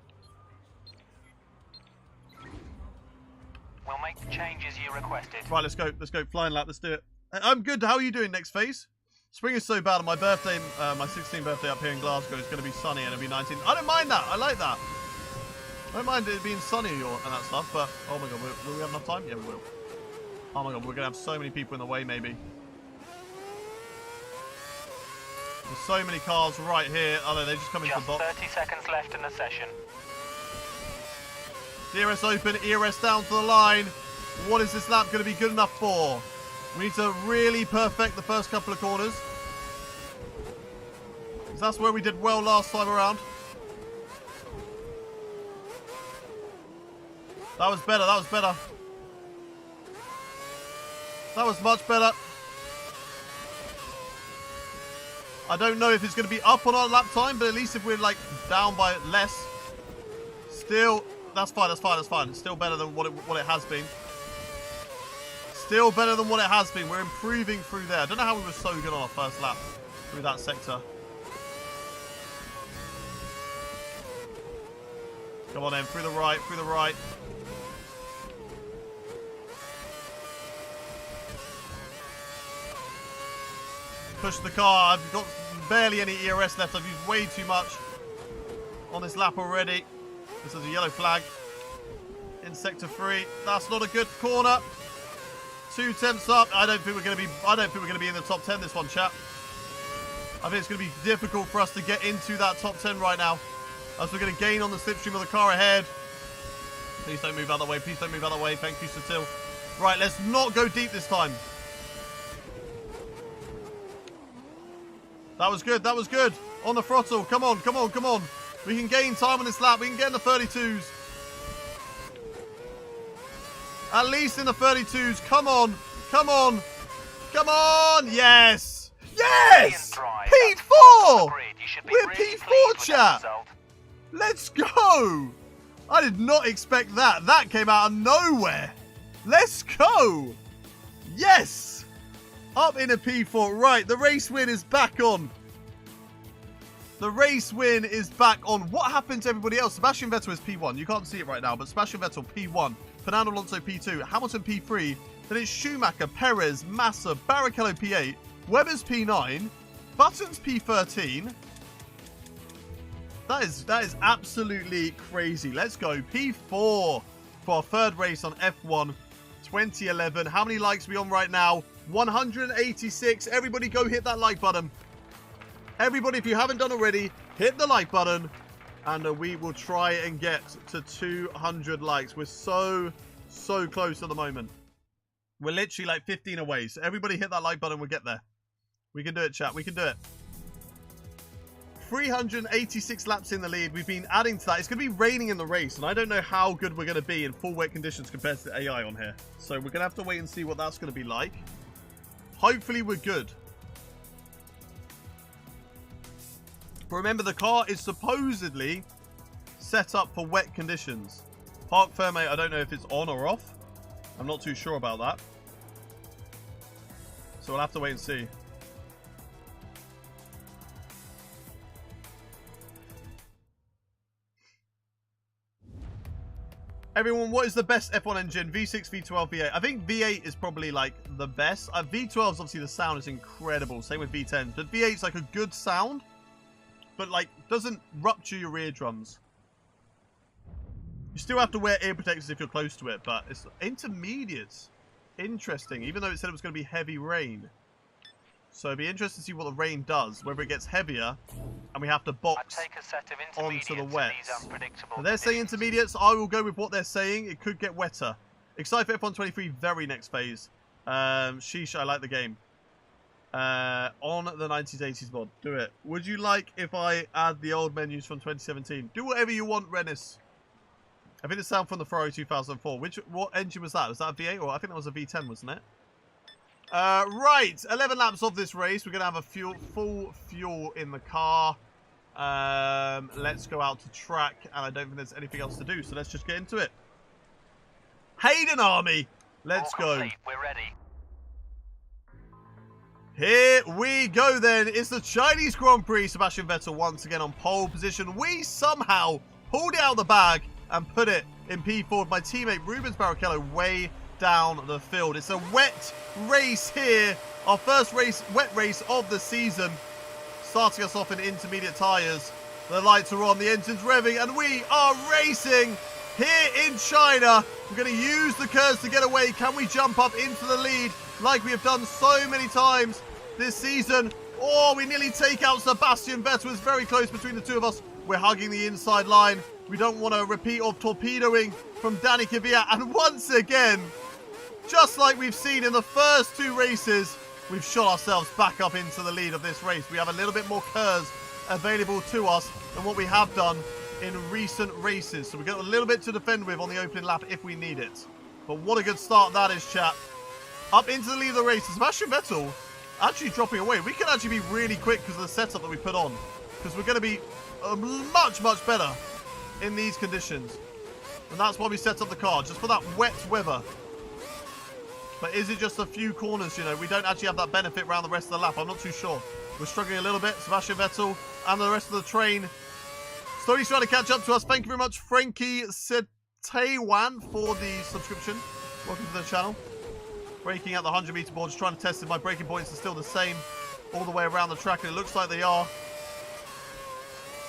We'll make the changes you requested. Right, let's go. Let's go. Flying lap. Let's do it. I'm good. How are you doing next phase? Spring is so bad. On my birthday, my 16th birthday up here in Glasgow, it's going to be sunny and it'll be 19. I don't mind that. I like that. I don't mind it being sunny and that stuff, but oh my god, will we have enough time? Yeah, we will. Oh my god, we're going to have so many people in the way, maybe. There's so many cars right here. Oh no, they're just coming to Just the box. 30 seconds left in the session. DRS open, ERS down to the line. What is this lap going to be good enough for? We need to really perfect the first couple of corners. Because that's where we did well last time around. That was better, that was better. That was much better. I don't know if it's going to be up on our lap time, but at least if we're like down by less. Still, that's fine, that's fine, that's fine. It's still better than what it has been. Still better than what it has been. We're improving through there. I don't know how we were so good on our first lap through that sector. Come on then, through the right, through the right. Push the car. I've got barely any ERS left. I've used way too much on this lap already. This is a yellow flag in sector 3. That's not a good corner. 2 tenths up. I don't think we're going to be in the top 10 this one, chap. I think it's going to be difficult for us to get into that top 10 right now, as we're going to gain on the slipstream of the car ahead. Please don't move out of the way. Please don't move out of the way. Thank you, Satil. Right, let's not go deep this time. That was good. That was good. On the throttle. Come on, come on, come on. We can gain time on this lap. We can get in the 32s. At least in the 32s. Come on. Come on. Come on. Yes. Yes. P4. We're P4, chat. Let's go. I did not expect that. That came out of nowhere. Let's go. Yes. Up in a P4. Right, the race win is back on. The race win is back on. What happened to everybody else? Sebastian Vettel is P1. You can't see it right now, but Sebastian Vettel P1. Fernando Alonso P2. Hamilton P3. Then it's Schumacher, Perez, Massa, Barrichello P8. Webber's P9. Button's P13. That is absolutely crazy. Let's go. P4 for our third race on F1 2011. How many likes are we on right now? 186. Everybody go hit that like button. Everybody, if you haven't done already, hit the like button. And we will try and get to 200 likes. We're so close at the moment. We're literally like 15 away. So everybody hit that like button. We'll get there. We can do it, chat. We can do it. 386 laps in the lead. We've been adding to that. It's going to be raining in the race, and I don't know how good we're going to be in full wet conditions compared to the AI on here. So we're going to have to wait and see what that's going to be like. Hopefully we're good. But remember, the car is supposedly set up for wet conditions. Park Ferme, I don't know if it's on or off. I'm not too sure about that. So we'll have to wait and see. Everyone, what is the best F1 engine? V6, V12, V8? I think V8 is probably like the best. V12's obviously the sound is incredible. Same with V10. But V8's like a good sound, but like doesn't rupture your eardrums. You still have to wear ear protectors if you're close to it, but it's intermediates. Interesting, even though it said it was going to be heavy rain. So it'd be interesting to see what the rain does, whether it gets heavier and we have to box onto the wet. So they're saying intermediates. I will go with what they're saying. It could get wetter. Excited for F1 23, very next phase. Sheesh, I like the game. On the 1980s mod. Do it. Would you like if I add the old menus from 2017? Do whatever you want, Rennis. I think the sound from the Ferrari 2004. What engine was that? Was that a V8 or I think that was a V10, wasn't it? Right, 11 laps of this race. We're going to have a full fuel in the car. Let's go out to track, and I don't think there's anything else to do, so let's just get into it. Hayden Army, let's go. We're ready. Here we go then. It's the Chinese Grand Prix. Sebastian Vettel once again on pole position. We somehow pulled it out of the bag and put it in P4. My teammate Rubens Barrichello way down the field. It's a wet race here. Our first wet race of the season. Starting us off in intermediate tyres. The lights are on, the engine's revving, and we are racing here in China. We're going to use the curves to get away. Can we jump up into the lead like we have done so many times this season? Oh, we nearly take out Sebastian Vettel. It's very close between the two of us. We're hugging the inside line. We don't want a repeat of torpedoing from Danny Kvyat. And once again, just like we've seen in the first two races, we've shot ourselves back up into the lead of this race. We have a little bit more curves available to us than what we have done in recent races. So we've got a little bit to defend with on the opening lap if we need it. But what a good start that is, chat. Up into the lead of the race. Sebastian Vettel actually dropping away. We can actually be really quick because of the setup that we put on. Because we're going to be much better in these conditions. And that's why we set up the car, just for that wet weather. But is it just a few corners, you know? We don't actually have that benefit around the rest of the lap. I'm not too sure. We're struggling a little bit. Sebastian Vettel and the rest of the train slowly trying to catch up to us. Thank you very much, Frankie Setewan, for the subscription. Welcome to the channel. Braking at the 100-meter board, just trying to test if my braking points are still the same all the way around the track, and it looks like they are.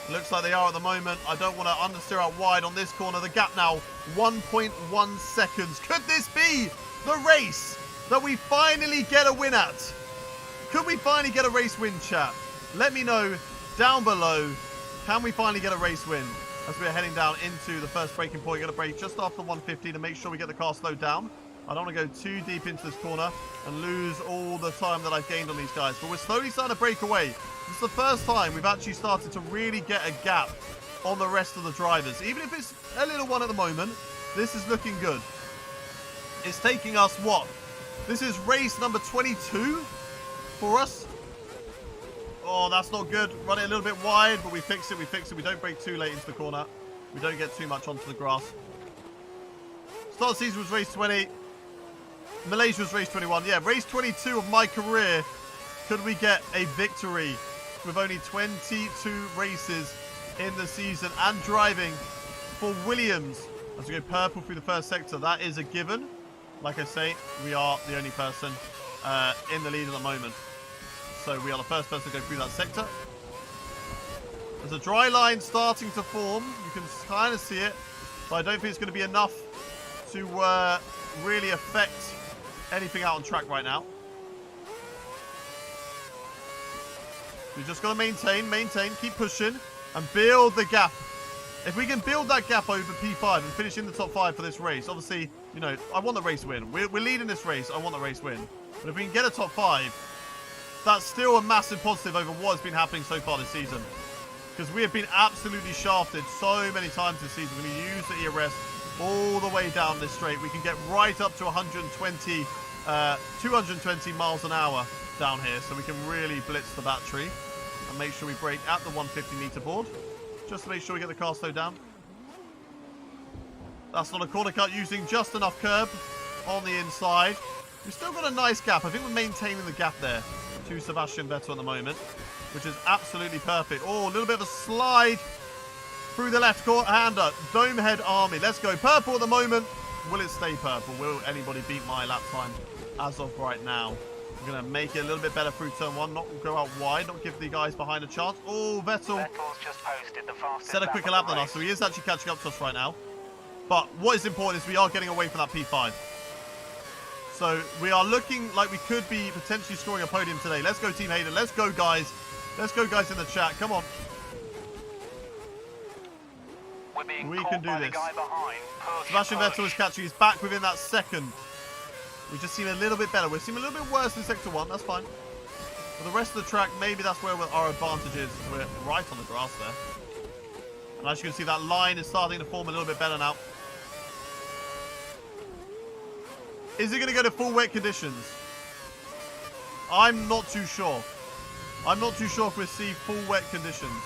It looks like they are at the moment. I don't want to understeer out wide on this corner. The gap now, 1.1 seconds. Could this be the race that we finally get a win at? Could we finally get a race win, chat? Let me know down below. Can we finally get a race win? As we're heading down into the first braking point, we're going to brake just after 150 to make sure we get the car slowed down. I don't want to go too deep into this corner and lose all the time that I've gained on these guys. But we're slowly starting to break away. This is the first time we've actually started to really get a gap on the rest of the drivers. Even if it's a little one at the moment, this is looking good. It's taking us what? This is race number 22 for us. Oh, that's not good. Run it a little bit wide, but we fix it. We fix it. We don't brake too late into the corner. We don't get too much onto the grass. Start of the season was race 20. Malaysia was race 21. Yeah, race 22 of my career. Could we get a victory with only 22 races in the season and driving for Williams? As we go purple through the first sector, that is a given. Like I say, we are the only person in the lead at the moment. So we are the first person to go through that sector. There's a dry line starting to form. You can kind of see it, but I don't think it's going to be enough to really affect anything out on track right now. We just got to maintain, keep pushing, and build the gap. If we can build that gap over P5 and finish in the top 5 for this race, obviously, you know, I want the race win. We're leading this race. I want the race win. But if we can get a top 5, that's still a massive positive over what's been happening so far this season. Because we have been absolutely shafted so many times this season. We're going to use the ERS all the way down this straight. We can get right up to 220 miles an hour down here. So we can really blitz the battery and make sure we brake at the 150 meter board. Just to make sure we get the car slowed down. That's not a corner cut, using just enough curb on the inside. We've still got a nice gap. I think we're maintaining the gap there to Sebastian Vettel at the moment, which is absolutely perfect. Oh, a little bit of a slide through the left hander. Domehead Army. Let's go. Purple at the moment. Will it stay purple? Will anybody beat my lap time as of right now? We're going to make it a little bit better through turn 1. Not go out wide. Not give the guys behind a chance. Oh, Vettel's just posted the fastest set a quicker lap than us, so he is actually catching up to us right now. But what is important is we are getting away from that P5. So we are looking like we could be potentially scoring a podium today. Let's go, Team Hayden. Let's go, guys. Let's go, guys, in the chat. Come on. We can do this. Sebastian Vettel is catching. He's back within that second. We just seem a little bit better. We seem a little bit worse in Sector 1. That's fine. For the rest of the track, maybe that's where our advantage is. We're right on the grass there. And as you can see, that line is starting to form a little bit better now. Is it going to go to full wet conditions? I'm not too sure. I'm not too sure if we'll see full wet conditions.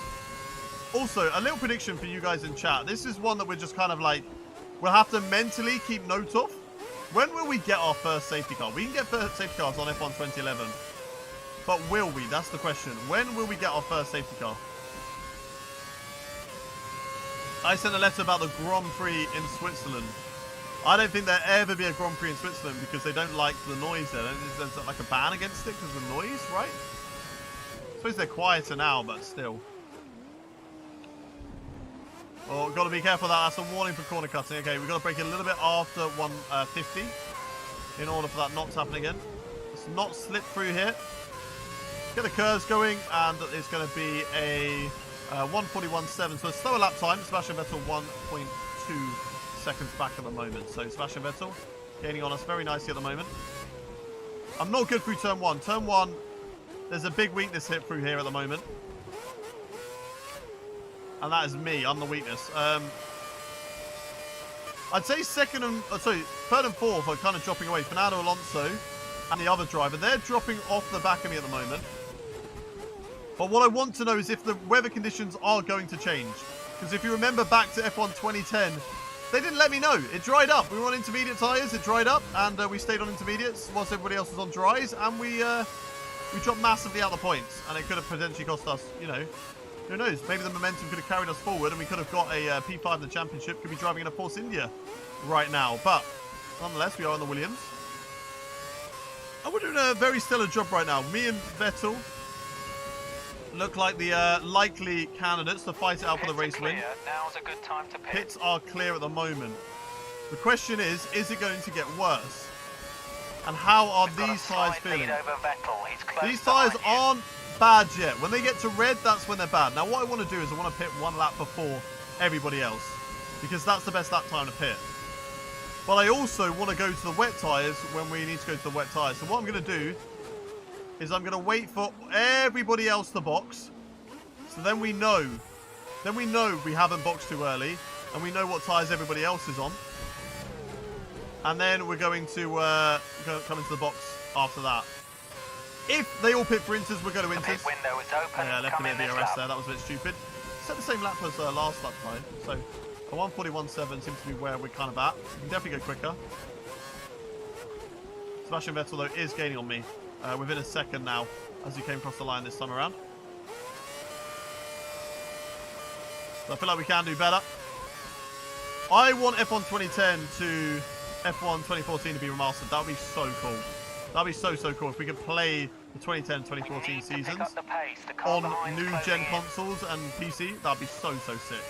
Also, a little prediction for you guys in chat. This is one that we're just kind of like, we'll have to mentally keep note of. When will we get our first safety car? We can get first safety cars on F1 2011. But will we? That's the question. When will we get our first safety car? I sent a letter about the Grand Prix in Switzerland. I don't think there'll ever be a Grand Prix in Switzerland because they don't like the noise there. There's like a ban against it because of the noise, right? I suppose they're quieter now, but still. Oh, got to be careful of that. That's a warning for corner cutting. Okay, we've got to brake a little bit after 150 in order for that not to happen again. Let's not slip through here. Get the curves going, and it's going to be a 1:41.7. So a slower lap time. Sebastian Vettel 1.2 seconds back at the moment. So Sebastian Vettel gaining on us very nicely at the moment. I'm not good through turn 1. Turn 1, there's a big weakness hit through here at the moment. And that is me. I'm the weakness. I'd say third and fourth are kind of dropping away. Fernando Alonso and the other driver, they're dropping off the back of me at the moment. But what I want to know is if the weather conditions are going to change. Because if you remember back to F1 2010, they didn't let me know. It dried up. We were on intermediate tyres. It dried up, and we stayed on intermediates whilst everybody else was on dries, and we dropped massively out the points, and it could have potentially cost us, you know, who knows? Maybe the momentum could have carried us forward, and we could have got a P5 in the championship. Could be driving in a Force India right now, but nonetheless, we are on the Williams. And we're doing a very stellar job right now. Me and Vettel look like the likely candidates to fight it out for the race win. Now's a good time to pit. Pits are clear at the moment. The question is it going to get worse? And how are these tyres feeling? These tyres aren't bad yet. When they get to red, that's when they're bad. Now, what I want to do is I want to pit one lap before everybody else, because that's the best lap time to pit. But I also want to go to the wet tyres when we need to go to the wet tyres. So what I'm going to do is I'm going to wait for everybody else to box. So then we know we haven't boxed too early, and we know what tyres everybody else is on. And then we're going to come into the box after that. If they all pit for inters, we're going to inters. The pit window is open. Yeah, left a bit of DRS there. That was a bit stupid. Set the same lap as last lap time. So a 1:41.7 seems to be where we're kind of at. We can definitely go quicker. Sebastian Vettel, though, is gaining on me within a second now as he came across the line this time around. So I feel like we can do better. I want F1 2010 to F1 2014 to be remastered. That would be so cool. That would be so cool if we could play the 2010, We 2014 need to pick seasons up the pace. The car on behind's new closing gen in. consoles and PC, that'd be so sick.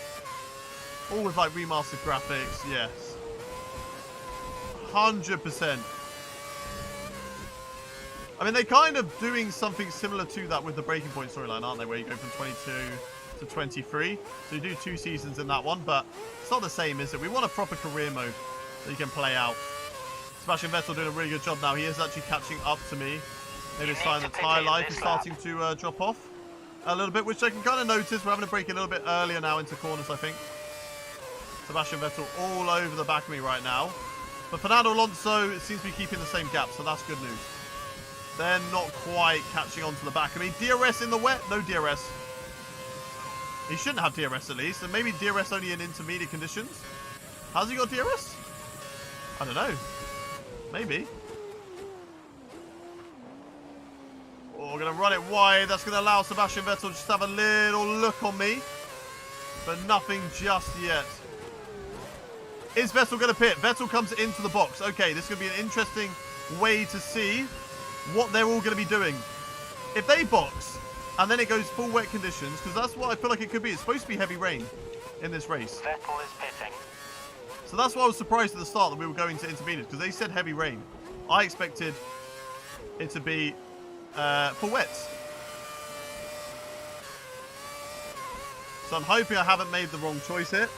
All with like remastered graphics, yes. 100%. I mean, they're kind of doing something similar to that with the Breaking Point storyline, aren't they? Where you go from 22 to 23. So you do 2 seasons in that one, but it's not the same, is it? We want a proper career mode that you can play out. Sebastian Vettel doing a really good job now. He is actually catching up to me. Maybe it's a sign that tyre life is starting to drop off a little bit, which I can kind of notice. We're having to brake a little bit earlier now into corners, I think. Sebastian Vettel all over the back of me right now. But Fernando Alonso seems to be keeping the same gap, so that's good news. They're not quite catching on to the back of me. DRS in the wet? No DRS. He shouldn't have DRS at least, and maybe DRS only in intermediate conditions. Has he got DRS? I don't know. Maybe. Oh, we're going to run it wide. That's going to allow Sebastian Vettel just to have a little look on me. But nothing just yet. Is Vettel going to pit? Vettel comes into the box. Okay, this is going to be an interesting way to see what they're all going to be doing. If they box, and then it goes full wet conditions, because that's what I feel like it could be. It's supposed to be heavy rain in this race. Vettel is pitting. So that's why I was surprised at the start that we were going to intermediate, because they said heavy rain. I expected it to be full wets. So I'm hoping I haven't made the wrong choice here.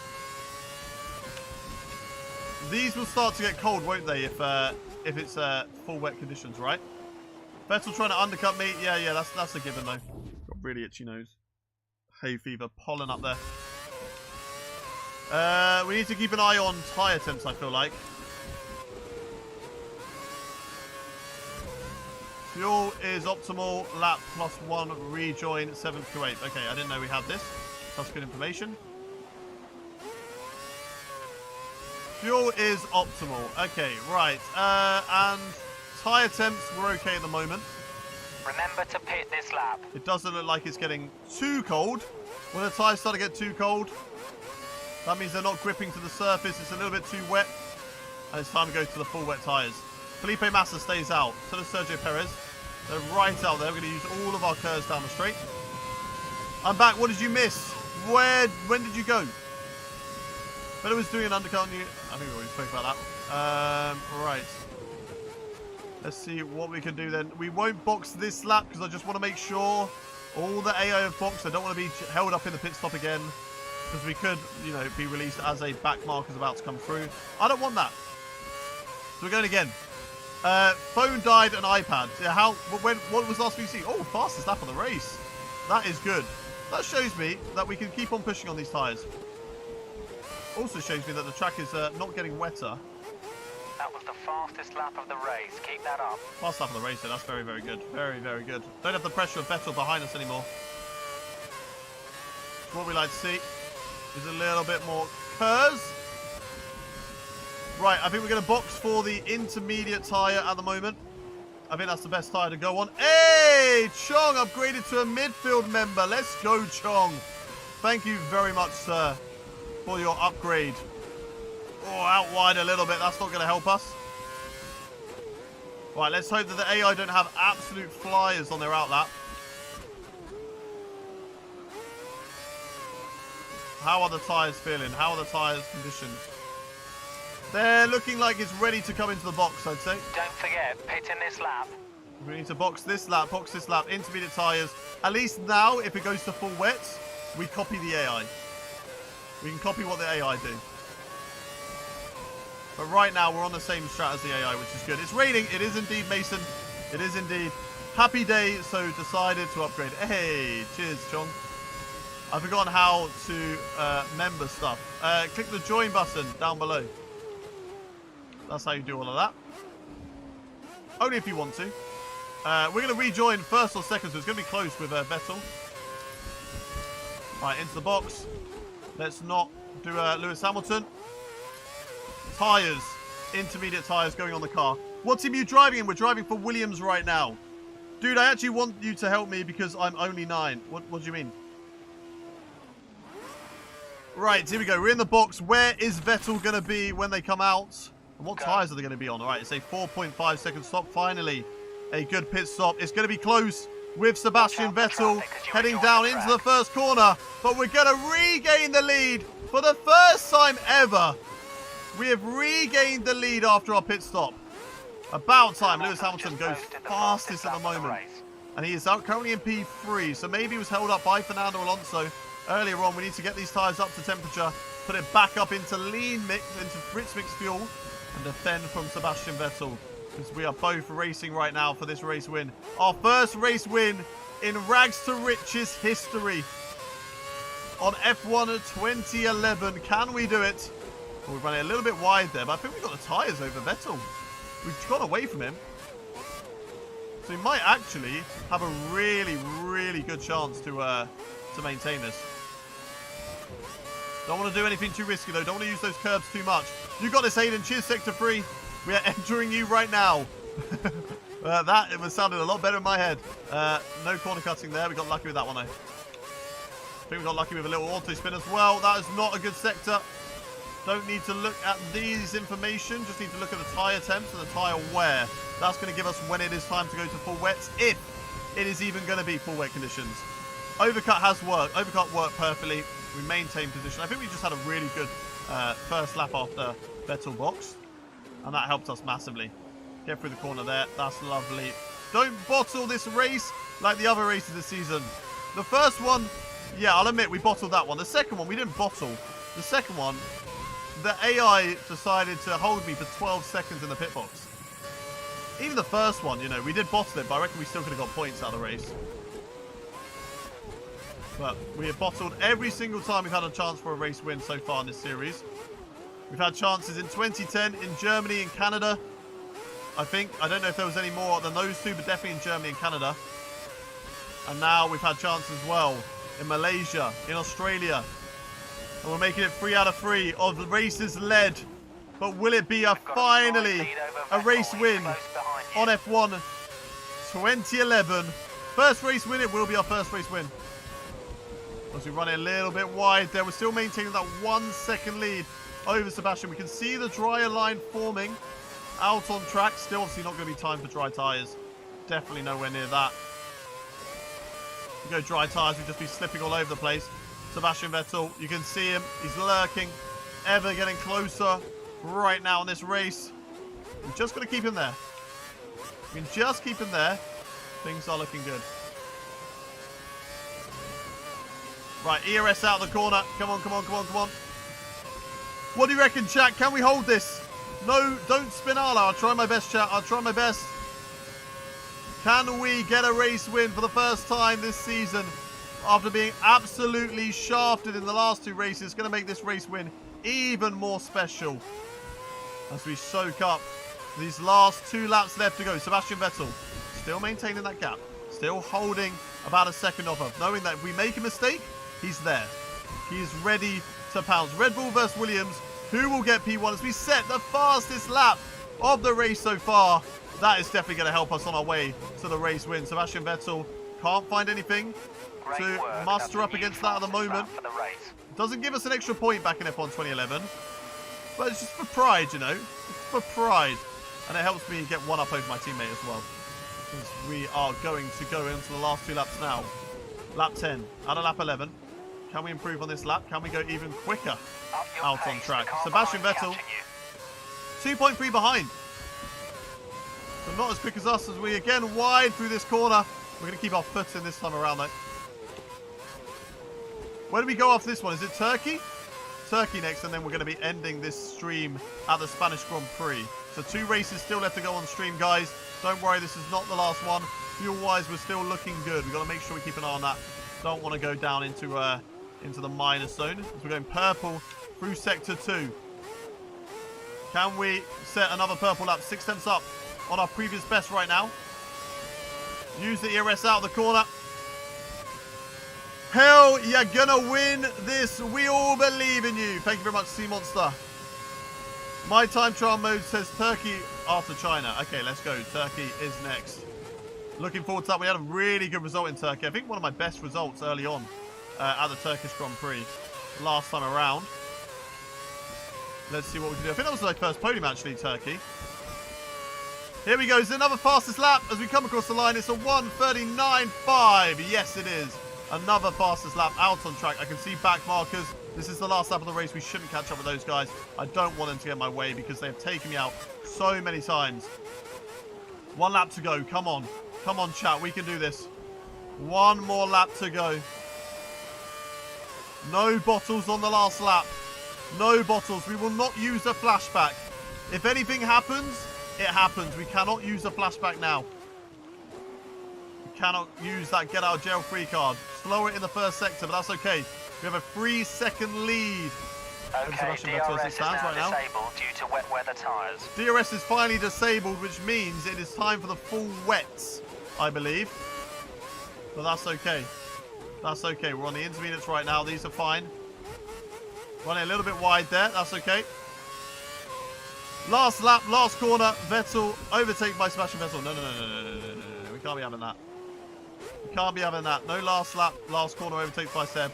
These will start to get cold, won't they, if it's full wet conditions, right? Vettel trying to undercut me. Yeah, that's a given, though. Got really itchy nose. Hay fever, pollen up there. We need to keep an eye on tyre temps, I feel like. Fuel is optimal. Lap +1 rejoin 7th to 8th. Okay, I didn't know we had this. That's good information. Fuel is optimal. Okay, right. And tyre temps, we're okay at the moment. Remember to pit this lap. It doesn't look like it's getting too cold. When the tyres start to get too cold, that means they're not gripping to the surface. It's a little bit too wet. And it's time to go to the full wet tyres. Felipe Massa stays out. So does Sergio Perez. They're right out there. We're going to use all of our curves down the straight. I'm back. What did you miss? When did you go? But it was doing an undercut on you. I think we already spoke about that. Right. Let's see what we can do then. We won't box this lap because I just want to make sure all the AI have boxed. I don't want to be held up in the pit stop again because we could, be released as a back marker's about to come through. I don't want that. So we're going again. Phone died and iPad. Yeah, what was last week? Oh, fastest lap of the race. That is good. That shows me that we can keep on pushing on these tyres. Also shows me that the track is not getting wetter. That was the fastest lap of the race. Keep that up. Fast lap of the race, so that's very, very good. Very, very good. Don't have the pressure of Vettel behind us anymore. So what we like to see is a little bit more curves. Right, I think we're going to box for the intermediate tyre at the moment. I think that's the best tyre to go on. Hey! Chong upgraded to a midfield member. Let's go, Chong. Thank you very much, sir, for your upgrade. Oh, out wide a little bit. That's not going to help us. Right, let's hope that the AI don't have absolute flyers on their out lap. How are the tyres feeling? How are the tyres conditioned? They're looking like it's ready to come into the box, I'd say. Don't forget, pit in this lap. We need to box this lap, intermediate tyres. At least now, if it goes to full wet, we copy the AI. We can copy what the AI do. But right now, we're on the same strat as the AI, which is good. It's raining. It is indeed, Mason. It is indeed. Happy day, so decided to upgrade. Hey, cheers, Chong. I've forgotten how to member stuff. Click the join button down below. That's how you do all of that. Only if you want to. We're going to rejoin first or second, so it's going to be close with Vettel. Right, into the box. Let's not do Lewis Hamilton. Tyres. Intermediate tyres going on the car. What team are you driving in? We're driving for Williams right now. Dude, I actually want you to help me because I'm only 9. What do you mean? Right, here we go. We're in the box. Where is Vettel going to be when they come out? And what tyres are they going to be on? All right, it's a 4.5 second stop. Finally, a good pit stop. It's going to be close with Sebastian Vettel heading down into the first corner. But we're going to regain the lead for the first time ever. We have regained the lead after our pit stop. About time. Lewis Hamilton goes fastest at the moment. And he is out currently in P3. So maybe he was held up by Fernando Alonso earlier on. We need to get these tyres up to temperature. Put it back up into lean mix, into Fritz mix fuel. And defend from Sebastian Vettel. Because we are both racing right now for this race win. Our first race win in rags to riches history. On F1 2011. Can we do it? Well, we've run it a little bit wide there. But I think we've got the tyres over Vettel. We've gone away from him. So we might actually have a really, really good chance to maintain this. Don't want to do anything too risky, though. Don't want to use those curbs too much. You got this, Hayden. Cheers, Sector 3. We are entering you right now. It was sounding a lot better in my head. No corner cutting there. We got lucky with that one, though. I think we got lucky with a little auto spin as well. That is not a good sector. Don't need to look at these information. Just need to look at the tyre temps and the tyre wear. That's going to give us when it is time to go to full wets, if it is even going to be full wet conditions. Overcut has worked. Overcut worked perfectly. We maintained position. I think we just had a really good first lap after Vettel box. And that helped us massively. Get through the corner there. That's lovely. Don't bottle this race like the other races this season. The first one, yeah, I'll admit we bottled that one. The second one, we didn't bottle. The second one, the AI decided to hold me for 12 seconds in the pit box. Even the first one, you know, we did bottle it, but I reckon we still could have got points out of the race. But we have bottled every single time we've had a chance for a race win so far in this series. We've had chances in 2010, in Germany, in Canada. I think. I don't know if there was any more than those two, but definitely in Germany and Canada. And now we've had chances as well in Malaysia, in Australia. And we're making it 3 out of 3 of the races led. But will it be finally a race win on F1 2011? First race win, it will be our first race win. As we run it a little bit wide there, we're still maintaining that 1 second lead over Sebastian. We can see the dryer line forming out on track. Still obviously not going to be time for dry tyres. Definitely nowhere near that. If we go dry tyres, we'd just be slipping all over the place. Sebastian Vettel, you can see him. He's lurking, ever getting closer right now in this race. We're just going to keep him there. We can just keep him there. Things are looking good. Right, ERS out of the corner. Come on, come on, come on, come on. What do you reckon, chat? Can we hold this? No, don't spin Arla. I'll try my best, chat. I'll try my best. Can we get a race win for the first time this season after being absolutely shafted in the last 2 races? Going to make this race win even more special as we soak up these last 2 laps left to go. Sebastian Vettel still maintaining that gap. Still holding about a second off of. Knowing that if we make a mistake, he's there. He is ready to pounce. Red Bull versus Williams. Who will get P1 as we set the fastest lap of the race so far? That is definitely going to help us on our way to the race win. Sebastian Vettel can't find anything to muster up against that at the moment. Doesn't give us an extra point back in F1 2011. But it's just for pride, you know. It's for pride. And it helps me get one up over my teammate as well. Because we are going to go into the last 2 laps now. Lap 10 out of lap 11. Can we improve on this lap? Can we go even quicker out on track? Sebastian Vettel, 2.3 behind. So not as quick as us as we again wide through this corner. We're going to keep our foot in this time around though. Where do we go after this one? Is it Turkey? Turkey next, and then we're going to be ending this stream at the Spanish Grand Prix. So 2 races still left to go on stream, guys. Don't worry, this is not the last one. Fuel-wise, we're still looking good. We've got to make sure we keep an eye on that. Don't want to go down into the minus zone. As we're going purple through sector 2. Can we set another purple lap? 6 tenths up on our previous best right now. Use the ERS out of the corner. Hell, you're gonna win this. We all believe in you. Thank you very much, Sea Monster. My time trial mode says Turkey after China. Okay, let's go. Turkey is next. Looking forward to that. We had a really good result in Turkey. I think one of my best results early on at the Turkish Grand Prix last time around. Let's see what we can do. I think that was my first podium actually, Turkey. Here we go. Is it another fastest lap as we come across the line? It's a 1:39.5. Yes, it is. Another fastest lap out on track. I can see back markers. This is the last lap of the race. We shouldn't catch up with those guys. I don't want them to get in my way because they have taken me out so many times. 1 lap to go. Come on. Come on, chat. We can do this. 1 more lap to go. No bottles on the last lap. No bottles. We will not use a flashback. If anything happens, it happens. We cannot use a flashback now. We cannot use that get out of jail free card. Slower it in the first sector, but that's okay. We have a 3-second lead. Okay, DRS is now disabled due to wet weather tyres. DRS is finally disabled, which means it is time for the full wets, I believe. But that's okay. That's okay. We're on the intermediates right now. These are fine. Running a little bit wide there. That's okay. Last lap, last corner. Vettel overtaken by Sebastian Vettel. No. We can't be having that. We can't be having that. No last lap, last corner overtaken by Seb.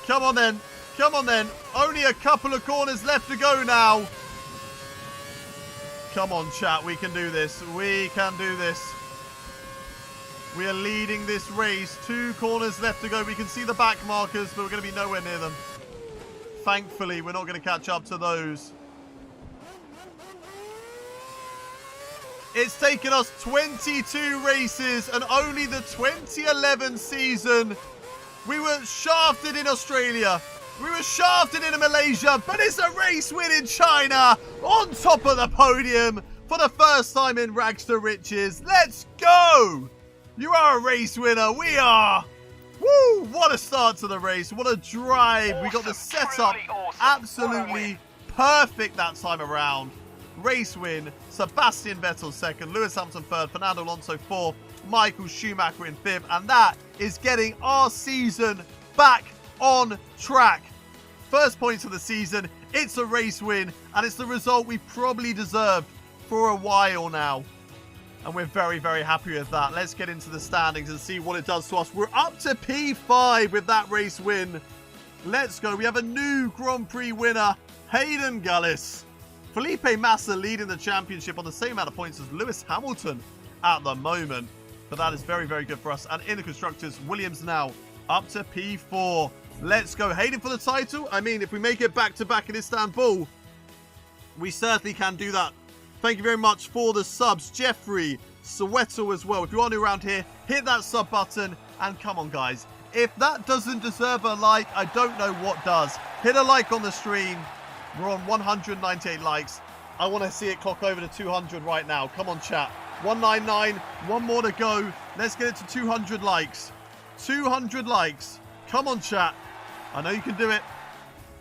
Come on then. Come on then. Only a couple of corners left to go now. Come on, chat. We can do this. We can do this. We are leading this race. 2 corners left to go. We can see the back markers, but we're going to be nowhere near them. Thankfully, we're not going to catch up to those. It's taken us 22 races and only the 2011 season. We were shafted in Australia. We were shafted in Malaysia, but it's a race win in China on top of the podium for the first time in rags to riches. Let's go! You are a race winner. We are. Woo! What a start to the race. What a drive. Awesome. We got the setup Awesome. absolutely perfect that time around. Race win. Sebastian Vettel 2nd. Lewis Hamilton 3rd. Fernando Alonso 4th. Michael Schumacher in 5th. And that is getting our season back on track. First points of the season. It's a race win. And it's the result we probably deserved for a while now. And we're very, very happy with that. Let's get into the standings and see what it does to us. We're up to P5 with that race win. Let's go. We have a new Grand Prix winner, Hayden Gullis. Felipe Massa leading the championship on the same amount of points as Lewis Hamilton at the moment. But that is very, very good for us. And in the Constructors, Williams now up to P4. Let's go. Hayden for the title. I mean, if we make it back-to-back in Istanbul, we certainly can do that. Thank you very much for the subs. Jeffrey, Soweto as well. If you are new around here, hit that sub button. And come on, guys. If that doesn't deserve a like, I don't know what does. Hit a like on the stream. We're on 198 likes. I want to see it clock over to 200 right now. Come on, chat. 199. 1 more to go. Let's get it to 200 likes. 200 likes. Come on, chat. I know you can do it.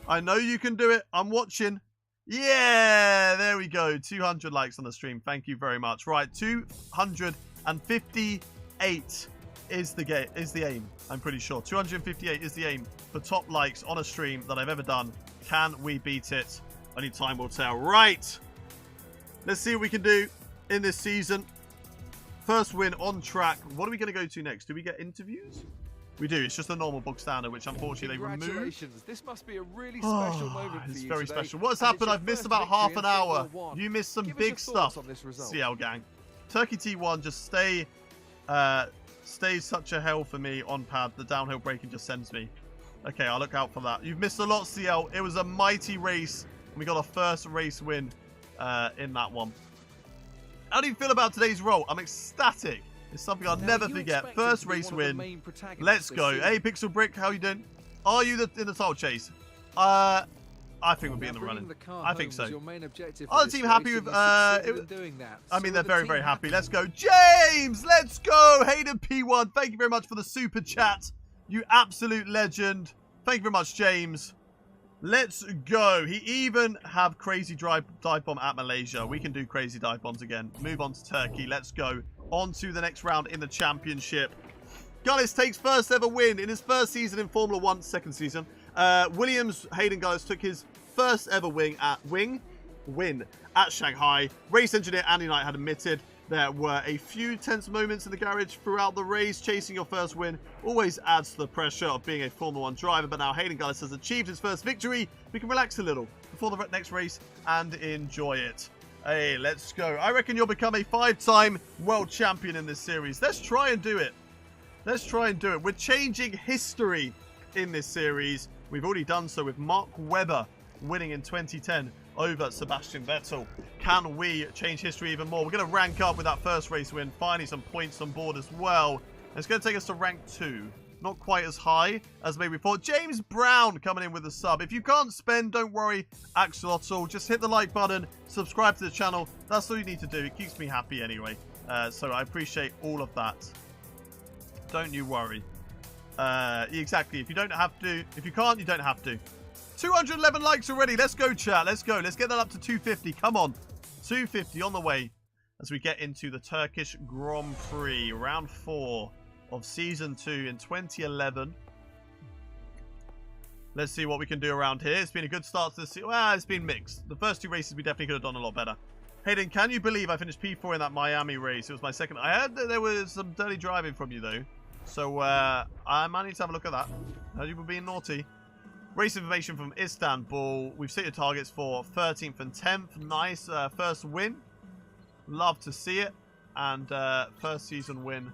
I know you can do it. I'm watching. Yeah, there we go. 200 likes on the stream. Thank you very much. Right, 258 is the aim. I'm pretty sure 258 is the aim for top likes on a stream that I've ever done. Can we beat it? Only time will tell. Right, let's see what we can do in this season. First win on track. What are we going to go to next? Do we get interviews? We do. It's just a normal book standard, which unfortunately they removed. Congratulations. This must be a really special moment for it's you very today. special. What's And it's happened? your I've missed first about half victory an in hour. Formula 1. You missed some Give us big your thoughts stuff. on this result. CL gang. Turkey T1, just stay such a hell for me on pad. The downhill braking just sends me. Okay, I'll look out for that. You've missed a lot, CL. It was a mighty race. And we got our first race win in that one. How do you feel about today's roll? I'm ecstatic. It's something I'll never forget. First race win. Let's go. Hey, Pixel Brick, how you doing? Are you in the title chase? I think we'll be in the running. I think so. Are the team happy with... I mean, they're very, very happy. Let's go. James! Let's go! Hayden P1, thank you very much for the super chat. You absolute legend. Thank you very much, James. Let's go. He even have crazy dive bomb at Malaysia. We can do crazy dive bombs again. Move on to Turkey. Let's go. On to the next round in the championship. Gullis takes first ever win in his first season in Formula 1, second season. Williams, Hayden Gullis took his first ever win at Shanghai. Race engineer Andy Knight had admitted there were a few tense moments in the garage throughout the race. Chasing your first win always adds to the pressure of being a Formula 1 driver, but now Hayden Gullis has achieved his first victory. We can relax a little. The for the next race and enjoy it. Hey, let's go. I reckon you'll become a 5-time world champion in this series. Let's try and do it. Let's try and do it. We're changing history in this series. We've already done so with Mark Webber winning in 2010 over Sebastian Vettel. Can we change history even more? We're going to rank up with that first race win. Finally, some points on board as well. It's going to take us to rank 2. Not quite as high as maybe we thought. James Brown coming in with a sub. If you can't spend, don't worry, Axolotl. Just hit the like button, subscribe to the channel. That's all you need to do. It keeps me happy anyway. So I appreciate all of that. Don't you worry. Exactly. If you don't have to, if you can't, you don't have to. 211 likes already. Let's go, chat. Let's go. Let's get that up to 250. Come on. 250 on the way as we get into the Turkish Grand Prix. Round 4 of Season 2 in 2011. Let's see what we can do around here. It's been a good start to the season. Well, it's been mixed. The first 2 races we definitely could have done a lot better. Hayden, can you believe I finished P4 in that Miami race? It was my second. I heard that there was some dirty driving from you, though. So, I might need to have a look at that. Heard you were being naughty. Race information from Istanbul. We've set your targets for 13th and 10th. Nice first win. Love to see it. And first season win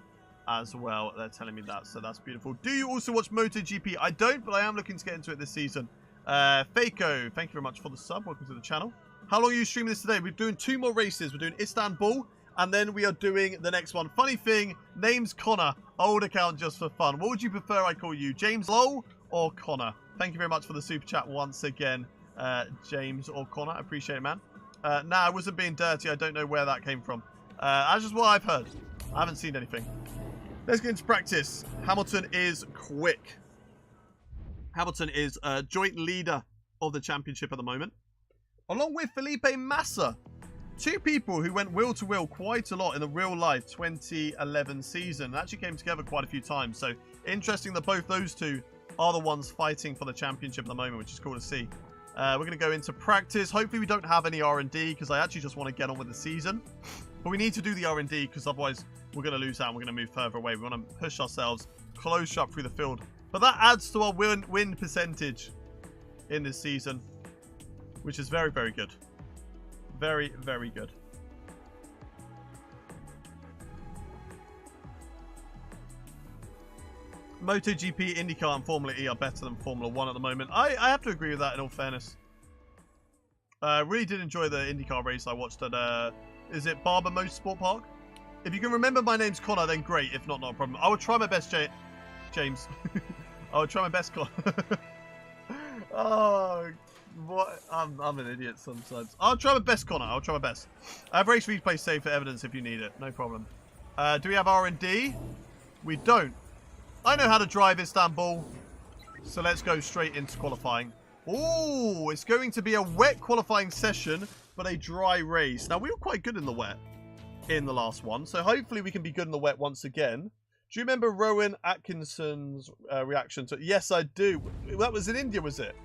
as well. They're telling me that, so that's beautiful. Do you also watch MotoGP? I don't, but I am looking to get into it this season. Faco, thank you very much for the sub. Welcome to the channel. How long are you streaming this today? We're doing 2 more races. We're doing Istanbul, and then we are doing the next one. Funny thing, name's Connor. Old account just for fun. What would you prefer I call you? James Lowell or Connor? Thank you very much for the super chat once again, James or Connor. I appreciate it, man. Nah, I wasn't being dirty. I don't know where that came from. That's just what I've heard. I haven't seen anything. Let's get into practice. Hamilton is quick. Hamilton is joint leader of the championship at the moment, along with Felipe Massa. 2 people who went wheel to wheel quite a lot in the real life 2011 season. They actually came together quite a few times. So interesting that both those 2 are the ones fighting for the championship at the moment, which is cool to see. We're going to go into practice. Hopefully we don't have any R&D, because I actually just want to get on with the season. But we need to do the R&D, because otherwise we're going to lose out and we're going to move further away. We want to push ourselves closer up through the field. But that adds to our win percentage in this season, which is very, very good. Very, very good. MotoGP, IndyCar, and Formula E are better than Formula 1 at the moment. I have to agree with that, in all fairness. Really did enjoy the IndyCar race I watched at, is it Barber Motorsport Park? If you can remember my name's Connor, then great. If not, not a problem. I will try my best, James. I will try my best, Connor. Oh, what? I'm an idiot sometimes. I'll try my best, Connor. I'll try my best. I have race replay saved for evidence if you need it. No problem. Do we have R&D? We don't. I know how to drive Istanbul, so let's go straight into qualifying. Oh, it's going to be a wet qualifying session, but a dry race. Now, we were quite good in the wet in the last one, so hopefully we can be good in the wet once again. Do you remember Rowan Atkinson's reaction to... Yes, I do. That was in India, was it?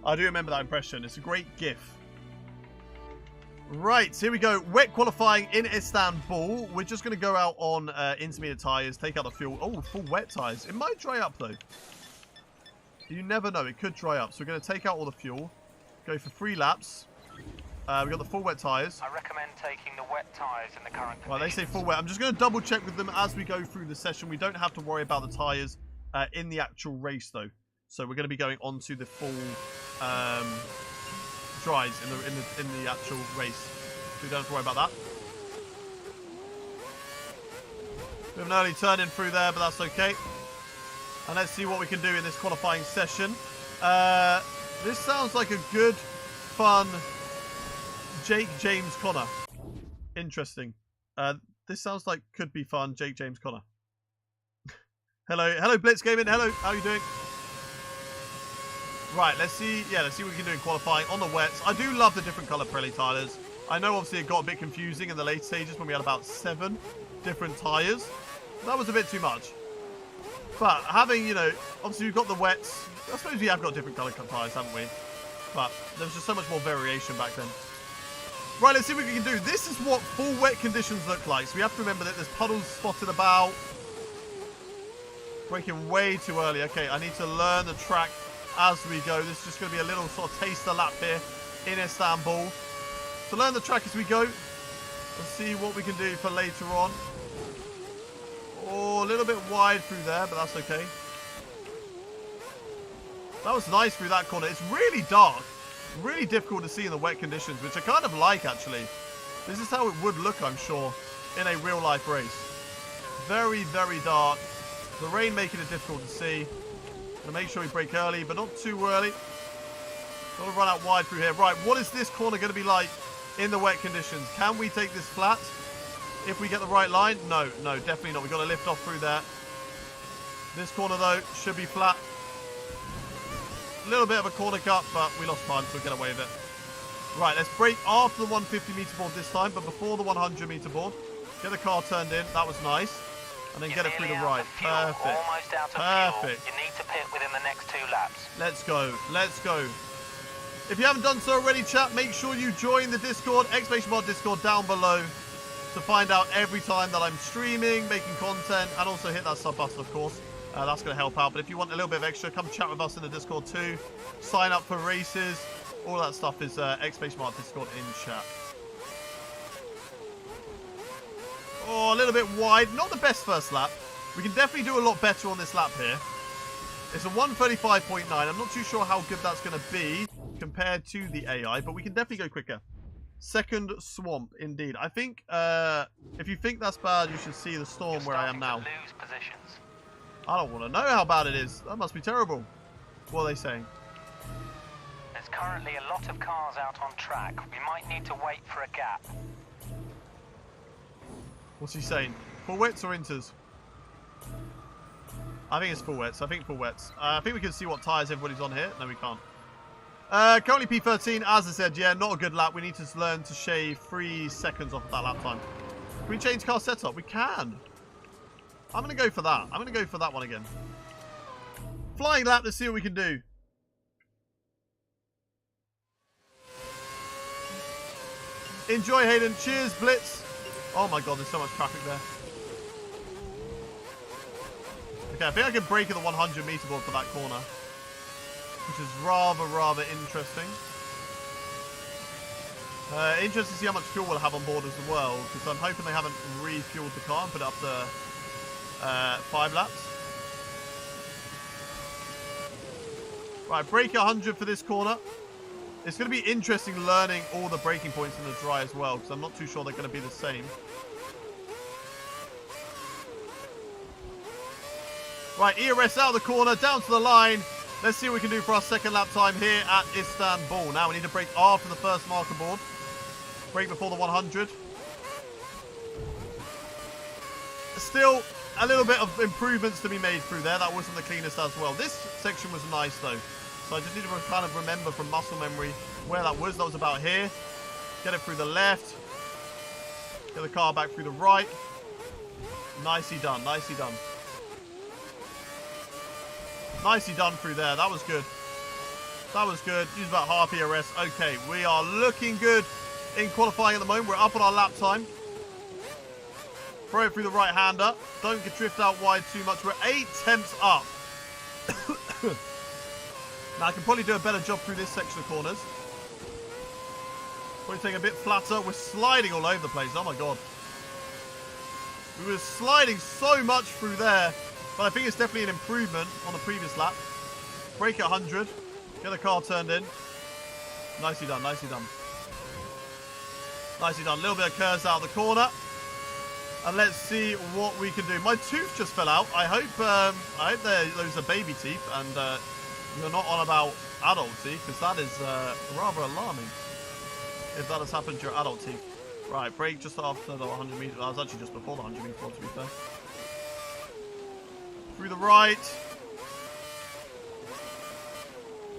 I do remember that impression. It's a great gif. Right, here we go. Wet qualifying in Istanbul. We're just going to go out on intermediate tyres, take out the fuel. Oh, full wet tyres. It might dry up, though. You never know. It could dry up. So we're going to take out all the fuel, go for 3 laps. We've got the full wet tyres. I recommend taking the wet tyres in the current conditions. Well, they say full wet. I'm just going to double check with them as we go through the session. We don't have to worry about the tyres in the actual race, though. So we're going to be going on to the full... dries in the actual race. So we don't have to worry about that. We have an early turn in through there, but that's okay. And let's see what we can do in this qualifying session. This sounds like a good, fun Jake James Connor. Interesting. This sounds like could be fun Jake James Connor. Hello Blitz Gaming. Hello, how are you doing? Right, let's see. Yeah, let's see what we can do in qualifying on the wets. I do love the different colour Pirelli tyres. I know obviously it got a bit confusing in the late stages when we had about 7 different tyres. That was a bit too much. But having, you know, obviously we've got the wets. I suppose we have got different colour tyres, haven't we? But there was just so much more variation back then. Right, let's see what we can do. This is what full wet conditions look like. So we have to remember that there's puddles spotted about. Braking way too early. Okay, I need to learn the track as we go. This is just going to be a little sort of taster lap here in Istanbul. So learn the track as we go. Let's see what we can do for later on. Oh, a little bit wide through there, but that's okay. That was nice through that corner. It's really dark. Really difficult to see in the wet conditions, which I kind of like, actually. This is how it would look, I'm sure, in a real-life race. Very, very dark. The rain making it difficult to see. So make sure we brake early, but not too early. Don't want to run out wide through here. Right, what is this corner going to be like in the wet conditions? Can we take this flat if we get the right line? No, definitely not. We've got to lift off through there. This corner, though, should be flat. A little bit of a corner cut, but we lost time, so we'll get away with it. Right, let's brake after the 150 meter board this time, but before the 100 meter board. Get the car turned in. That was nice. And then get it through the right. Perfect. Almost out of fuel. You need to pit within the next 2 laps. Let's go. Let's go. If you haven't done so already, chat, make sure you join the Discord, !mod Discord down below to find out every time that I'm streaming, making content, and also hit that sub button, of course. That's going to help out. But if you want a little bit of extra, come chat with us in the Discord too. Sign up for races. All that stuff is !mod Discord in chat. Oh, a little bit wide. Not the best first lap. We can definitely do a lot better on this lap here. It's a 1:35.9. I'm not too sure how good that's going to be compared to the AI, but we can definitely go quicker. Second swamp, indeed. I think if you think that's bad, you should see the storm where I am now. Lose positions. I don't want to know how bad it is. That must be terrible. What are they saying? There's currently a lot of cars out on track. We might need to wait for a gap. What's he saying? Full wets or inters? I think it's full wets. I think full wets. I think we can see what tyres everybody's on here. No, we can't. Currently P13, as I said, yeah, not a good lap. We need to learn to shave 3 seconds off of that lap time. Can we change car setup? We can. I'm going to go for that. I'm going to go for that one again. Flying lap, let's see what we can do. Enjoy, Hayden. Cheers, Blitz. Oh my god, there's so much traffic there. Okay, I think I can brake at the 100 meter board for that corner, which is rather interesting. Interesting to see how much fuel we'll have on board as well, because I'm hoping they haven't refueled the car and put it up to 5 laps. Right, brake 100 for this corner. It's going to be interesting learning all the braking points in the dry as well, because I'm not too sure they're going to be the same. Right, ERS out of the corner, down to the line. Let's see what we can do for our second lap time here at Istanbul. Now we need to brake after the first marker board. Brake before the 100. Still a little bit of improvements to be made through there. That wasn't the cleanest as well. This section was nice though. So I just need to kind of remember from muscle memory where that was. That was about here. Get it through the left. Get the car back through the right. Nicely done. Nicely done. Nicely done through there. That was good. That was good. Use about half ERS. Okay, we are looking good in qualifying at the moment. We're up on our lap time. Throw it through the right-hander. Don't get drift out wide too much. We're 8 tenths up. Now, I can probably do a better job through this section of corners. Probably take a bit flatter. We're sliding all over the place. Oh, my God. We were sliding so much through there. But I think it's definitely an improvement on the previous lap. Brake at 100. Get the car turned in. Nicely done. Nicely done. Nicely done. A little bit of curves out of the corner. And let's see what we can do. My tooth just fell out. I hope those are baby teeth. And you're not on about adult teeth, because that is rather alarming if that has happened to your adult teeth. Right, brake just after the 100 meter. That was actually just before the 100 meter, to be fair. Through the right.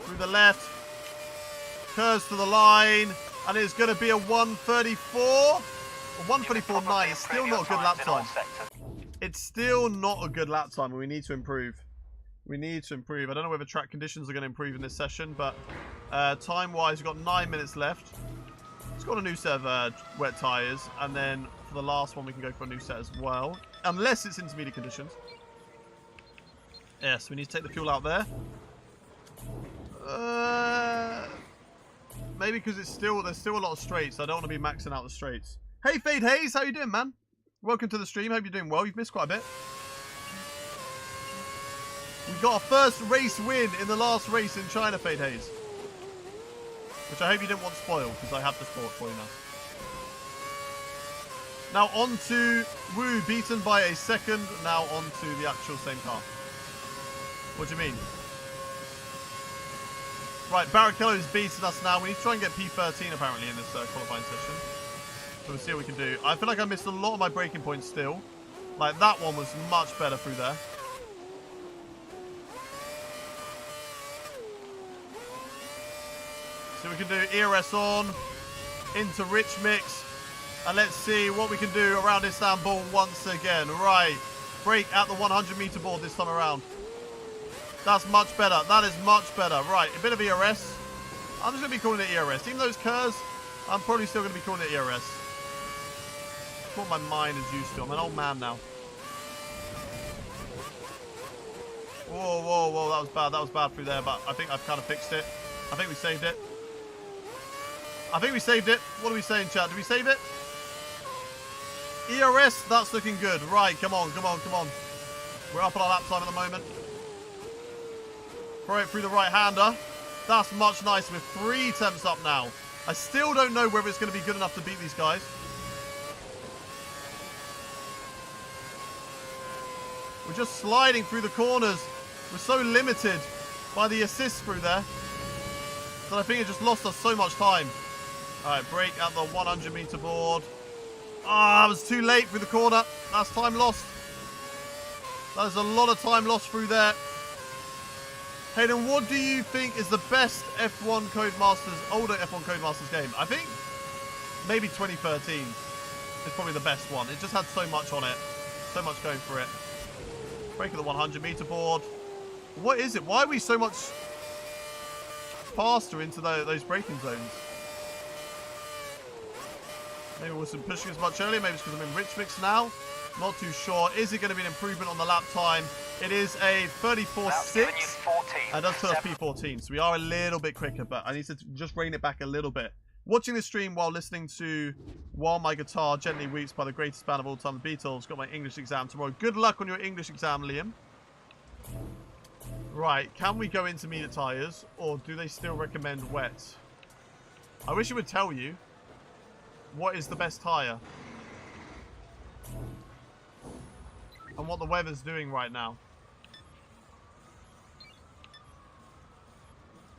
Through the left. Curves to the line. And it's going to be a 134. A 134.9. It's still not a good lap time. It's still not a good lap time, and we need to improve. We need to improve. I don't know whether track conditions are going to improve in this session, but time-wise, we've got 9 minutes left. It's got a new set of wet tyres, and then for the last one, we can go for a new set as well. Unless it's intermediate conditions. Yes, we need to take the fuel out there. Maybe because there's still a lot of straights. I don't want to be maxing out the straights. Hey, Fade Hayes, how you doing, man? Welcome to the stream. Hope you're doing well. You've missed quite a bit. We got our first race win in the last race in China, Fade Hayes. Which I hope you didn't want spoiled, because I have to spoil it for you now. Now on to Wu, beaten by a second. Now on to the actual same car. What do you mean? Right, Barrichello is beating us now. We need to try and get P13 apparently in this qualifying session. So we'll see what we can do. I feel like I missed a lot of my braking points still. Like that one was much better through there. So we can do ERS on, into Rich Mix, and let's see what we can do around Istanbul once again. Right, brake at the 100 meter board this time around. That's much better. That is much better. Right, a bit of ERS. I'm just going to be calling it ERS. Even though it's KERS, I'm probably still going to be calling it ERS. That's what my mind is used to. I'm an old man now. Whoa, whoa, whoa. That was bad. That was bad through there, but I think I've kind of fixed it. I think we saved it. I think we saved it. What are we saying, chat? Did we save it? ERS, that's looking good. Right, come on, come on, come on. We're up on our lap time at the moment. Throw it through the right-hander. That's much nicer with 3 attempts up now. I still don't know whether it's going to be good enough to beat these guys. We're just sliding through the corners. We're so limited by the assist through there that I think it just lost us so much time. Alright, brake at the 100 meter board. Ah, I was too late through the corner. That's time lost. That is a lot of time lost through there. Hayden, what do you think is the best F1 Codemasters, older F1 Codemasters game? I think maybe 2013 is probably the best one. It just had so much on it. So much going for it. Brake at the 100 meter board. What is it? Why are we so much faster into those braking zones? Maybe we wasn't pushing as much earlier. Maybe it's because I'm in Rich Mix now. Not too sure. Is it going to be an improvement on the lap time? It is a 34.6. And does put us P14. So we are a little bit quicker, but I need to just rein it back a little bit. Watching the stream while listening to While My Guitar Gently Weeps by the greatest band of all time, the Beatles. Got my English exam tomorrow. Good luck on your English exam, Liam. Right, can we go intermediate tyres, or do they still recommend wet? I wish it would tell you what is the best tyre and what the weather's doing right now.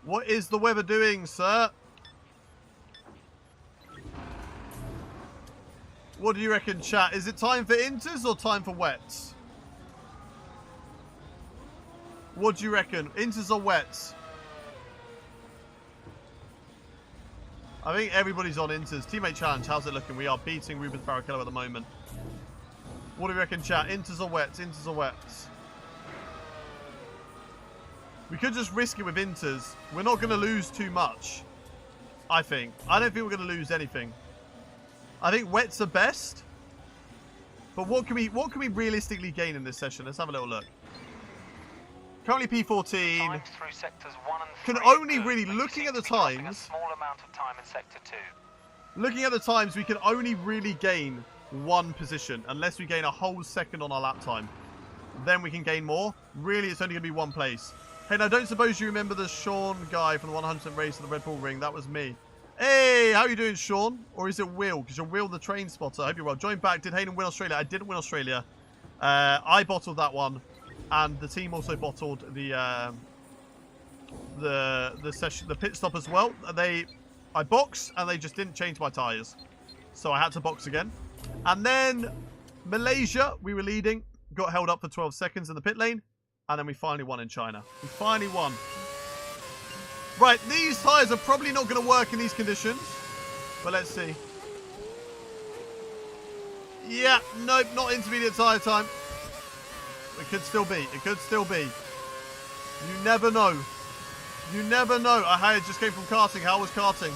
What is the weather doing, sir? What do you reckon, chat? Is it time for inters or time for wets? What do you reckon? Inters or wets? I think everybody's on inters. Teammate challenge, how's it looking? We are beating Rubens Barrichello at the moment. What do you reckon, chat? Inters or wets? Inters or wets? We could just risk it with inters. We're not going to lose too much, I think. I don't think we're going to lose anything. I think wets are best. But what can we realistically gain in this session? Let's have a little look. Currently P14. Can only really, looking at the times, looking at the times, we can only really gain 1 position unless we gain a whole second on our lap time. Then we can gain more. Really, it's only going to be 1 place. Hey, now don't suppose you remember the Sean guy from the 100% race at the Red Bull Ring? That was me. Hey, how you doing, Sean? Or is it Will? Because you're Will the train spotter. I hope you're well. Join back. Did Hayden win Australia? I didn't win Australia. I bottled that one. And the team also bottled the session, the pit stop as well. I boxed and they just didn't change my tyres, so I had to box again. And then Malaysia, we were leading, got held up for 12 seconds in the pit lane, and then we finally won in China. We finally won. Right, these tyres are probably not going to work in these conditions, but let's see. Yeah, nope, not intermediate tyre time. It could still be. It could still be. You never know. You never know. I just came from karting. How was karting?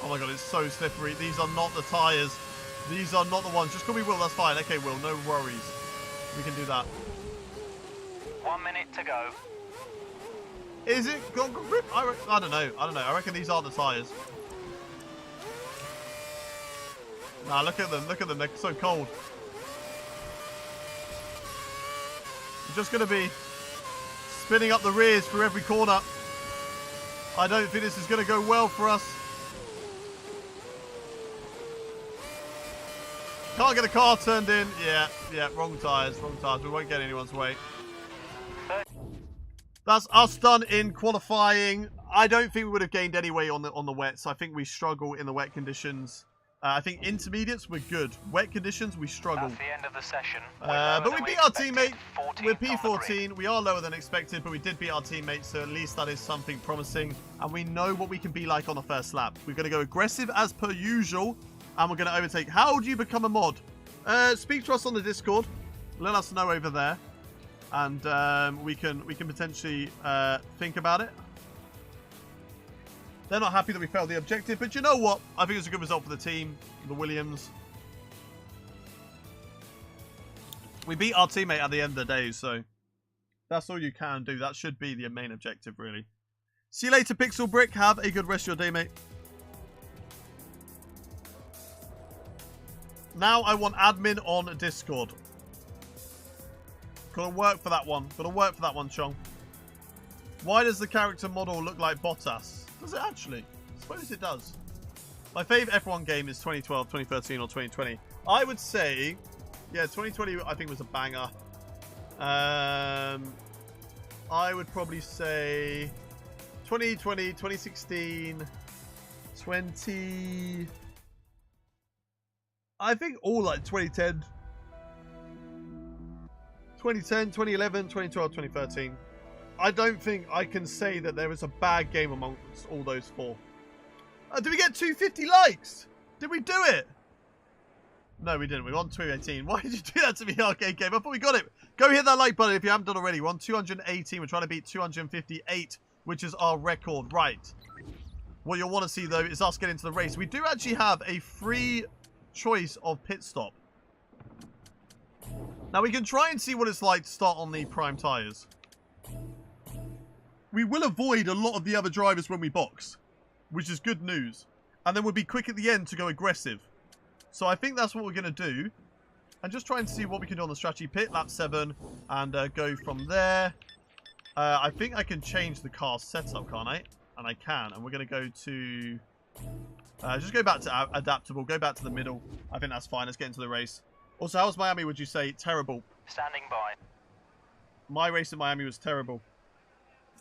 Oh my god, it's so slippery. These are not the tyres. These are not the ones. Just call me Will. That's fine. Okay, Will. No worries. We can do that. 1 minute to go. Is it gone grip? I don't know. I don't know. I reckon these are the tyres. Nah, look at them. Look at them. They're so cold. We're just going to be spinning up the rears for every corner. I don't think this is going to go well for us. Can't get a car turned in. Yeah, wrong tyres. Wrong tyres. We won't get anyone's way. That's us done in qualifying. I don't think we would have gained any way on the wets. I think we struggle in the wet conditions. I think intermediates we're good. Wet conditions we struggle. That's the end of the session. But we beat our teammate. We're P14. We are lower than expected, but we did beat our teammate, so at least that is something promising. And we know what we can be like on the first lap. We're going to go aggressive as per usual, and we're going to overtake. How do you become a mod? Speak to us on the Discord. Let us know over there. And we can potentially think about it. They're not happy that we failed the objective, but you know what? I think it's a good result for the team, the Williams. We beat our teammate at the end of the day, so that's all you can do. That should be the main objective, really. See you later, Pixel Brick. Have a good rest of your day, mate. Now I want admin on Discord. Gotta work for that one. Gotta work for that one, Chong. Why does the character model look like Bottas? Does it actually? I suppose it does. My favourite F1 game is 2012, 2013 or 2020. I would say, yeah, 2020 I think was a banger. I would probably say 2020, 2016, 20... I think all like 2010. 2010, 2011, 2012, 2013. I don't think I can say that there was a bad game amongst all those four. Did we get 250 likes? Did we do it? No, we didn't. We were on 218. Why did you do that to me, Arcade Game? I thought we got it. Go hit that like button if you haven't done already. We're on 218. We're trying to beat 258, which is our record. Right. What you'll want to see, though, is us get into the race. We do actually have a free choice of pit stop. Now, we can try and see what it's like to start on the prime tyres. We will avoid a lot of the other drivers when we box, which is good news. And then we'll be quick at the end to go aggressive. So I think that's what we're going to do. And just try and see what we can do on the strategy pit, lap 7, and go from there. I think I can change the car setup, can't I? And I can. And we're going to go to... just go back to adaptable. Go back to the middle. I think that's fine. Let's get into the race. Also, how was Miami, would you say? Terrible. Standing by. My race in Miami was terrible.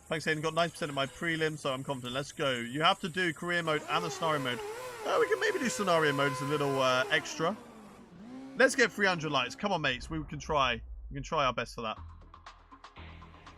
Thanks, Hayden. Got 90% of my prelim, so I'm confident. Let's go. You have to do career mode and the scenario mode. We can maybe do scenario mode as a little extra. Let's get 300 likes. Come on, mates. We can try. We can try our best for that.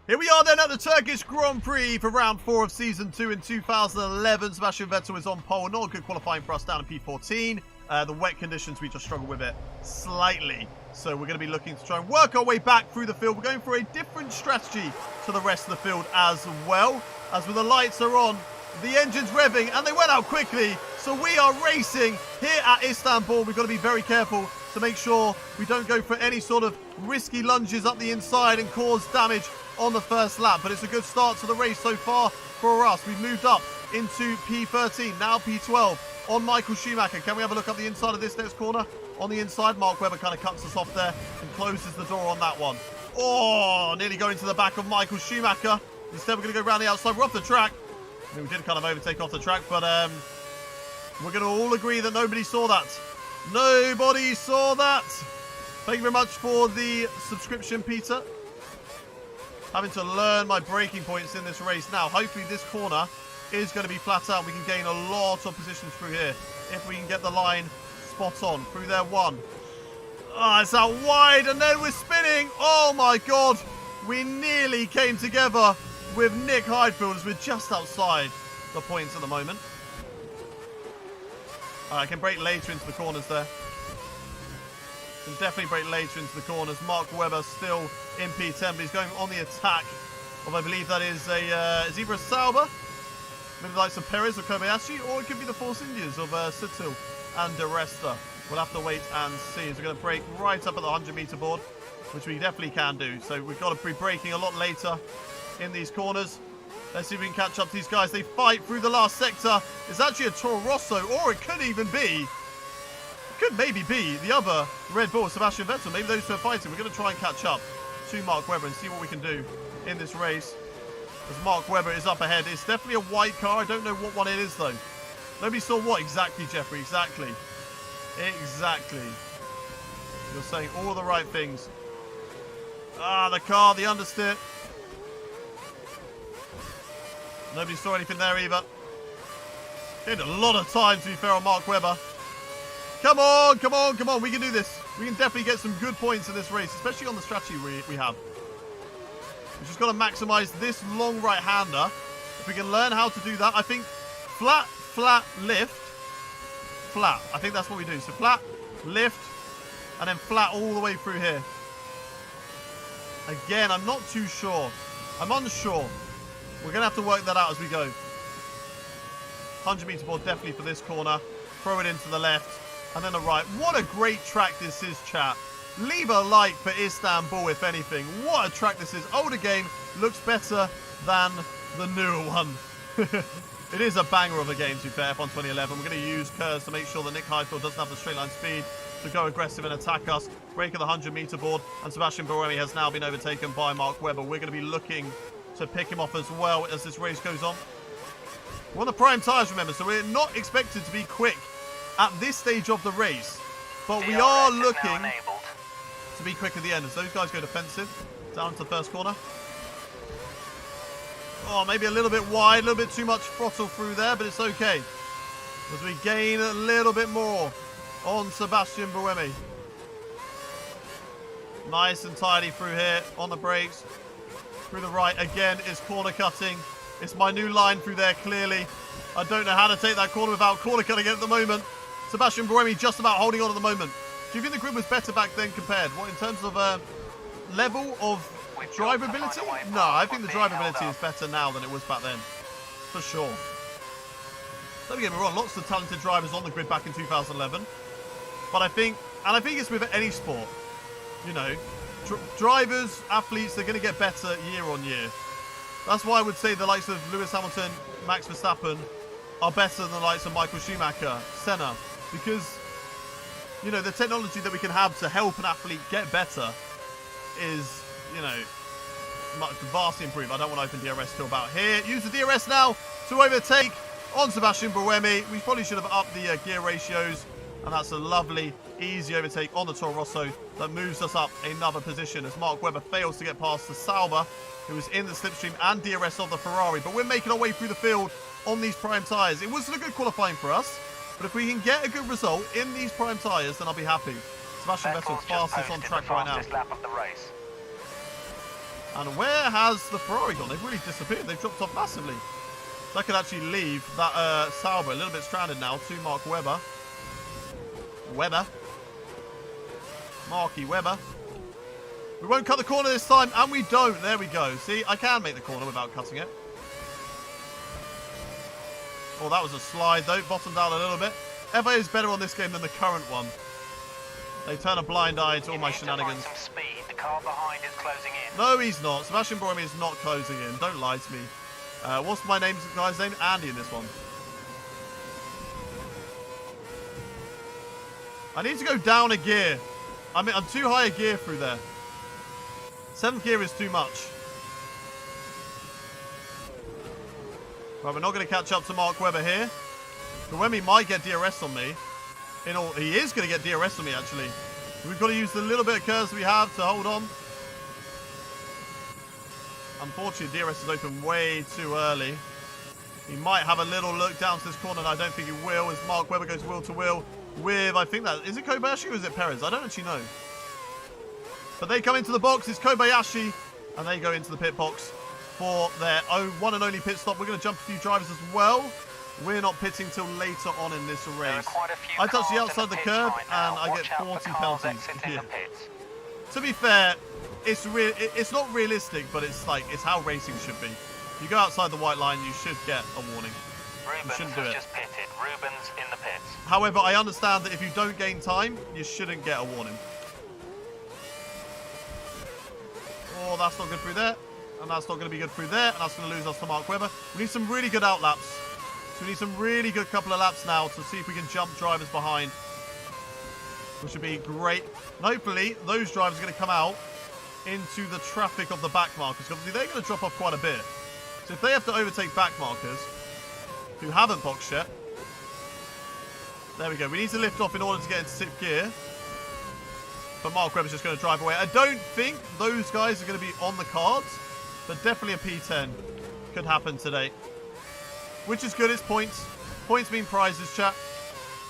Here we are then at the Turkish Grand Prix for round 4 of Season 2 in 2011. Sebastian Vettel is on pole. Not a good qualifying for us down in P14. The wet conditions, we just struggle with it slightly. So we're going to be looking to try and work our way back through the field. We're going for a different strategy to the rest of the field as well. As when the lights are on, the engine's revving, and they went out quickly. So we are racing here at Istanbul. We've got to be very careful to make sure we don't go for any sort of risky lunges up the inside and cause damage on the first lap. But it's a good start to the race so far for us. We've moved up into P13, now P12. On Michael Schumacher. Can we have a look up the inside of this next corner? On the inside, Mark Webber kind of cuts us off there and closes the door on that one. Oh, nearly going to the back of Michael Schumacher. Instead, we're going to go around the outside. We're off the track. I mean, we did kind of overtake off the track, but we're going to all agree that nobody saw that. Nobody saw that. Thank you very much for the subscription, Peter. Having to learn my braking points in this race now. Hopefully, this corner is going to be flat out. We can gain a lot of positions through here if we can get the line spot on through there. One. Oh, it's out wide, and then we're spinning. Oh my god, we nearly came together with Nick Heidfeld as we're just outside the points at the moment. I can brake later into the corners there. Can definitely brake later into the corners. Mark Webber still in P10, but he's going on the attack of, I believe that is either a Sauber, maybe the likes of Perez or Kobayashi, or it could be the Force Indias of Sutil and De Resta. We'll have to wait and see. So we're going to brake right up at the 100-meter board, which we definitely can do. So we've got to be braking a lot later in these corners. Let's see if we can catch up to these guys. They fight through the last sector. It's actually a Toro Rosso, or it could even be, could maybe be the other Red Bull, Sebastian Vettel. Maybe those two are fighting. We're going to try and catch up to Mark Webber and see what we can do in this race. As Mark Webber is up ahead. It's definitely a white car. I don't know what one it is, though. Nobody saw what exactly, Jeffrey. Exactly. Exactly. You're saying all the right things. Ah, the car, the understeer. Nobody saw anything there either. Gained a lot of time, to be fair, on Mark Webber. Come on, come on, come on. We can do this. We can definitely get some good points in this race, especially on the strategy we have. We've just got to maximize this long right-hander. If we can learn how to do that, I think flat, flat, lift, flat. I think that's what we do. So flat, lift, and then flat all the way through here. Again, I'm not too sure. I'm unsure. We're going to have to work that out as we go. 100-meter board definitely for this corner. Throw it into the left. And then the right. What a great track this is, chat. Leave a like for Istanbul, if anything. What a track this is. Older game looks better than the newer one. It is a banger of a game, to be fair, F1 2011. We're going to use curves to make sure that Nick Heidfeld doesn't have the straight line speed to go aggressive and attack us. Break of the 100-meter board. And Sebastian Buemi has now been overtaken by Mark Webber. We're going to be looking to pick him off as well as this race goes on. We're on the prime tyres, remember, so we're not expected to be quick at this stage of the race. But we are looking to be quick at the end as those guys go defensive. Down to the first corner. Oh, maybe a little bit wide, a little bit too much throttle through there, but it's okay. As we gain a little bit more on Sebastian Buemi. Nice and tidy through here on the brakes. Through the right again is corner cutting. It's my new line through there, clearly. I don't know how to take that corner without corner cutting it at the moment. Sebastian Buemi just about holding on at the moment. Do you think the grid was better back then compared? What, in terms of level of drivability? No, I think the drivability is better now than it was back then. For sure. Don't get me wrong, lots of talented drivers on the grid back in 2011. But I think it's with any sport. You know, drivers, athletes, they're going to get better year on year. That's why I would say the likes of Lewis Hamilton, Max Verstappen are better than the likes of Michael Schumacher, Senna. Because, you know, the technology that we can have to help an athlete get better is, you know, vastly improved. I don't want to open DRS till about here. Use the DRS now to overtake on Sebastian Buemi. We probably should have upped the gear ratios. And that's a lovely, easy overtake on the Toro Rosso that moves us up another position as Mark Webber fails to get past the Sauber, who was in the slipstream and DRS of the Ferrari. But we're making our way through the field on these prime tyres. It wasn't a good qualifying for us, but if we can get a good result in these prime tyres, then I'll be happy. Sebastian Vettel's fastest on track right now. Lap of the race. And where has the Ferrari gone? They've really disappeared. They've dropped off massively. So I could actually leave that Sauber a little bit stranded now to Mark Webber. Marky Webber. We won't cut the corner this time, and we don't. There we go. See, I can make the corner without cutting it. Oh, that was a slide, though. Bottomed out a little bit. FA is better on this game than the current one. They turn a blind eye to all my shenanigans. Some speed. The car behind is closing in. No, he's not. Sebastian Buemi is not closing in. Don't lie to me. What's my guy's name? Andy in this one. I need to go down a gear. I mean, I'm too high a gear through there. 7th gear is too much. Right, we're not going to catch up to Mark Webber here. Buemi might get DRS on me. He is going to get DRS on me, actually. We've got to use the little bit of curves we have to hold on. Unfortunately, DRS is open way too early. He might have a little look down to this corner, and I don't think he will, as Mark Webber goes wheel to wheel with, I think that, is it Kobayashi or is it Perez? I don't actually know. But they come into the box, it's Kobayashi, and they go into the pit box for their one and only pit stop. We're going to jump a few drivers as well. We're not pitting till later on in this race. I touch the outside of the curb, and I get 40 penalties here. To be fair, it's not realistic, but it's how racing should be. You go outside the white line, you should get a warning. You shouldn't do it. Just pitted. Rubens in the pits. However, I understand that if you don't gain time, you shouldn't get a warning. Oh, that's not good through there. and that's not going to be good through there, and that's going to lose us to Mark Webber. We need some really good out laps. So we need some really good couple of laps now to see if we can jump drivers behind, which would be great. And hopefully, those drivers are going to come out into the traffic of the back markers, because obviously they're going to drop off quite a bit. So if they have to overtake back markers, who haven't boxed yet, there we go. We need to lift off in order to get into 6th gear. But Mark Webber's just going to drive away. I don't think those guys are going to be on the cards, but definitely a P10 could happen today. Which is good, it's points. Points mean prizes, chat.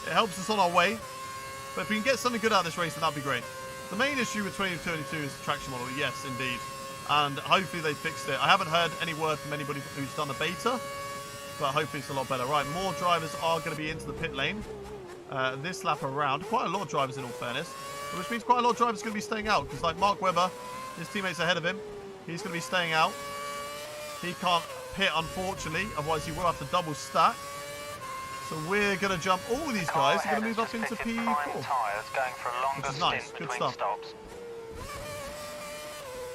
It helps us on our way. But if we can get something good out of this race, then that'd be great. The main issue with 2022 is the traction model, yes, indeed. And hopefully they fixed it. I haven't heard any word from anybody who's done the beta, but hopefully it's a lot better. Right, more drivers are going to be into the pit lane. This lap around. Quite a lot of drivers in all fairness. Which means quite a lot of drivers are going to be staying out. Because like Mark Webber, his teammates ahead of him, he's going to be staying out. He can't pit, unfortunately. Otherwise he will have to double stack. So we're going to jump all these guys. We're going to move up into P4. Which is nice. Good stuff.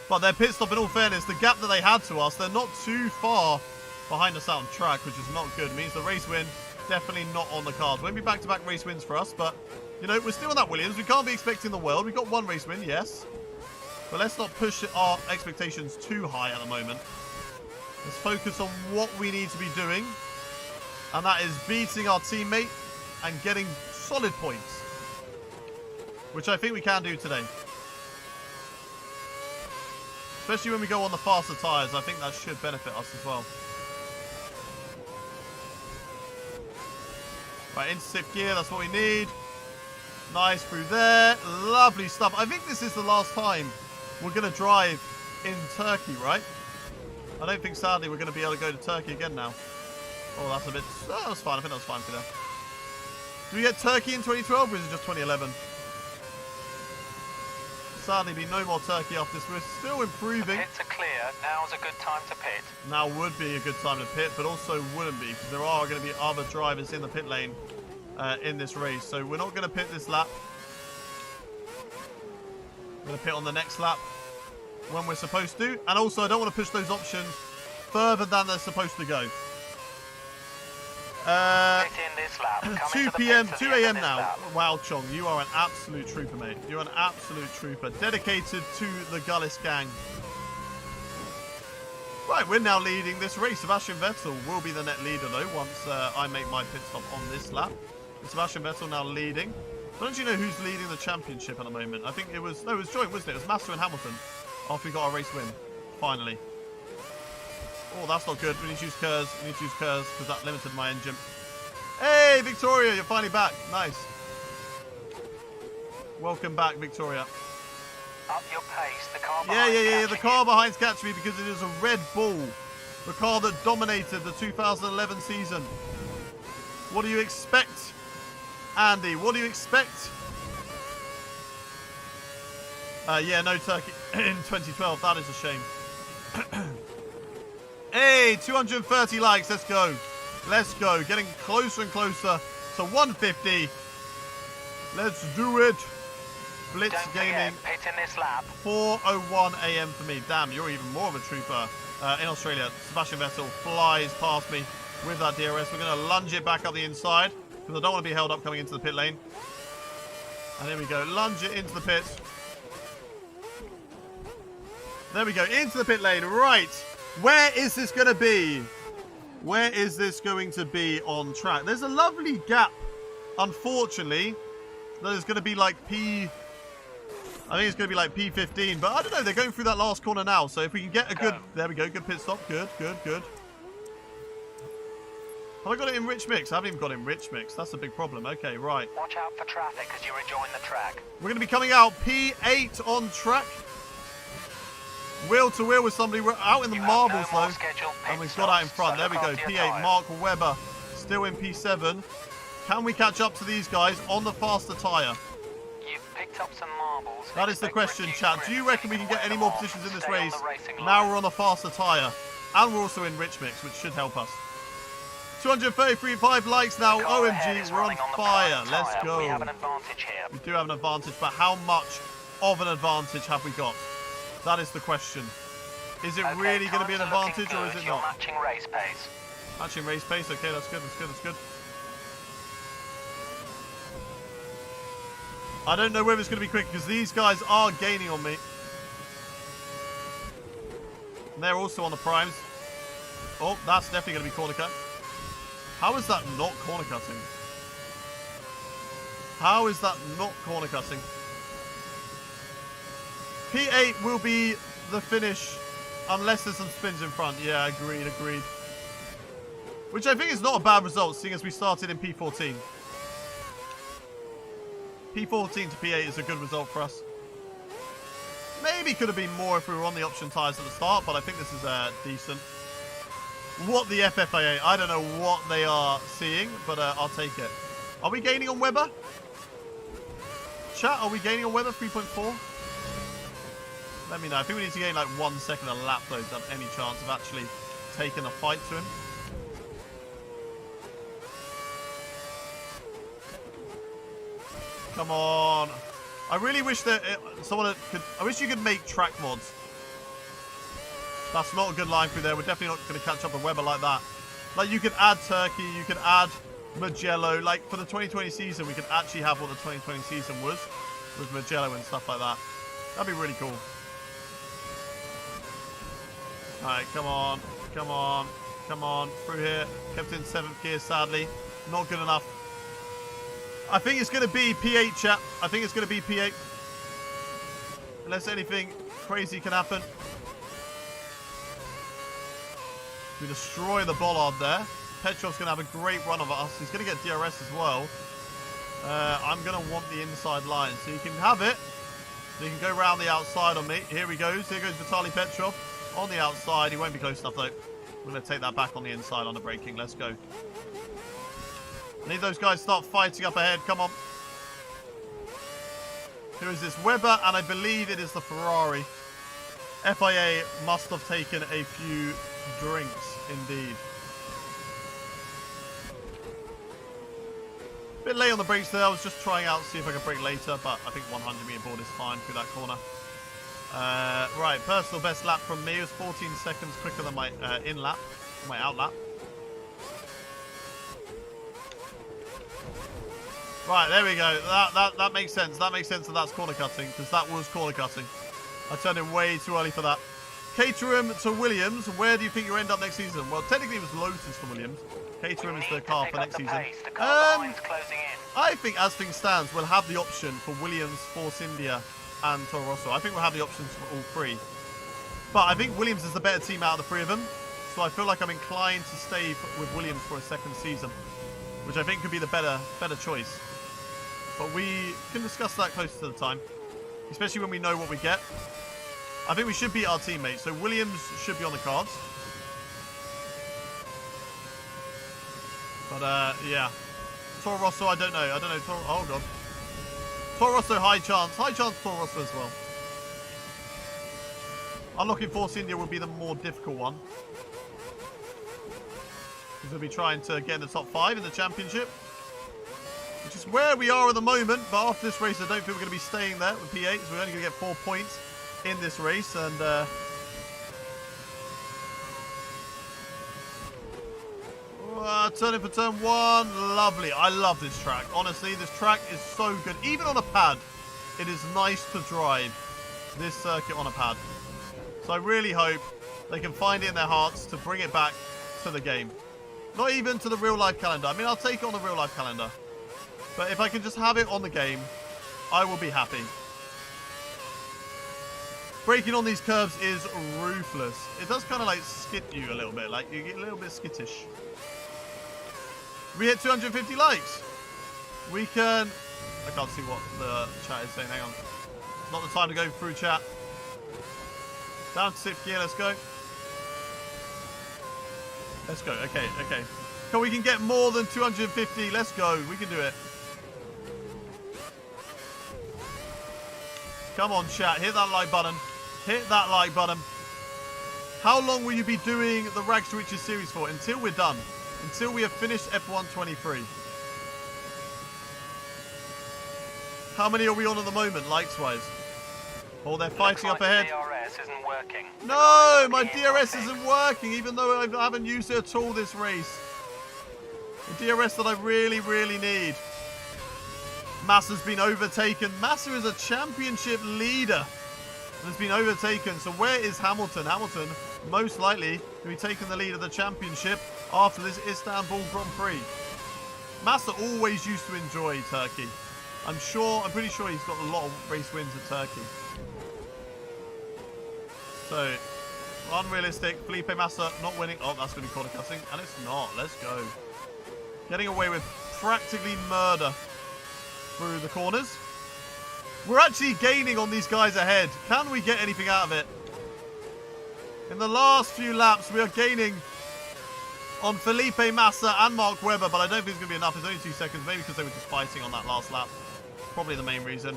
But their pit stop, in all fairness, the gap that they had to us, they're not too far behind us out on track, which is not good. It means the race win, definitely not on the cards. Won't be back-to-back race wins for us, but, you know, we're still on that Williams. We can't be expecting the world. We've got one race win, yes. But let's not push our expectations too high at the moment. Let's focus on what we need to be doing. And that is beating our teammate and getting solid points. Which I think we can do today. Especially when we go on the faster tyres. I think that should benefit us as well. Right, into 6th gear. That's what we need. Nice through there. Lovely stuff. I think this is the last time we're going to drive in Turkey, right? I don't think, sadly, we're going to be able to go to Turkey again now. Oh, that's a bit... Oh, that's fine. I think that was fine for there. Do we get Turkey in 2012 or is it just 2011? Sadly, be no more Turkey after this. We're still improving. The pits are clear. Now's a good time to pit. Now would be a good time to pit, but also wouldn't be, because there are going to be other drivers in the pit lane in this race. So we're not going to pit this lap. We're going to pit on the next lap when we're supposed to. And also, I don't want to push those options further than they're supposed to go. 2 p.m., 2 a.m. now. Lap. Wow, Chong, you are an absolute trooper, mate. You're an absolute trooper. Dedicated to the Gullis gang. Right, we're now leading this race. Sebastian Vettel will be the net leader, though, once I make my pit stop on this lap. And Sebastian Vettel now leading. Don't you know who's leading the championship at the moment? I think it was... No, it was joint, wasn't it? It was Massa and Hamilton after we got our race win. Finally. Oh, that's not good. We need to use Kers. We need to use Kers because that limited my engine. Hey, Victoria, you're finally back. Nice. Welcome back, Victoria. Up your pace. The car behind Yeah. The car behind's catching me because it is a Red Bull. The car that dominated the 2011 season. What do you expect, Andy? What do you expect? Yeah, no Turkey in 2012. That is a shame. Hey, 230 likes. Let's go. Let's go. Getting closer and closer to 150. Let's do it. Blitz Don't Gaming. forget, pit in this lap. 4:01 a.m. for me. Damn, you're even more of a trooper in Australia. Sebastian Vettel flies past me with that DRS. We're going to lunge it back up the inside because I don't want to be held up coming into the pit lane. And there we go. Lunge it into the pits. There we go. Into the pit lane. Right. Where is this going to be? Where is this going to be on track? There's a lovely gap, unfortunately, that is going to be like I think it's going to be like P15, but I don't know. They're going through that last corner now, so if we can get a good... There we go. Good pit stop. Good. Have I got it in rich mix? I haven't even got it in rich mix. That's a big problem. Okay, right. Watch out for traffic as you rejoin the track. We're going to be coming out P8 on track. Wheel to wheel with somebody. We're out in the marbles though, and we've got out in front. There we go. P8. Mark Webber still in P7. Can we catch up to these guys on the faster tyre? You've picked up some marbles. That is the question, chat. Do you reckon we can get any more positions in this race? Now we're on the faster tyre, and we're also in rich mix, which should help us. 233.5 likes now. OMG, we're on fire. Let's go. We have an advantage here. We do have an advantage, but how much of an advantage have we got? That is the question. Is it Okay, really going to be an times are advantage, looking or is good. it You're not? matching race pace. Matching race pace. Okay, that's good. That's good. That's good. I don't know whether it's going to be quick because these guys are gaining on me. And they're also on the primes. Oh, that's definitely going to be corner cut. How is that not corner cutting? How is that not corner cutting? P8 will be the finish unless there's some spins in front. Yeah, agreed, agreed. Which I think is not a bad result, seeing as we started in P14. P14 to P8 is a good result for us. Maybe could have been more if we were on the option tyres at the start, but I think this is decent. What the FFIA, I don't know what they are seeing, but I'll take it. Are we gaining on Webber? Chat, are we gaining on Webber 3.4? Let me know. I think we need to gain like 1 second a lap though to have any chance of actually taking a fight to him. Come on. I really wish that someone could... I wish you could make track mods. That's not a good line through there. We're definitely not going to catch up with Webber like that. Like, you could add Turkey. You could add Mugello. Like, for the 2020 season, we could actually have what the 2020 season was. With Mugello and stuff like that. That'd be really cool. Alright, come on. Come on. Come on. Through here. Kept in 7th gear, sadly. Not good enough. I think it's going to be P8, chat. I think it's going to be P8. Unless anything crazy can happen. We destroy the bollard there. Petrov's going to have a great run of us. He's going to get DRS as well. I'm going to want the inside line. So you can have it. So you can go around the outside on me. Here he goes. Here goes Vitaly Petrov. On the outside. He won't be close enough though. We're going to take that back on the inside on the braking. Let's go. I need those guys to start fighting up ahead. Come on. Who is this? Webber, and I believe it is the Ferrari. FIA must have taken a few drinks, indeed. Bit late on the brakes there. I was just trying out to see if I could brake later, but I think 100 meter board is fine through that corner. Right, personal best lap from me was 14 seconds quicker than my in lap, my out lap. Right, there we go. That makes sense. That makes sense that that's corner cutting, because that was corner cutting. I turned in way too early for that. Caterham to Williams. Where do you think you'll end up next season? Well, technically it was Lotus to Williams. Caterham is the car for next season. I think as things stands, we'll have the option for Williams, Force India, and Toro Rosso. I think we'll have the options for all three. But I think Williams is the better team out of the three of them. So I feel like I'm inclined to stay with Williams for a second season, which I think could be the better choice. But we can discuss that closer to the time, especially when we know what we get. I think we should beat our teammates, so Williams should be on the cards. But yeah, Toro Rosso, I don't know. Oh god, Toro Rosso, high chance Toro Rosso as well. Unlocking Force India would be the more difficult one, because we'll be trying to get in the top 5 in the championship, which is where we are at the moment. But after this race, I don't think we're going to be staying there with P8, so we're only going to get 4 points in this race. And turning for turn 1, lovely. I love this track. Honestly, this track is so good. Even on a pad, it is nice to drive this circuit on a pad. So I really hope they can find it in their hearts to bring it back to the game. Not even to the real life calendar. I mean, I'll take it on the real life calendar, but if I can just have it on the game, I will be happy. Braking on these curves is ruthless. It does kind of like skid you a little bit. Like, you get a little bit skittish. We hit 250 likes. We can... I can't see what the chat is saying. Hang on. It's not the time to go through chat. Down to 6th gear. Let's go. Let's go. Okay, okay. So we can get more than 250. Let's go. We can do it. Come on, chat. Hit that like button. Hit that like button. How long will you be doing the Rags to Riches series for? Until we're done. Until we have finished F1 23. How many are we on at the moment, likes-wise? Oh, they're fighting up ahead. DRS isn't working. No, my DRS isn't working, even though I haven't used it at all this race. The DRS that I really, really need. Massa's been overtaken. Massa is a championship leader and has been overtaken. So where is Hamilton? Hamilton, most likely, to be taking the lead of the championship after this Istanbul Grand Prix. Massa always used to enjoy Turkey. I'm pretty sure he's got a lot of race wins at Turkey. So, unrealistic. Felipe Massa not winning. Oh, that's going to be corner cutting. And it's not. Let's go. Getting away with practically murder through the corners. We're actually gaining on these guys ahead. Can we get anything out of it? In the last few laps, we are gaining on Felipe Massa and Mark Webber, but I don't think it's going to be enough. It's only 2 seconds, maybe because they were just fighting on that last lap. Probably the main reason.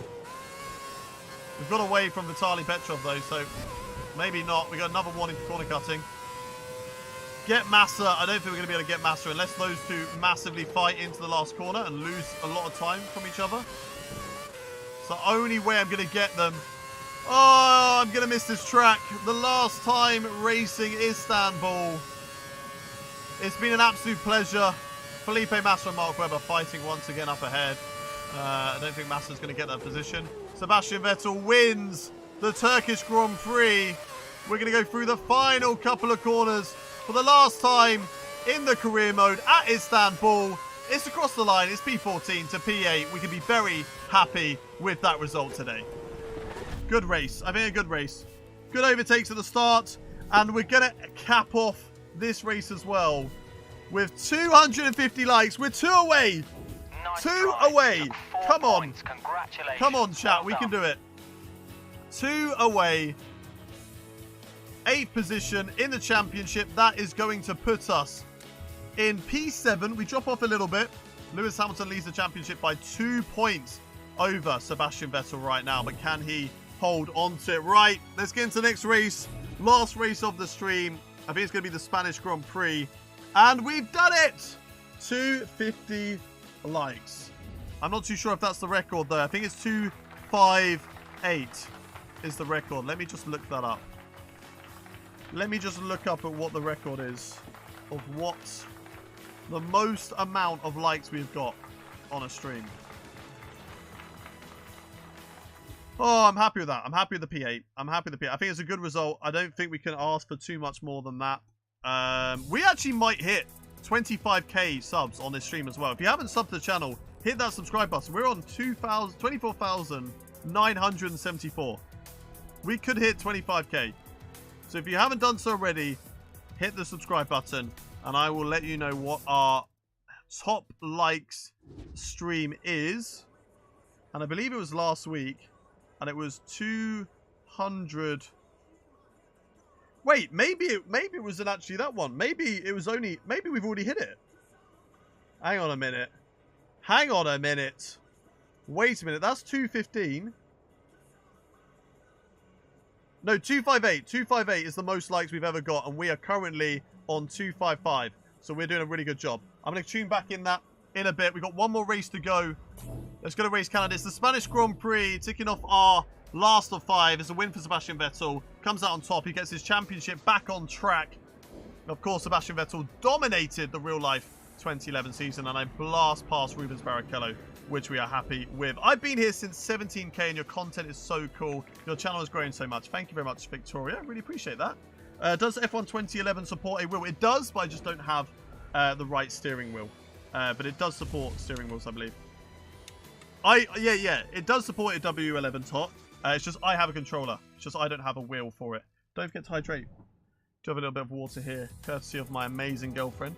We've got away from Vitaly Petrov, though, so maybe not. We got another warning for corner cutting. Get Massa. I don't think we're going to be able to get Massa unless those two massively fight into the last corner and lose a lot of time from each other. It's the only way I'm going to get them. Oh, I'm going to miss this track. The last time racing Istanbul. It's been an absolute pleasure. Felipe Massa and Mark Webber fighting once again up ahead. I don't think Massa's going to get that position. Sebastian Vettel wins the Turkish Grand Prix. We're going to go through the final couple of corners for the last time in the career mode at Istanbul. It's across the line. It's P14 to P8. We can be very happy with that result today. Good race. I think a good race. Good overtakes at the start. And we're going to cap off this race as well with 250 likes. We're 2 away. Nice 2 drive. away. Come on. Points. Congratulations. Come on, chat. Well We can done. do it. 2 away. 8th position in the championship. That is going to put us in P7. We drop off a little bit. Lewis Hamilton leads the championship by 2 points over Sebastian Vettel right now. But can he hold on to it? Right. Let's get into the next race. Last race of the stream. I think it's going to be the Spanish Grand Prix. And we've done it! 250 likes. I'm not too sure if that's the record, though. I think it's 258 is the record. Let me just look that up. Let me just look up at what the record is of what the most amount of likes we've got on a stream. Oh, I'm happy with that. I'm happy with the P8. I'm happy with the P8. I think it's a good result. I don't think we can ask for too much more than that. We actually might hit 25k subs on this stream as well. If you haven't subbed to the channel, hit that subscribe button. We're on 24,974. We could hit 25k. So if you haven't done so already, hit the subscribe button and I will let you know what our top likes stream is. And I believe it was last week. And it was 200. Wait, maybe it wasn't actually that one. Maybe it was only. Maybe we've already hit it. Hang on a minute. Hang on a minute. Wait a minute. That's 215. No, 258. 258 is the most likes we've ever got, and we are currently on 255. So we're doing a really good job. I'm going to tune back in that in a bit. We've got one more race to go. Let's go to race Canada. It's the Spanish Grand Prix, ticking off our last of 5. It's a win for Sebastian Vettel. Comes out on top. He gets his championship back on track. And of course, Sebastian Vettel dominated the real-life 2011 season, and I blast past Rubens Barrichello, which we are happy with. I've been here since 17k, and your content is so cool. Your channel has grown so much. Thank you very much, Victoria. Really appreciate that. Does F1 2011 support a wheel? It does, but I just don't have the right steering wheel. But it does support steering wheels, I believe. Yeah, it does support a W11 top. It's just I have a controller. It's just I don't have a wheel for it. Don't forget to hydrate. Do have a little bit of water here, courtesy of my amazing girlfriend.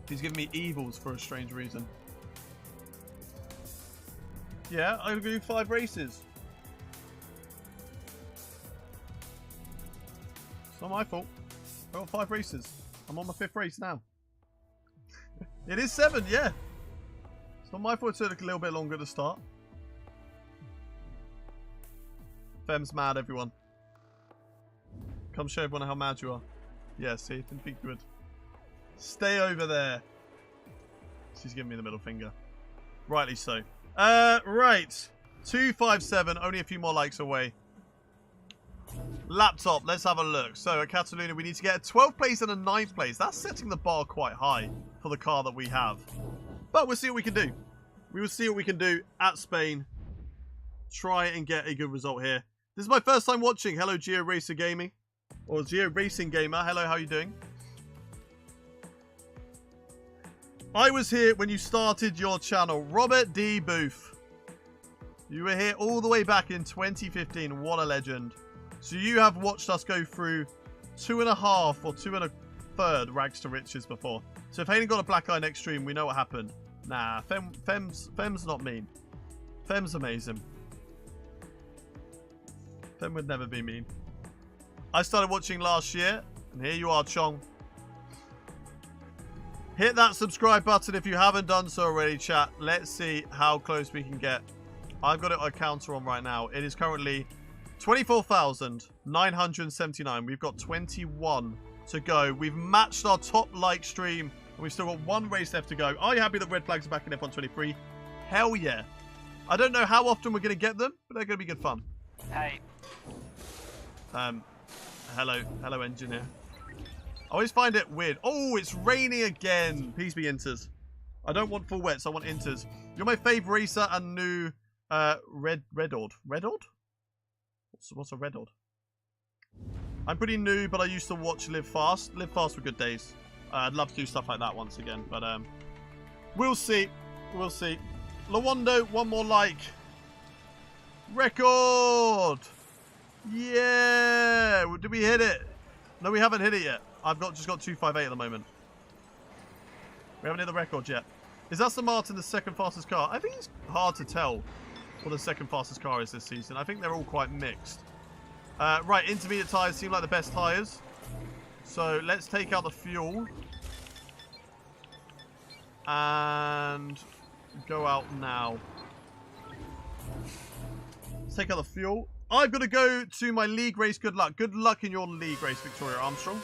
He's giving me evils for a strange reason. Yeah, I'm gonna do 5 races. It's not my fault. I got 5 races. I'm on my 5th race now. It is 7, yeah. It's not my fault it took a little bit longer to start. Fem's mad, everyone. Come show everyone how mad you are. Yeah, see, didn't think you would. Stay over there. She's giving me the middle finger. Rightly so. Right. 257, only a few more likes away. Laptop, let's have a look. So at Catalunya, we need to get a 12th place and a 9th place. That's setting the bar quite high for the car that we have. But we'll see what we can do. We will see what we can do at Spain. Try and get a good result here. This is my first time watching. Hello, Geo Racer Gaming. Or Geo Racing Gamer. Hello, how are you doing? I was here when you started your channel. Robert D. Booth. You were here all the way back in 2015. What a legend. So you have watched us go through 2.5 or 2 1/3 rags to riches before. So if Hayden got a black eye next stream, we know what happened. Nah, Fem's not mean. Fem's amazing. Fem would never be mean. I started watching last year, and here you are, Chong. Hit that subscribe button if you haven't done so already, chat. Let's see how close we can get. I've got a counter on right now. It is currently 24,979. We've got 21 to go. We've matched our top like stream, and we've still got 1 race left to go. Are you happy that red flags are back in F1 23? Hell yeah. I don't know how often we're going to get them, but they're going to be good fun. Hey. Hello, engineer. I always find it weird. Oh, it's raining again. Please be inters. I don't want full wets. I want inters. You're my fave racer and new Redord. Redord? What's a Redord? I'm pretty new, but I used to watch Live Fast. Live Fast were good days. I'd love to do stuff like that once again, but we'll see. We'll see. Lawando, 1 more like. Record! Yeah! Did we hit it? No, we haven't hit it yet. I've just got 258 at the moment. We haven't hit the record yet. Is Aston Martin the second fastest car? I think it's hard to tell what the second fastest car is this season. I think they're all quite mixed. Right, intermediate tyres seem like the best tyres. So let's take out the fuel. And go out now. Let's take out the fuel. I've got to go to my league race. Good luck. Good luck in your league race, Victoria Armstrong.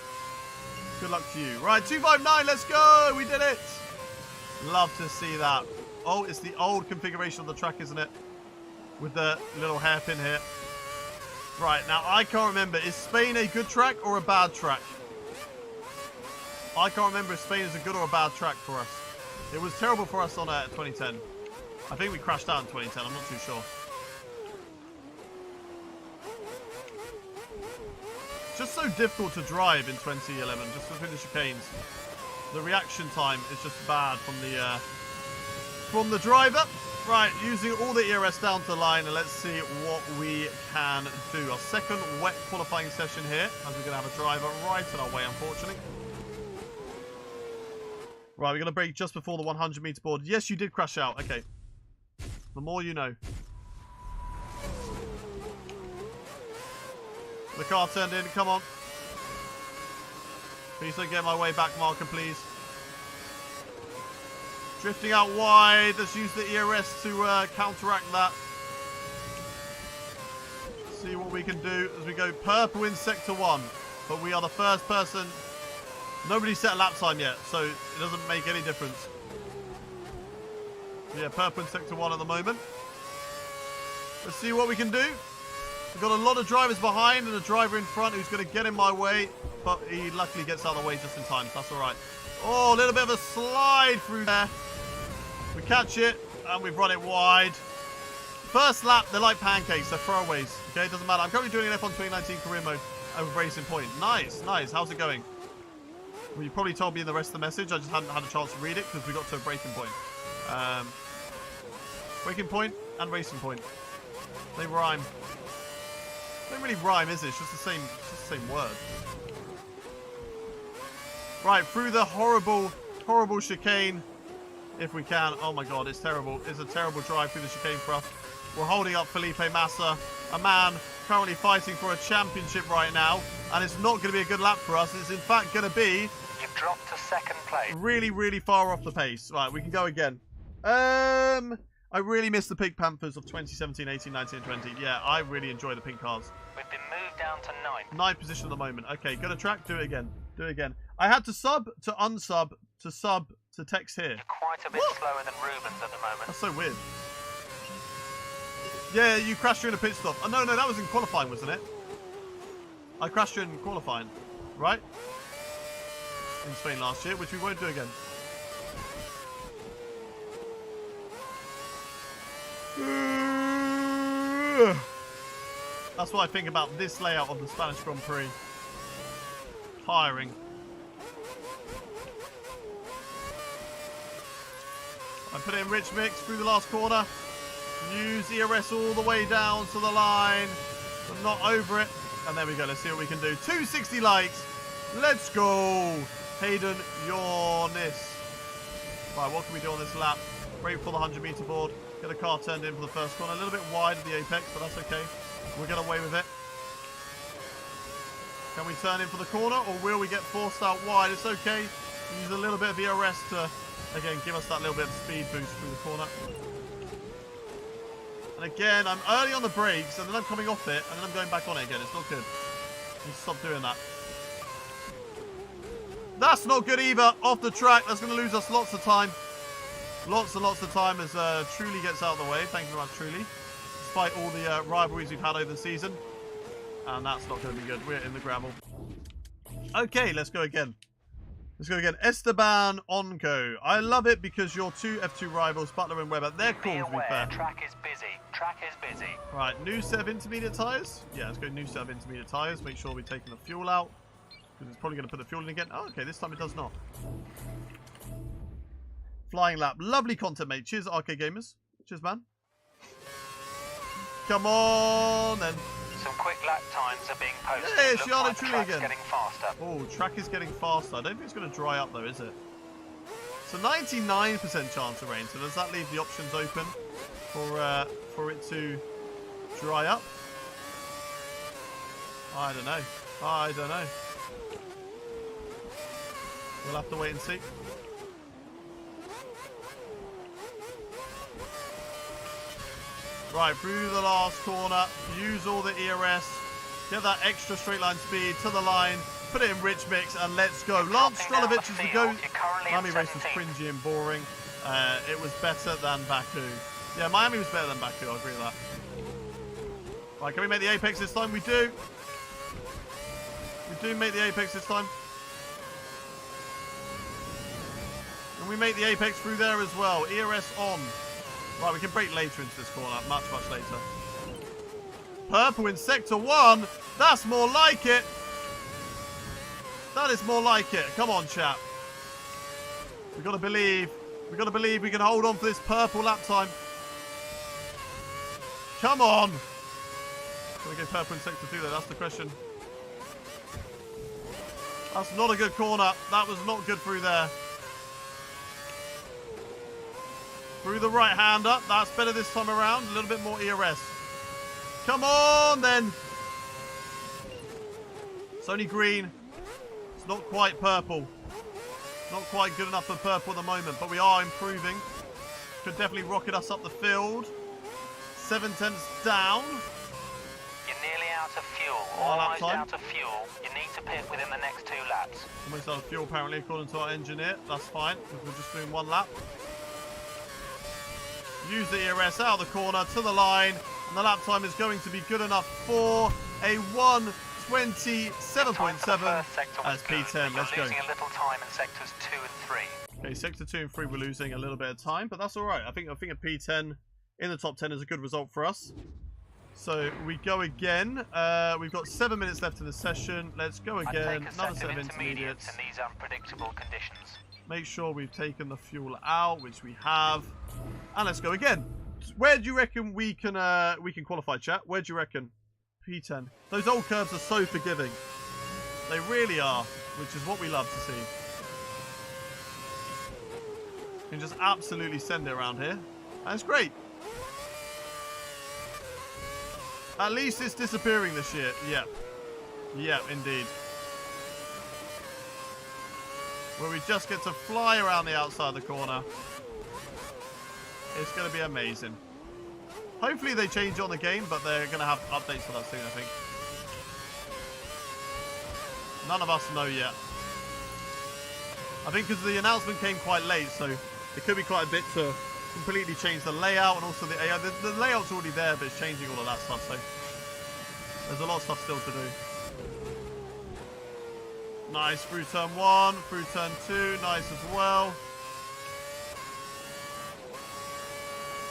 Good luck to you. Right, 259. Let's go. We did it. Love to see that. Oh, it's the old configuration of the track, isn't it? With the little hairpin here. Right, now I can't remember. Is Spain a good track or a bad track? I can't remember if Spain is a good or a bad track for us. It was terrible for us on 2010. I think we crashed out in 2010. I'm not too sure. Just so difficult to drive in 2011, just between the chicanes. The reaction time is just bad from the driver. Right, using all the ERS down to the line, and let's see what we can do. Our second wet qualifying session here, as we're going to have a driver right in our way, unfortunately. Right, we're going to brake just before the 100 meter board. Yes, you did crash out. Okay. The more you know. The car turned in. Come on. Please don't get in my way, back marker, please. Drifting out wide. Let's use the ERS to counteract that. See what we can do as we go purple in sector 1. But we are the first person. Nobody set a lap time yet, so it doesn't make any difference. Yeah, purple in sector 1 at the moment. Let's see what we can do. We've got a lot of drivers behind and a driver in front who's going to get in my way. But he luckily gets out of the way just in time, so that's all right. Oh, a little bit of a slide through there. We catch it, and we've run it wide. First lap, they're like pancakes. They're throwaways. Okay, it doesn't matter. I'm currently doing an F1 2019 career mode over Racing Point. Nice, nice. How's it going? Well, you probably told me in the rest of the message. I just hadn't had a chance to read it because we got to a breaking point. Breaking point and Racing Point. They rhyme. They don't really rhyme, is it? It's just the same word. Right, through the horrible, horrible chicane. If we can. Oh my god, it's terrible. It's a terrible drive through the chicane for us. We're holding up Felipe Massa, a man currently fighting for a championship right now. And it's not going to be a good lap for us. It's in fact going to be... You've dropped to second place. Really, really far off the pace. Right, we can go again. I really miss the Pink Panthers of 2017, 18, 19, and 20. Yeah, I really enjoy the pink cars. We've been moved down to 9th. 9th position at the moment. Okay, go to track. Do it again. Do it again. I had to sub, to unsub, to sub, to text here. You're quite a bit slower than Rubens at the moment. That's so weird. Yeah, you crashed during a pit stop. Oh, no, that was in qualifying, wasn't it? I crashed during qualifying, right? In Spain last year, which we won't do again. That's what I think about this layout of the Spanish Grand Prix. Tiring. I put it in rich mix through the last corner. Use ERS all the way down to the line, but not over it. And there we go. Let's see what we can do. 260 likes. Let's go. Hayden Yornis. Right, what can we do on this lap? Brake for the 100-meter board. Get the car turned in for the first corner. A little bit wide of the apex, but that's okay. We'll get away with it. Can we turn in for the corner, or will we get forced out wide? It's okay. Use a little bit of ERS to, again, give us that little bit of speed boost through the corner. And again, I'm early on the brakes, and then I'm coming off it, and then I'm going back on it again. It's not good. Need to stop doing that. That's not good either. Off the track. That's going to lose us lots of time. Lots and lots of time as Truly gets out of the way. Thank you very much, Truly. Despite all the rivalries we've had over the season. And that's not going to be good. We're in the gravel. Okay, let's go again. Let's go again. Esteban Onco. I love it because your two F2 rivals, Butler and Webber, they're cool, to be fair. Track is busy. Track is busy. Right, new set of intermediate tyres. Yeah, let's go new set of intermediate tyres. Make sure we're taking the fuel out. Because it's probably going to put the fuel in again. Oh, okay, this time it does not. Flying lap. Lovely content, mate. Cheers, Arcade Gamers. Cheers, man. Come on, then. Some quick lap times are being posted. Hey, Looks Charlotte like the Truly track's again. getting faster. Oh, track is getting faster. I don't think it's going to dry up, though, is it? So 99% chance of rain. So does that leave the options open for it to dry up? I don't know. I don't know. We'll have to wait and see. Right, through the last corner, use all the ERS, get that extra straight line speed to the line, put it in rich mix, and let's go. Lance Strolovic as we go. Miami race was cringy and boring. It was better than Baku. Yeah, Miami was better than Baku, I agree with that. Right, can we make the apex this time? We do. We do make the apex this time. And we make the apex through there as well. ERS on. Right, we can brake later into this corner. Much, much later. Purple in Sector 1. That's more like it. That is more like it. Come on, chap. We've got to believe. We've got to believe we can hold on for this purple lap time. Come on. Can we get purple in Sector 2 though? That's the question. That's not a good corner. That was not good through there. Through the right-hander. That's better this time around. A little bit more ERS. Come on, then. It's only green. It's not quite purple. Not quite good enough for purple at the moment, but we are improving. Could definitely rocket us up the field. 7 tenths down. You're nearly out of fuel. Almost out of fuel. You need to pit within the next 2 laps. Almost out of fuel, apparently, according to our engineer. That's fine, because we're just doing 1 lap. Use the ERS out of the corner to the line, and the lap time is going to be good enough for a 1:27.7 as P10. Let's go. Losing a little time in sectors 2 and 3. Okay, sector 2 and 3 we're losing a little bit of time, but that's all right. I think a P10 in the top 10 is a good result for us. So we go again. We've got 7 minutes left in the session. Let's go again. Another set of intermediates. In these unpredictable conditions. Make sure we've taken the fuel out, which we have. And let's go again. Where do you reckon we can qualify, chat? Where do you reckon? P10. Those old curves are so forgiving. They really are, which is what we love to see. You can just absolutely send it around here. And it's great. At least it's disappearing this year. Yeah. Yeah, indeed. Where we just get to fly around the outside of the corner. It's going to be amazing. Hopefully they change on the game, but they're going to have updates for that soon, I think. None of us know yet. I think because the announcement came quite late, so it could be quite a bit to completely changed the layout and also the AI. The layout's already there, but it's changing all of that stuff. So there's a lot of stuff still to do. Nice through turn 1, through turn 2, nice as well.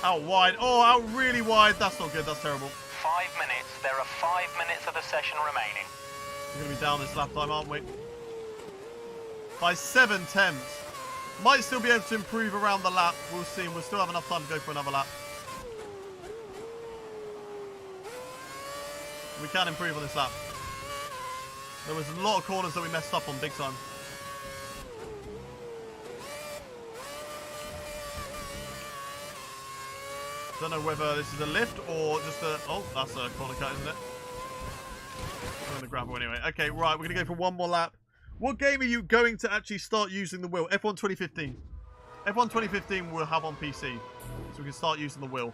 Out wide. Oh, out really wide. That's not good. That's terrible. 5 minutes. There are 5 minutes of the session remaining. We're going to be down this lap time, aren't we? By 7 tenths. Might still be able to improve around the lap. We'll see. We'll still have enough time to go for another lap. We can improve on this lap. There was a lot of corners that we messed up on big time. Don't know whether this is a lift or just a... Oh, that's a corner cut, isn't it? I'm going to grab it anyway. Okay, right. We're going to go for one more lap. What game are you going to actually start using the wheel? F1 2015. F1 2015 we'll have on PC. So we can start using the wheel.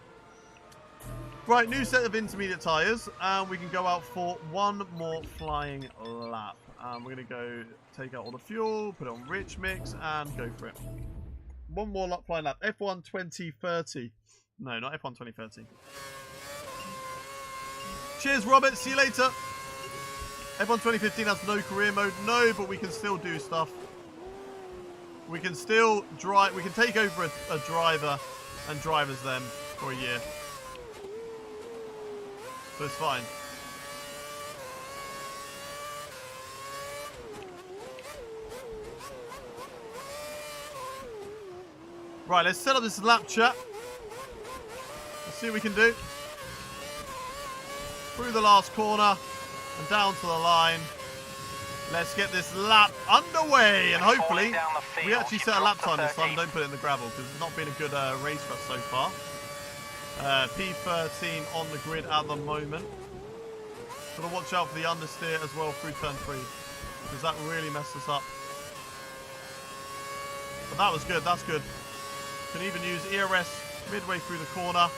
Right, new set of intermediate tyres. And we can go out for one more flying lap. We're going to go take out all the fuel, put it on rich mix, and go for it. One more lap, flying lap. F1 2030. No, not F1 2030. Cheers, Robert. See you later. F1 2015 has no career mode. No, but we can still do stuff. We can still drive. We can take over a driver and drivers then for a year. So it's fine. Right, let's set up this lap chat. Let's see what we can do. Through the last corner and down to the line. Let's get this lap underway, and hopefully we actually set a lap time this time and don't put it in the gravel, because it's not been a good race for us so far. P13 on the grid at the moment. Gotta watch out for the understeer as well through turn 3, because that really messed us up. But that was good, that's good. Can even use ERS midway through the corner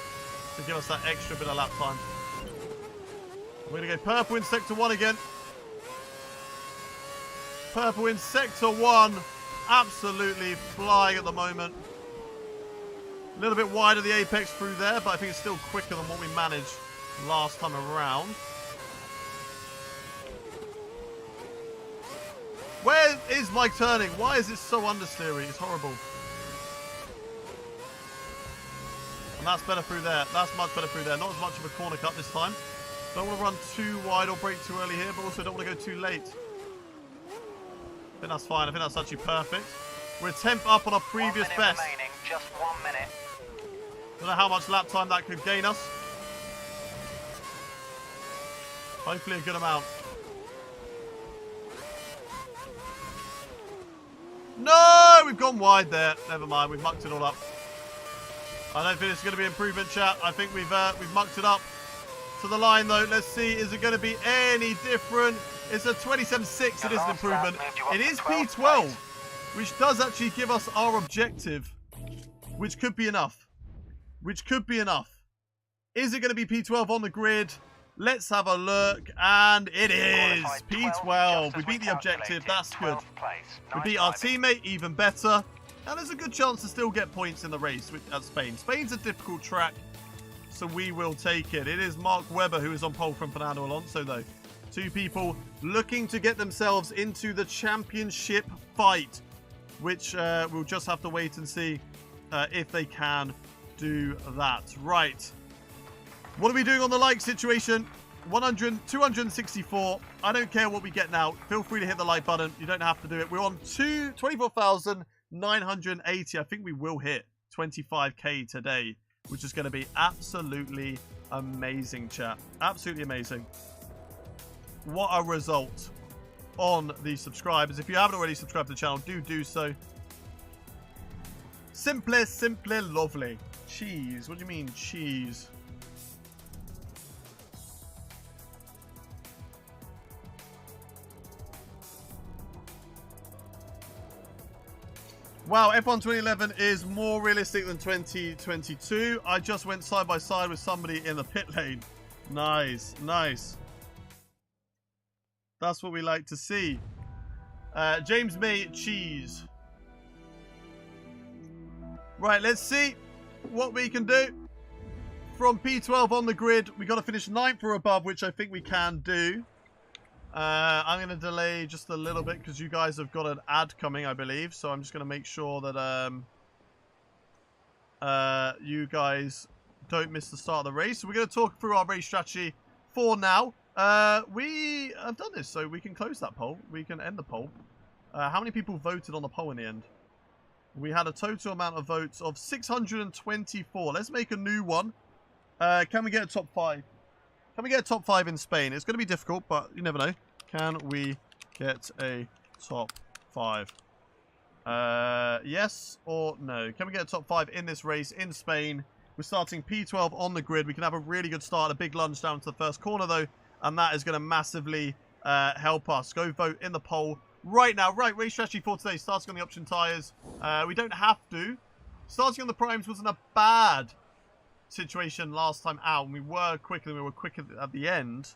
to give us that extra bit of lap time. We're going to go purple in sector 1 again. Purple in sector 1. Absolutely flying at the moment. A little bit wide of the apex through there, but I think it's still quicker than what we managed last time around. Where is my turning? Why is it so understeery? It's horrible. And that's better through there. That's much better through there. Not as much of a corner cut this time. Don't want to run too wide or break too early here, but also don't want to go too late. I think that's fine. I think that's actually perfect. We're a tenth up on our previous best. Remaining, just 1 minute. Don't know how much lap time that could gain us. Hopefully a good amount. No! We've gone wide there. Never mind. We've mucked it all up. I don't think it's going to be improvement, chat. I think we've mucked it up. To the line though, let's see, is it going to be any different? It's a 27.6, it is an improvement. It is P12, which does actually give us our objective, which could be enough. Which could be enough. Is it going to be P12 on the grid? Let's have a look, and it is P12. We beat the objective, that's good. We beat our teammate, even better. And there's a good chance to still get points in the race at Spain. Spain's a difficult track. So we will take it. It is Mark Webber who is on pole from Fernando Alonso, though. Two people looking to get themselves into the championship fight, which we'll just have to wait and see if they can do that. Right. What are we doing on the like situation? 264. I don't care what we get now. Feel free to hit the like button. You don't have to do it. We're on 24,980. I think we will hit 25k today, which is going to be absolutely amazing, chat. Absolutely amazing. What a result on the subscribers. If you haven't already subscribed to the channel, do so. Simply lovely. Cheese. What do you mean, cheese? Wow, F1 2011 is more realistic than 2022. I just went side by side with somebody in the pit lane. Nice, nice. That's what we like to see. James May cheese. Right, let's see. what we can do. From P12 on the grid, we got to finish 9th or above, which I think we can do. I'm going to delay just a little bit because you guys have got an ad coming, I believe. So I'm just going to make sure that you guys don't miss the start of the race. So we're going to talk through our race strategy for now. We have done this, so we can close that poll. We can end the poll. How many people voted on the poll in the end? We had a total amount of votes of 624. Let's make a new one. Can we get a top 5? Can we get a top 5 in Spain? It's going to be difficult, but you never know. Can we get a top 5? Yes or no? Can we get a top 5 in this race in Spain? We're starting P12 on the grid. We can have a really good start, a big lunge down to the first corner, though, and that is going to massively help us. Go vote in the poll right now. Right, race strategy for today, starting on the option tyres. We don't have to. Starting on the primes wasn't a bad situation last time out, and we were quicker at the end,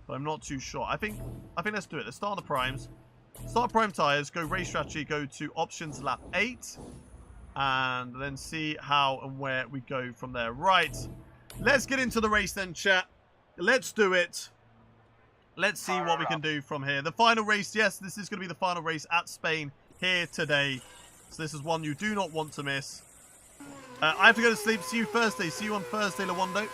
but I'm not too sure. I think let's do it. Let's start on the primes. Start prime tyres, go race strategy, go to options lap 8, and then see how and where we go from there. Right, let's get into the race then, chat. Let's do it. Let's see what we can do from here. The final race, yes, this is going to be the final race at Spain here today. So this is one you do not want to miss. I have to go to sleep. See you Thursday. See you on Thursday, Lawando.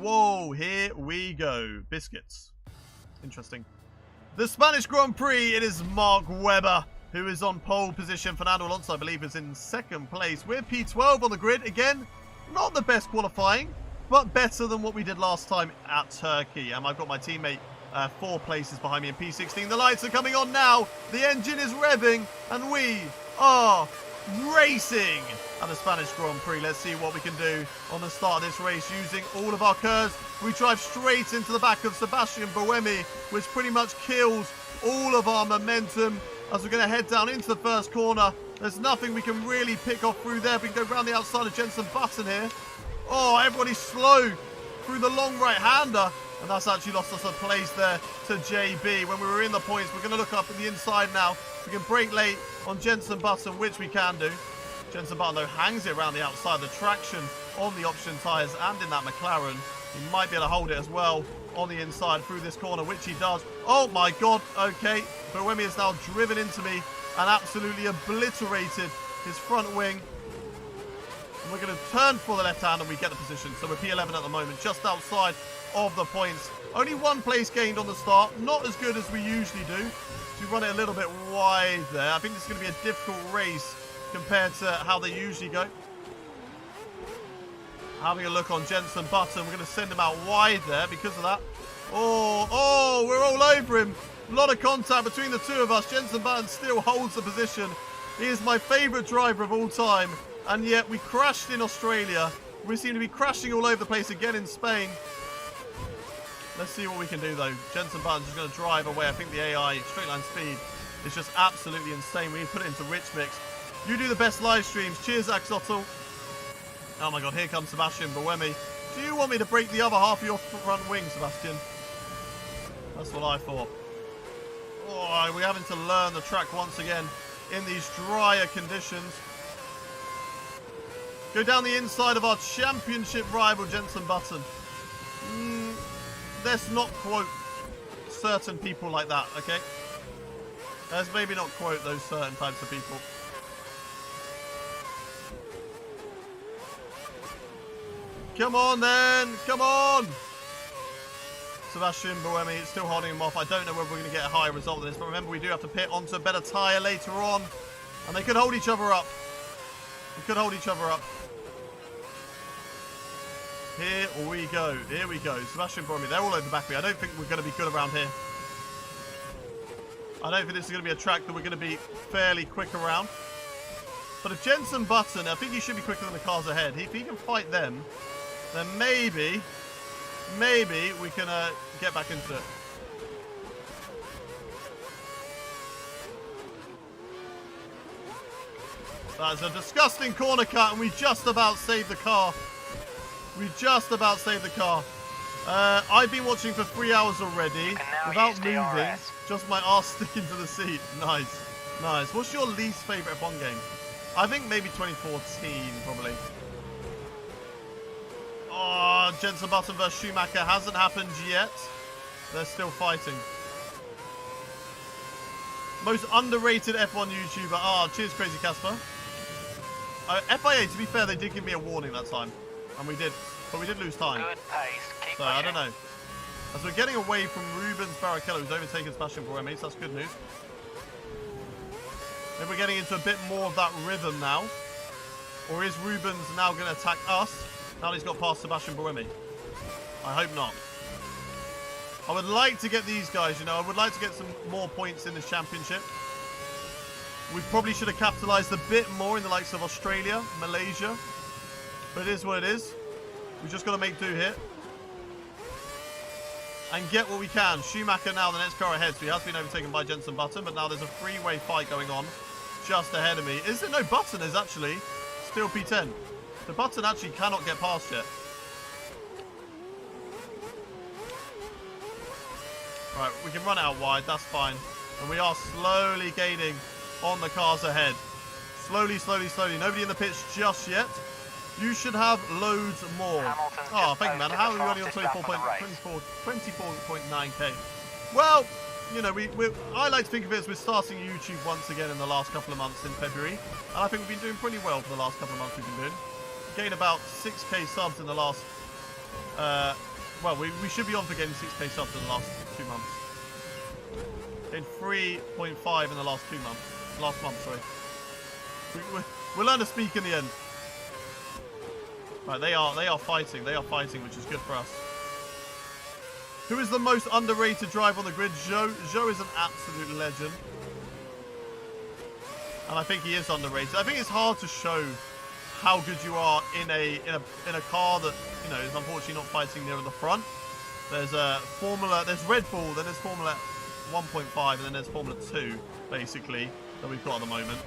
Whoa, here we go. Biscuits. Interesting. The Spanish Grand Prix, it is Mark Webber who is on pole position. Fernando Alonso, I believe, is in 2nd place. We're P12 on the grid. Again, not the best qualifying, but better than what we did last time at Turkey. And I've got my teammate 4 places behind me in P16. The lights are coming on now. The engine is revving, and we are racing at the Spanish Grand Prix. Let's see what we can do on the start of this race using all of our curves. We drive straight into the back of Sebastian Buemi, which pretty much kills all of our momentum as we're going to head down into the first corner. There's nothing we can really pick off through there. We can go around the outside of Jenson Button here. Oh, everybody's slow through the long right-hander, and that's actually lost us a place there to JB. When we were in the points, we're going to look up in the inside now. We can brake late on Jenson Button, which we can do. Jenson Button, though, hangs it around the outside. The traction on the option tyres and in that McLaren. He might be able to hold it as well on the inside through this corner, which he does. Oh, my God. Okay. Buemi has now driven into me and absolutely obliterated his front wing. And we're going to turn for the left hand and we get the position. So we're P11 at the moment, just outside of the points. Only 1 place gained on the start. Not as good as we usually do. So we run it a little bit wide there. I think this is going to be a difficult race compared to how they usually go. Having a look on Jenson Button. We're going to send him out wide there because of that. Oh, we're all over him. A lot of contact between the two of us. Jenson Button still holds the position. He is my favourite driver of all time. And yet we crashed in Australia. We seem to be crashing all over the place again in Spain. Let's see what we can do, though. Jenson Button's just going to drive away. I think the AI straight line speed is just absolutely insane. We need to put it into Rich Mix. You do the best live streams. Cheers, Axotl. Oh, my God. Here comes Sebastian Buemi. Do you want me to break the other half of your front wing, Sebastian? That's what I thought. Oh, we're having to learn the track once again in these drier conditions. Go down the inside of our championship rival, Jenson Button. Let's not quote certain people like that, okay? Let's maybe not quote those certain types of people. Come on, then. Come on. Sebastian Buemi is still holding him off. I don't know whether we're going to get a higher result than this, but remember, we do have to pit onto a better tyre later on. And they could hold each other up. They could hold each other up. Here we go. Here we go. Sebastian Buemi, they're all over the back of me. I don't think we're going to be good around here. I don't think this is going to be a track that we're going to be fairly quick around. But if Jenson Button, I think he should be quicker than the cars ahead. If he can fight them, then maybe we can get back into it. That's a disgusting corner cut, and we just about saved the car. We just about saved the car. I've been watching for 3 hours already without moving. Just my arse sticking to the seat. Nice. Nice. What's your least favourite F1 game? I think maybe 2014, probably. Oh, Jensen Button versus Schumacher hasn't happened yet. They're still fighting. Most underrated F1 YouTuber. Ah, cheers, Crazy Casper. FIA, to be fair, they did give me a warning that time. And we did. But we did lose time. Good pace. Keep So, pushing. I don't know. As we're getting away from Rubens Barrichello, who's overtaken Sebastian Buemi, so that's good news. Maybe we're getting into a bit more of that rhythm now. Or is Rubens now going to attack us? Now he's got past Sebastian Buemi. I hope not. I would like to get these guys, you know, I would like to get some more points in this championship. We probably should have capitalised a bit more in the likes of Australia, Malaysia. But it is what it is. We've just got to make do here. And get what we can. Schumacher now the next car ahead, so he has been overtaken by Jensen Button, but now there's a three-way fight going on just ahead of me. Is there no Button is actually still P10? The Button actually cannot get past yet. Right, we can run it out wide, that's fine. And we are slowly gaining on the cars ahead. Slowly, slowly, slowly. Nobody in the pits just yet. You should have loads more. Hamilton's Oh, just thank you, man. posted How the are we only on fastest lap of the race. 24.9k? Well, you know, I like to think of it as we're starting YouTube once again in the last couple of months in February. And I think we've been doing pretty well for the last couple of months we've been doing. Gained about 6k subs in the last... well, we should be on for getting 6k subs in the last 2 months. Gained 3.5 in the last 2 months. Last month, sorry. We'll learn to speak in the end. Right, they are fighting. They are fighting, which is good for us. Who is the most underrated driver on the grid? Zhou. Zhou is an absolute legend. And I think he is underrated. I think it's hard to show how good you are in a car that, you know, is unfortunately not fighting near the front. There's there's Red Bull, then there's Formula 1.5, and then there's Formula 2, basically, that we've got at the moment.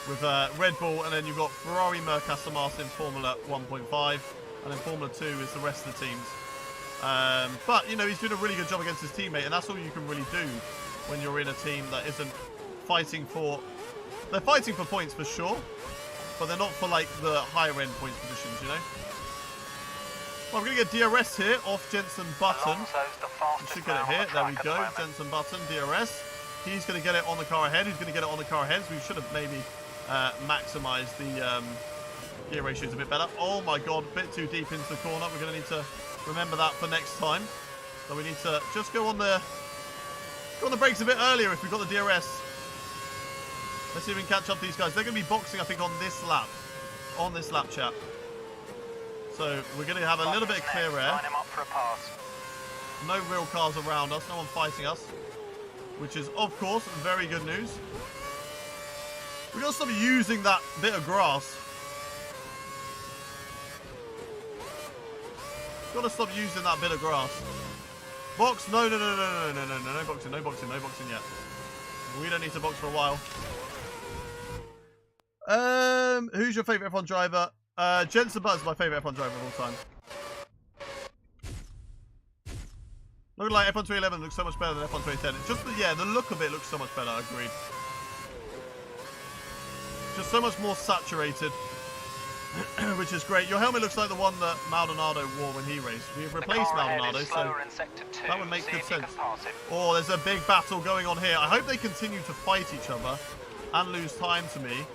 With Red Bull, and then you've got Ferrari, Merc, Aston Martin, Formula 1.5, and then Formula 2 is the rest of the teams. But, you know, he's doing a really good job against his teammate, and that's all you can really do when you're in a team that isn't fighting for... They're fighting for points for sure, but they're not for, like, the higher-end points positions, you know? Well, we're going to get DRS here off Jensen Button. We should get it here. There we go. Jensen Button, DRS. He's going to get it on the car ahead. Who's going to get it on the car ahead? So we should have maybe maximised the gear ratios a bit better. Oh my god, a bit too deep into the corner. We're going to need to remember that for next time. So we need to just go on the brakes a bit earlier if we've got the DRS. Let's see if we can catch up to these guys. They're going to be boxing, I think, on this lap. On this lap, chat. So we're going to have a little bit of clear air. No real cars around us. No one fighting us. Which is, of course, very good news. We've got to stop using that bit of grass. Got to stop using that bit of grass. Box? No boxing, no boxing, no boxing yet. We don't need to box for a while. Who's your favourite F1 driver? Jensen Button's my favourite F1 driver of all time. Looking like F1 2011 looks so much better than F1 2010. It's just, yeah, the look of it looks so much better, agreed. Just so much more saturated, which is great. Your helmet looks like the one that Maldonado wore when he raced. We've replaced Maldonado, so that would make good sense. Oh, there's a big battle going on here. I hope they continue to fight each other and lose time to me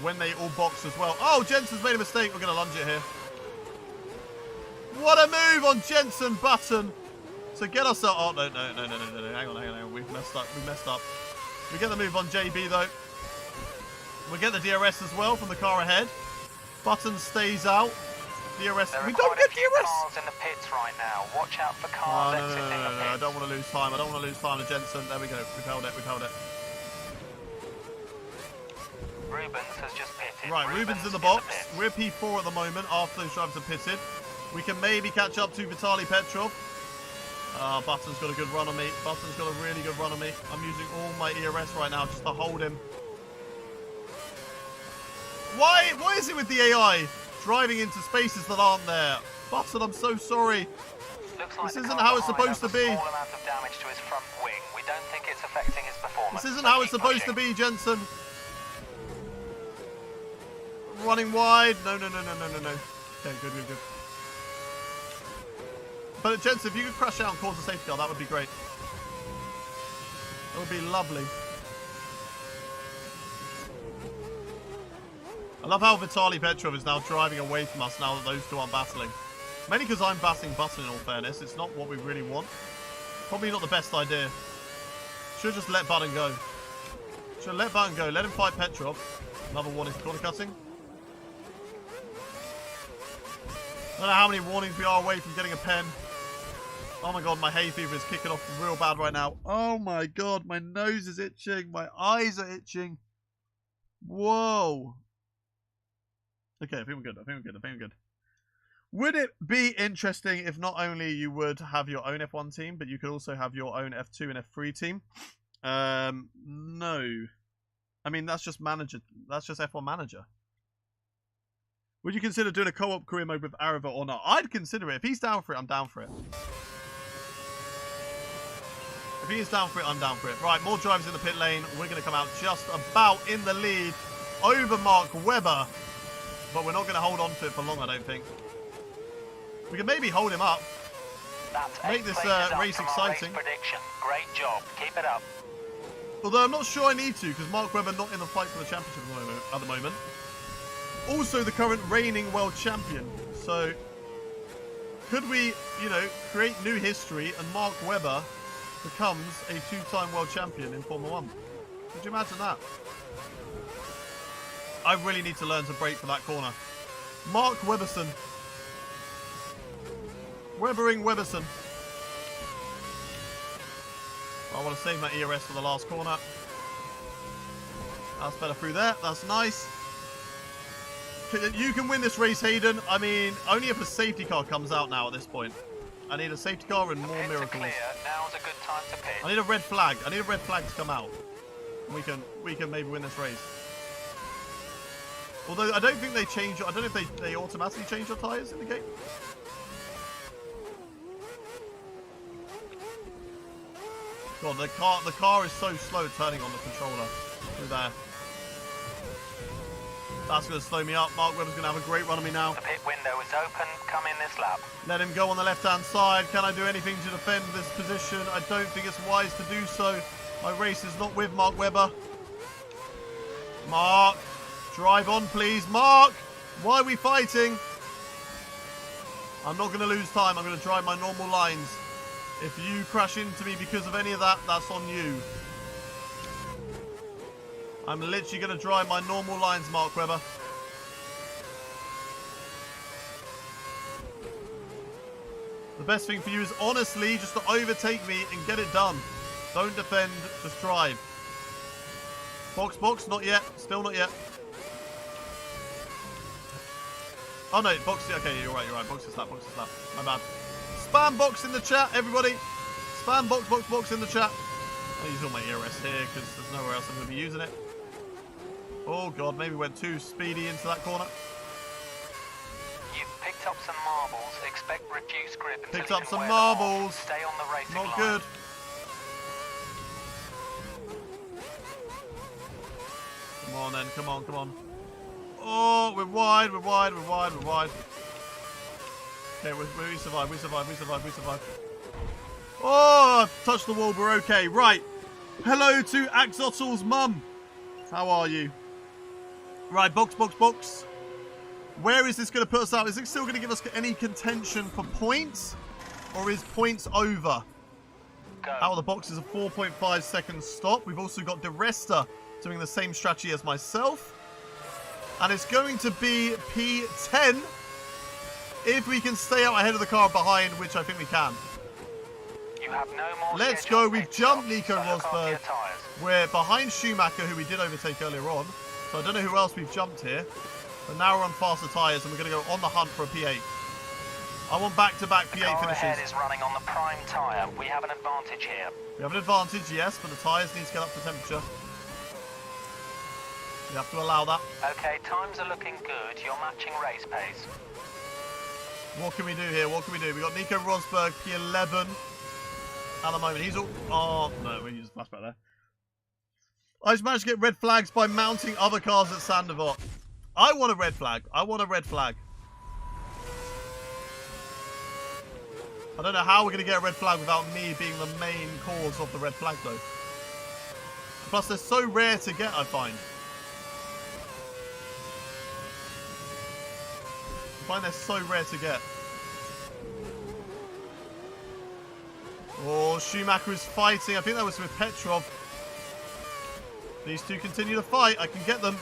when they all box as well. Oh, Jensen's made a mistake. We're going to lunge it here. What a move on Jensen Button to get us out. Oh, no. Hang on. We've messed up. We get the move on JB, though. We get the DRS as well from the car ahead. Button stays out. DRS. We don't get DRS. Cars in the pits right now. Watch out for cars exiting the pits. I don't want to lose time. I don't want to lose time to Jensen. There we go. We've held it. Rubens has just pitted. Right, Rubens in the box. We're P4 at the moment after those drivers are pitted. We can maybe catch up to Vitaly Petrov. Button's got a good run on me. Button's got a really good run on me. I'm using all my ERS right now just to hold him. Why is it with the AI driving into spaces that aren't there? Button, I'm so sorry. This isn't how it's supposed to be. This isn't how it's supposed to be, Jensen. running wide. No. Okay, good. But Jensen, if you could crash out and cause a safety car, that would be great. That would be lovely. I love how Vitaly Petrov is now driving away from us now that those two aren't battling. Mainly because I'm battling Button in all fairness. It's not what we really want. Probably not the best idea. Should just let Button go. Should let Button go. Let him fight Petrov. Another warning for corner cutting. I don't know how many warnings we are away from getting a pen. Oh my god, my hay fever is kicking off real bad right now. Oh my god, my nose is itching. My eyes are itching. Whoa. Okay, I think we're good. Would it be interesting if not only you would have your own F1 team, but you could also have your own F2 and F3 team? No. I mean, that's just manager. That's just F1 manager. Would you consider doing a co-op career mode with Arava or not? I'd consider it. If he's down for it, I'm down for it. If he is down for it, I'm down for it. Right, more drivers in the pit lane. We're going to come out just about in the lead over Mark Webber. But we're not going to hold on to it for long, I don't think. We can maybe hold him up. Make this race exciting. Great job. Keep it up. Although I'm not sure I need to, because Mark Webber not in the fight for the championship at the moment. Also the current reigning world champion. So, could we, you know, create new history and Mark Webber becomes a two-time world champion in Formula 1? Could you imagine that? I really need to learn to brake for that corner. Mark Webberson. Webbering Webberson. I want to save my ERS for the last corner. That's better through there. That's nice. You can win this race, Hayden. I mean, only if a safety car comes out now at this point. I need a safety car and more miracles. Clear. Now's a good time to pit. I need a red flag. I need a red flag to come out. We can maybe win this race. Although I don't think they change. I don't know if they automatically change your tyres in the game. God, the car is so slow turning on the controller through there. That's going to slow me up. Mark Webber's going to have a great run on me now. The pit window is open. Come in this lap. Let him go on the left-hand side. Can I do anything to defend this position? I don't think it's wise to do so. My race is not with Mark Webber. Mark, drive on, please. Mark, why are we fighting? I'm not going to lose time. I'm going to drive my normal lines. If you crash into me because of any of that, that's on you. I'm literally going to drive my normal lines, Mark Webber. The best thing for you is honestly just to overtake me and get it done. Don't defend, just drive. Box, not yet. Still not yet. Oh no, box, okay, you're right. Box is that. My bad. Spam box in the chat, everybody. Spam box in the chat. I'll use all my ERS here because there's nowhere else I'm going to be using it. Oh god, maybe went too speedy into that corner. You've picked up some marbles. Expect reduced grip. Picked up some marbles. Stay on the racing line. Not good. Come on then, come on. Oh, we're wide. Okay, we survive. Oh, I've touched the wall, we're okay. Right. Hello to Axotl's mum. How are you? Right, box. Where is this going to put us out? Is it still going to give us any contention for points? Or is points over? Go. Out of the box is a 4.5 second stop. We've also got DeResta doing the same strategy as myself. And it's going to be P10 if we can stay out ahead of the car behind, which I think we can. You have no more. Let's go. We've jumped Nico Rosberg. We're behind Schumacher, who we did overtake earlier on. So I don't know who else we've jumped here. But now we're on faster tyres and we're going to go on the hunt for a P8. I want back-to-back P8 finishes. The car ahead finishes. is running on the prime tyre. We have an advantage here. We have an advantage, yes, but the tyres need to get up to temperature. We have to allow that. Okay, times are looking good. You're matching race pace. What can we do here? We got Nico Rosberg, P11 at the moment. He's all... Oh, no, we used a flashback there. I just managed to get red flags by mounting other cars at Sandoval. I want a red flag. I want a red flag. I don't know how we're going to get a red flag without me being the main cause of the red flag, though. Plus, they're so rare to get, I find. They're so rare to get. Oh, Schumacher is fighting. I think that was with Petrov. These two continue to fight. I can get them.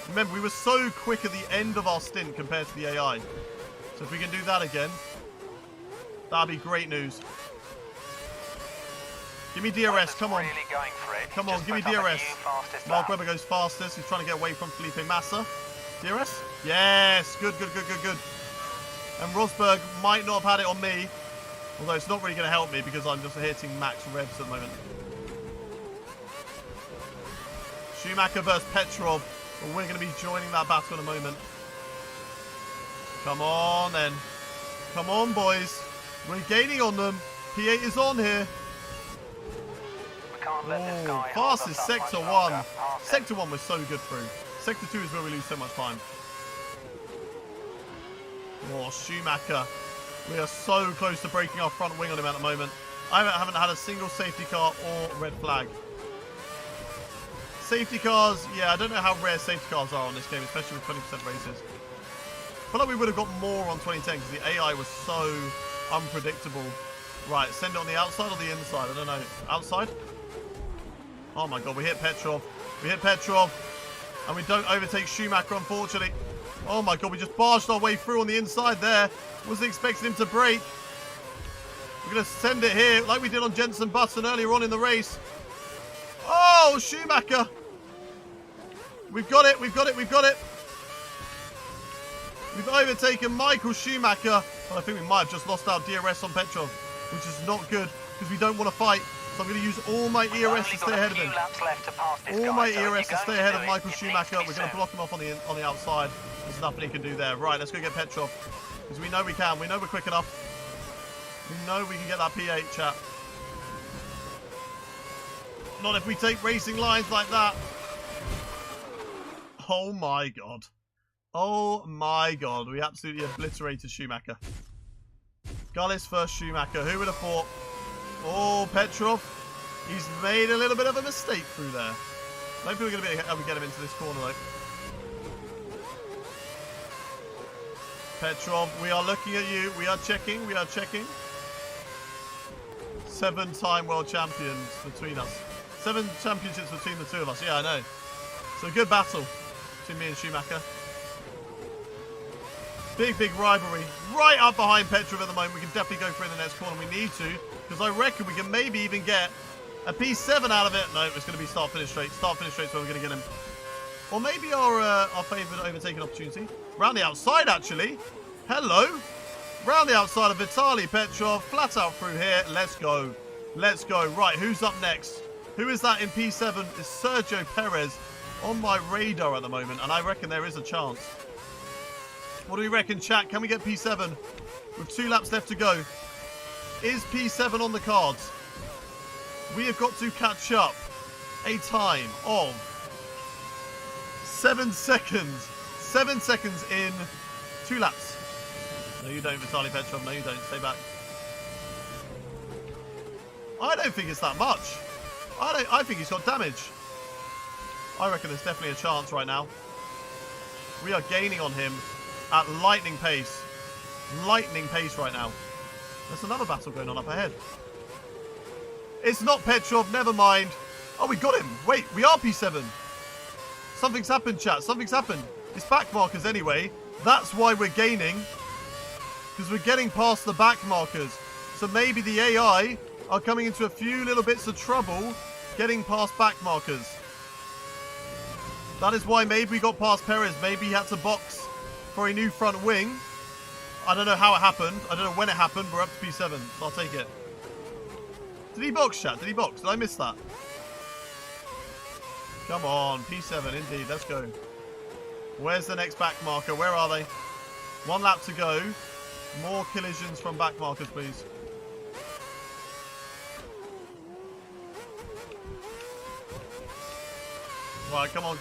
Remember, we were so quick at the end of our stint compared to the AI. So if we can do that again, that'd be great news. Give me DRS, come on. Really going for it. Come on, give me DRS. Mark Webber goes fastest. He's trying to get away from Felipe Massa. DRS? Yes, good. And Rosberg might not have had it on me. Although it's not really going to help me because I'm just hitting max revs at the moment. Schumacher versus Petrov. But we're going to be joining that battle in a moment. Come on then. Come on, boys. We're gaining on them. P8 is on here. Oh, fastest Sector 1. Sector 1 was so good through. Sector 2 is where we lose so much time. Oh, Schumacher. We are so close to breaking our front wing on him at the moment. I haven't had a single safety car or red flag. Safety cars, yeah, I don't know how rare safety cars are on this game, especially with 20% races. I feel like we would have got more on 2010 because the AI was so unpredictable. Right, send it on the outside or the inside? I don't know. Outside? Oh my god, we hit Petrov. We hit Petrov. And we don't overtake Schumacher, unfortunately. Oh my god, we just barged our way through on the inside there. Wasn't expecting him to brake. We're going to send it here like we did on Jenson Button earlier on in the race. Oh, Schumacher. We've got it. We've overtaken Michael Schumacher. Well, I think we might have just lost our DRS on Petrov, which is not good because we don't want to fight. So I'm going to use all my ERS to stay ahead of him. All my ERS to stay ahead of Michael Schumacher. We're going to block him off on the outside. There's nothing he can do there. Right, let's go get Petrov. Because we know we can. We know we're quick enough. We know we can get that P8, chat. Not if we take racing lines like that. Oh my god. Oh my god. We absolutely obliterated Schumacher. Gullis first Schumacher. Who would have thought? Oh, Petrov. He's made a little bit of a mistake through there. Hopefully we're going to be able to get him into this corner though. Petrov, we are looking at you. We are checking. 7-time world champions between us. 7 championships between the two of us. Yeah, I know. So good battle between me and Schumacher. Big rivalry. Right up behind Petrov at the moment. We can definitely go for it in the next corner. We need to. Because I reckon we can maybe even get a P7 out of it. No, it's going to be start-finish straight. Start-finish straight is where we're going to get him. Or maybe our favourite overtaking opportunity. Round the outside, actually. Hello. Round the outside of Vitaly Petrov. Flat out through here. Let's go. Let's go. Right, who's up next? Who is that in P7? It's Sergio Perez on my radar at the moment. And I reckon there is a chance. What do we reckon, chat? Can we get P7? With 2 laps left to go. Is P7 on the cards? We have got to catch up a time of 7 seconds. 7 seconds in 2 laps. No, you don't, Vitaly Petrov. No, you don't. Stay back. I don't think it's that much. I think he's got damage. I reckon there's definitely a chance right now. We are gaining on him at lightning pace. Lightning pace right now. There's another battle going on up ahead. It's not Petrov. Never mind. Oh, we got him. Wait, we are P7. Something's happened, chat. Something's happened. It's backmarkers anyway. That's why we're gaining. Because we're getting past the backmarkers. So maybe the AI are coming into a few little bits of trouble getting past backmarkers. That is why maybe we got past Perez. Maybe he had to box for a new front wing. I don't know how it happened. I don't know when it happened. We're up to P7, so I'll take it. Did he box, chat? Did he box? Did I miss that? Come on, P7 indeed. Let's go. Where's the next back marker? Where are they? 1 lap to go. More collisions from back markers, please. Right, come on.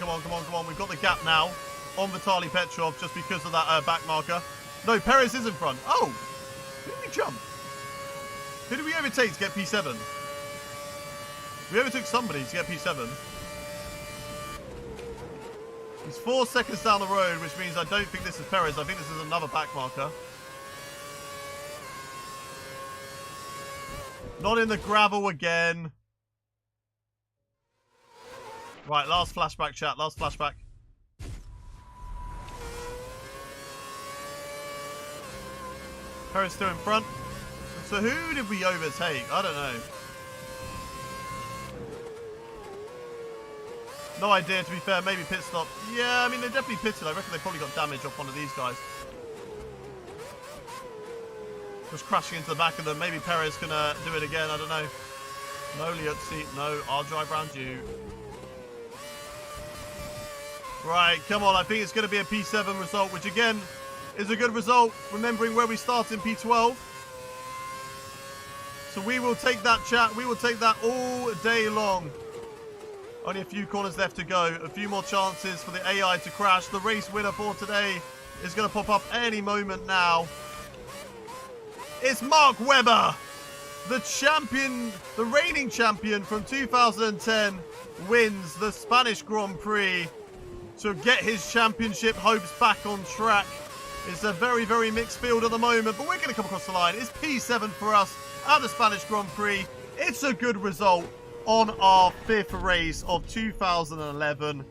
We've got the gap now on Vitaly Petrov just because of that back marker. No, Perez is in front. Oh! Who did we jump? Who did we overtake to get P7? We overtook somebody to get P7. He's 4 seconds down the road, which means I don't think this is Perez. I think this is another back marker. Not in the gravel again. Right, last flashback, chat. Last flashback. Perez still in front. So who did we overtake? I don't know. No idea, to be fair. Maybe pit stop. Yeah, I mean, they definitely pitted. I reckon they probably got damage off one of these guys. Just crashing into the back of them. Maybe Perez can do it again. I don't know. No, Liuzzi. No, I'll drive around you. Right, come on. I think it's going to be a P7 result, which again is a good result, remembering where we started in P12. So we will take that, chat. We will take that all day long. Only a few corners left to go. A few more chances for the AI to crash. The race winner for today is going to pop up any moment now. It's Mark Webber, the champion, the reigning champion from 2010, wins the Spanish Grand Prix to get his championship hopes back on track. It's a very, very mixed field at the moment, but we're going to come across the line. It's P7 for us at the Spanish Grand Prix. It's a good result on our 5th race of 2011,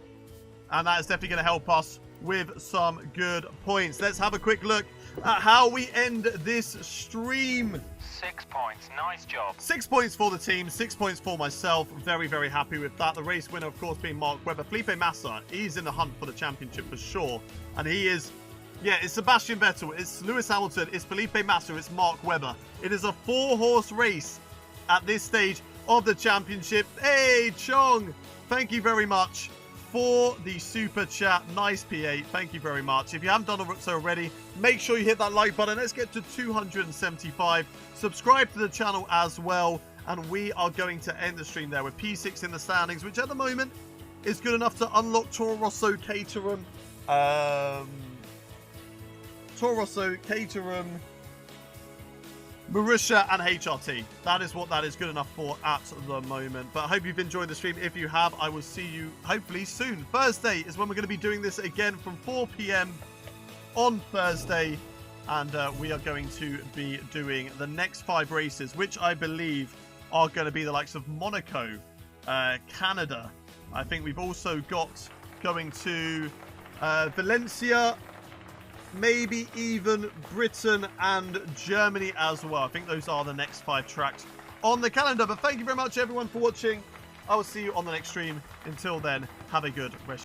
and that is definitely going to help us with some good points. Let's have a quick look at how we end this stream. 6 points. Nice job. 6 points for the team, 6 points for myself. Very, very happy with that. The race winner, of course, being Mark Webber. Felipe Massa, he's in the hunt for the championship for sure. And he is, yeah, it's Sebastian Vettel, it's Lewis Hamilton, it's Felipe Massa, it's Mark Webber. It is a 4-horse race at this stage of the championship. Hey, Chong, thank you very much for the super chat. Nice P8, thank you very much. If you haven't done so already, make sure you hit that like button. Let's get to 275. Subscribe to the channel as well, and we are going to end the stream there with P6 in the standings, which at the moment is good enough to unlock Toro Rosso, Caterham, Marussia and HRT. That is what that is good enough for at the moment. But I hope you've enjoyed the stream. If you have, I will see you hopefully soon. Thursday is when we're going to be doing this again from 4 p.m. on Thursday. And we are going to be doing the next 5 races, which I believe are going to be the likes of Monaco, Canada. I think we've also got going to Valencia, maybe even Britain and Germany as well. I think those are the next 5 tracks on the calendar. But thank you very much, everyone, for watching. I will see you on the next stream. Until then, have a good rest.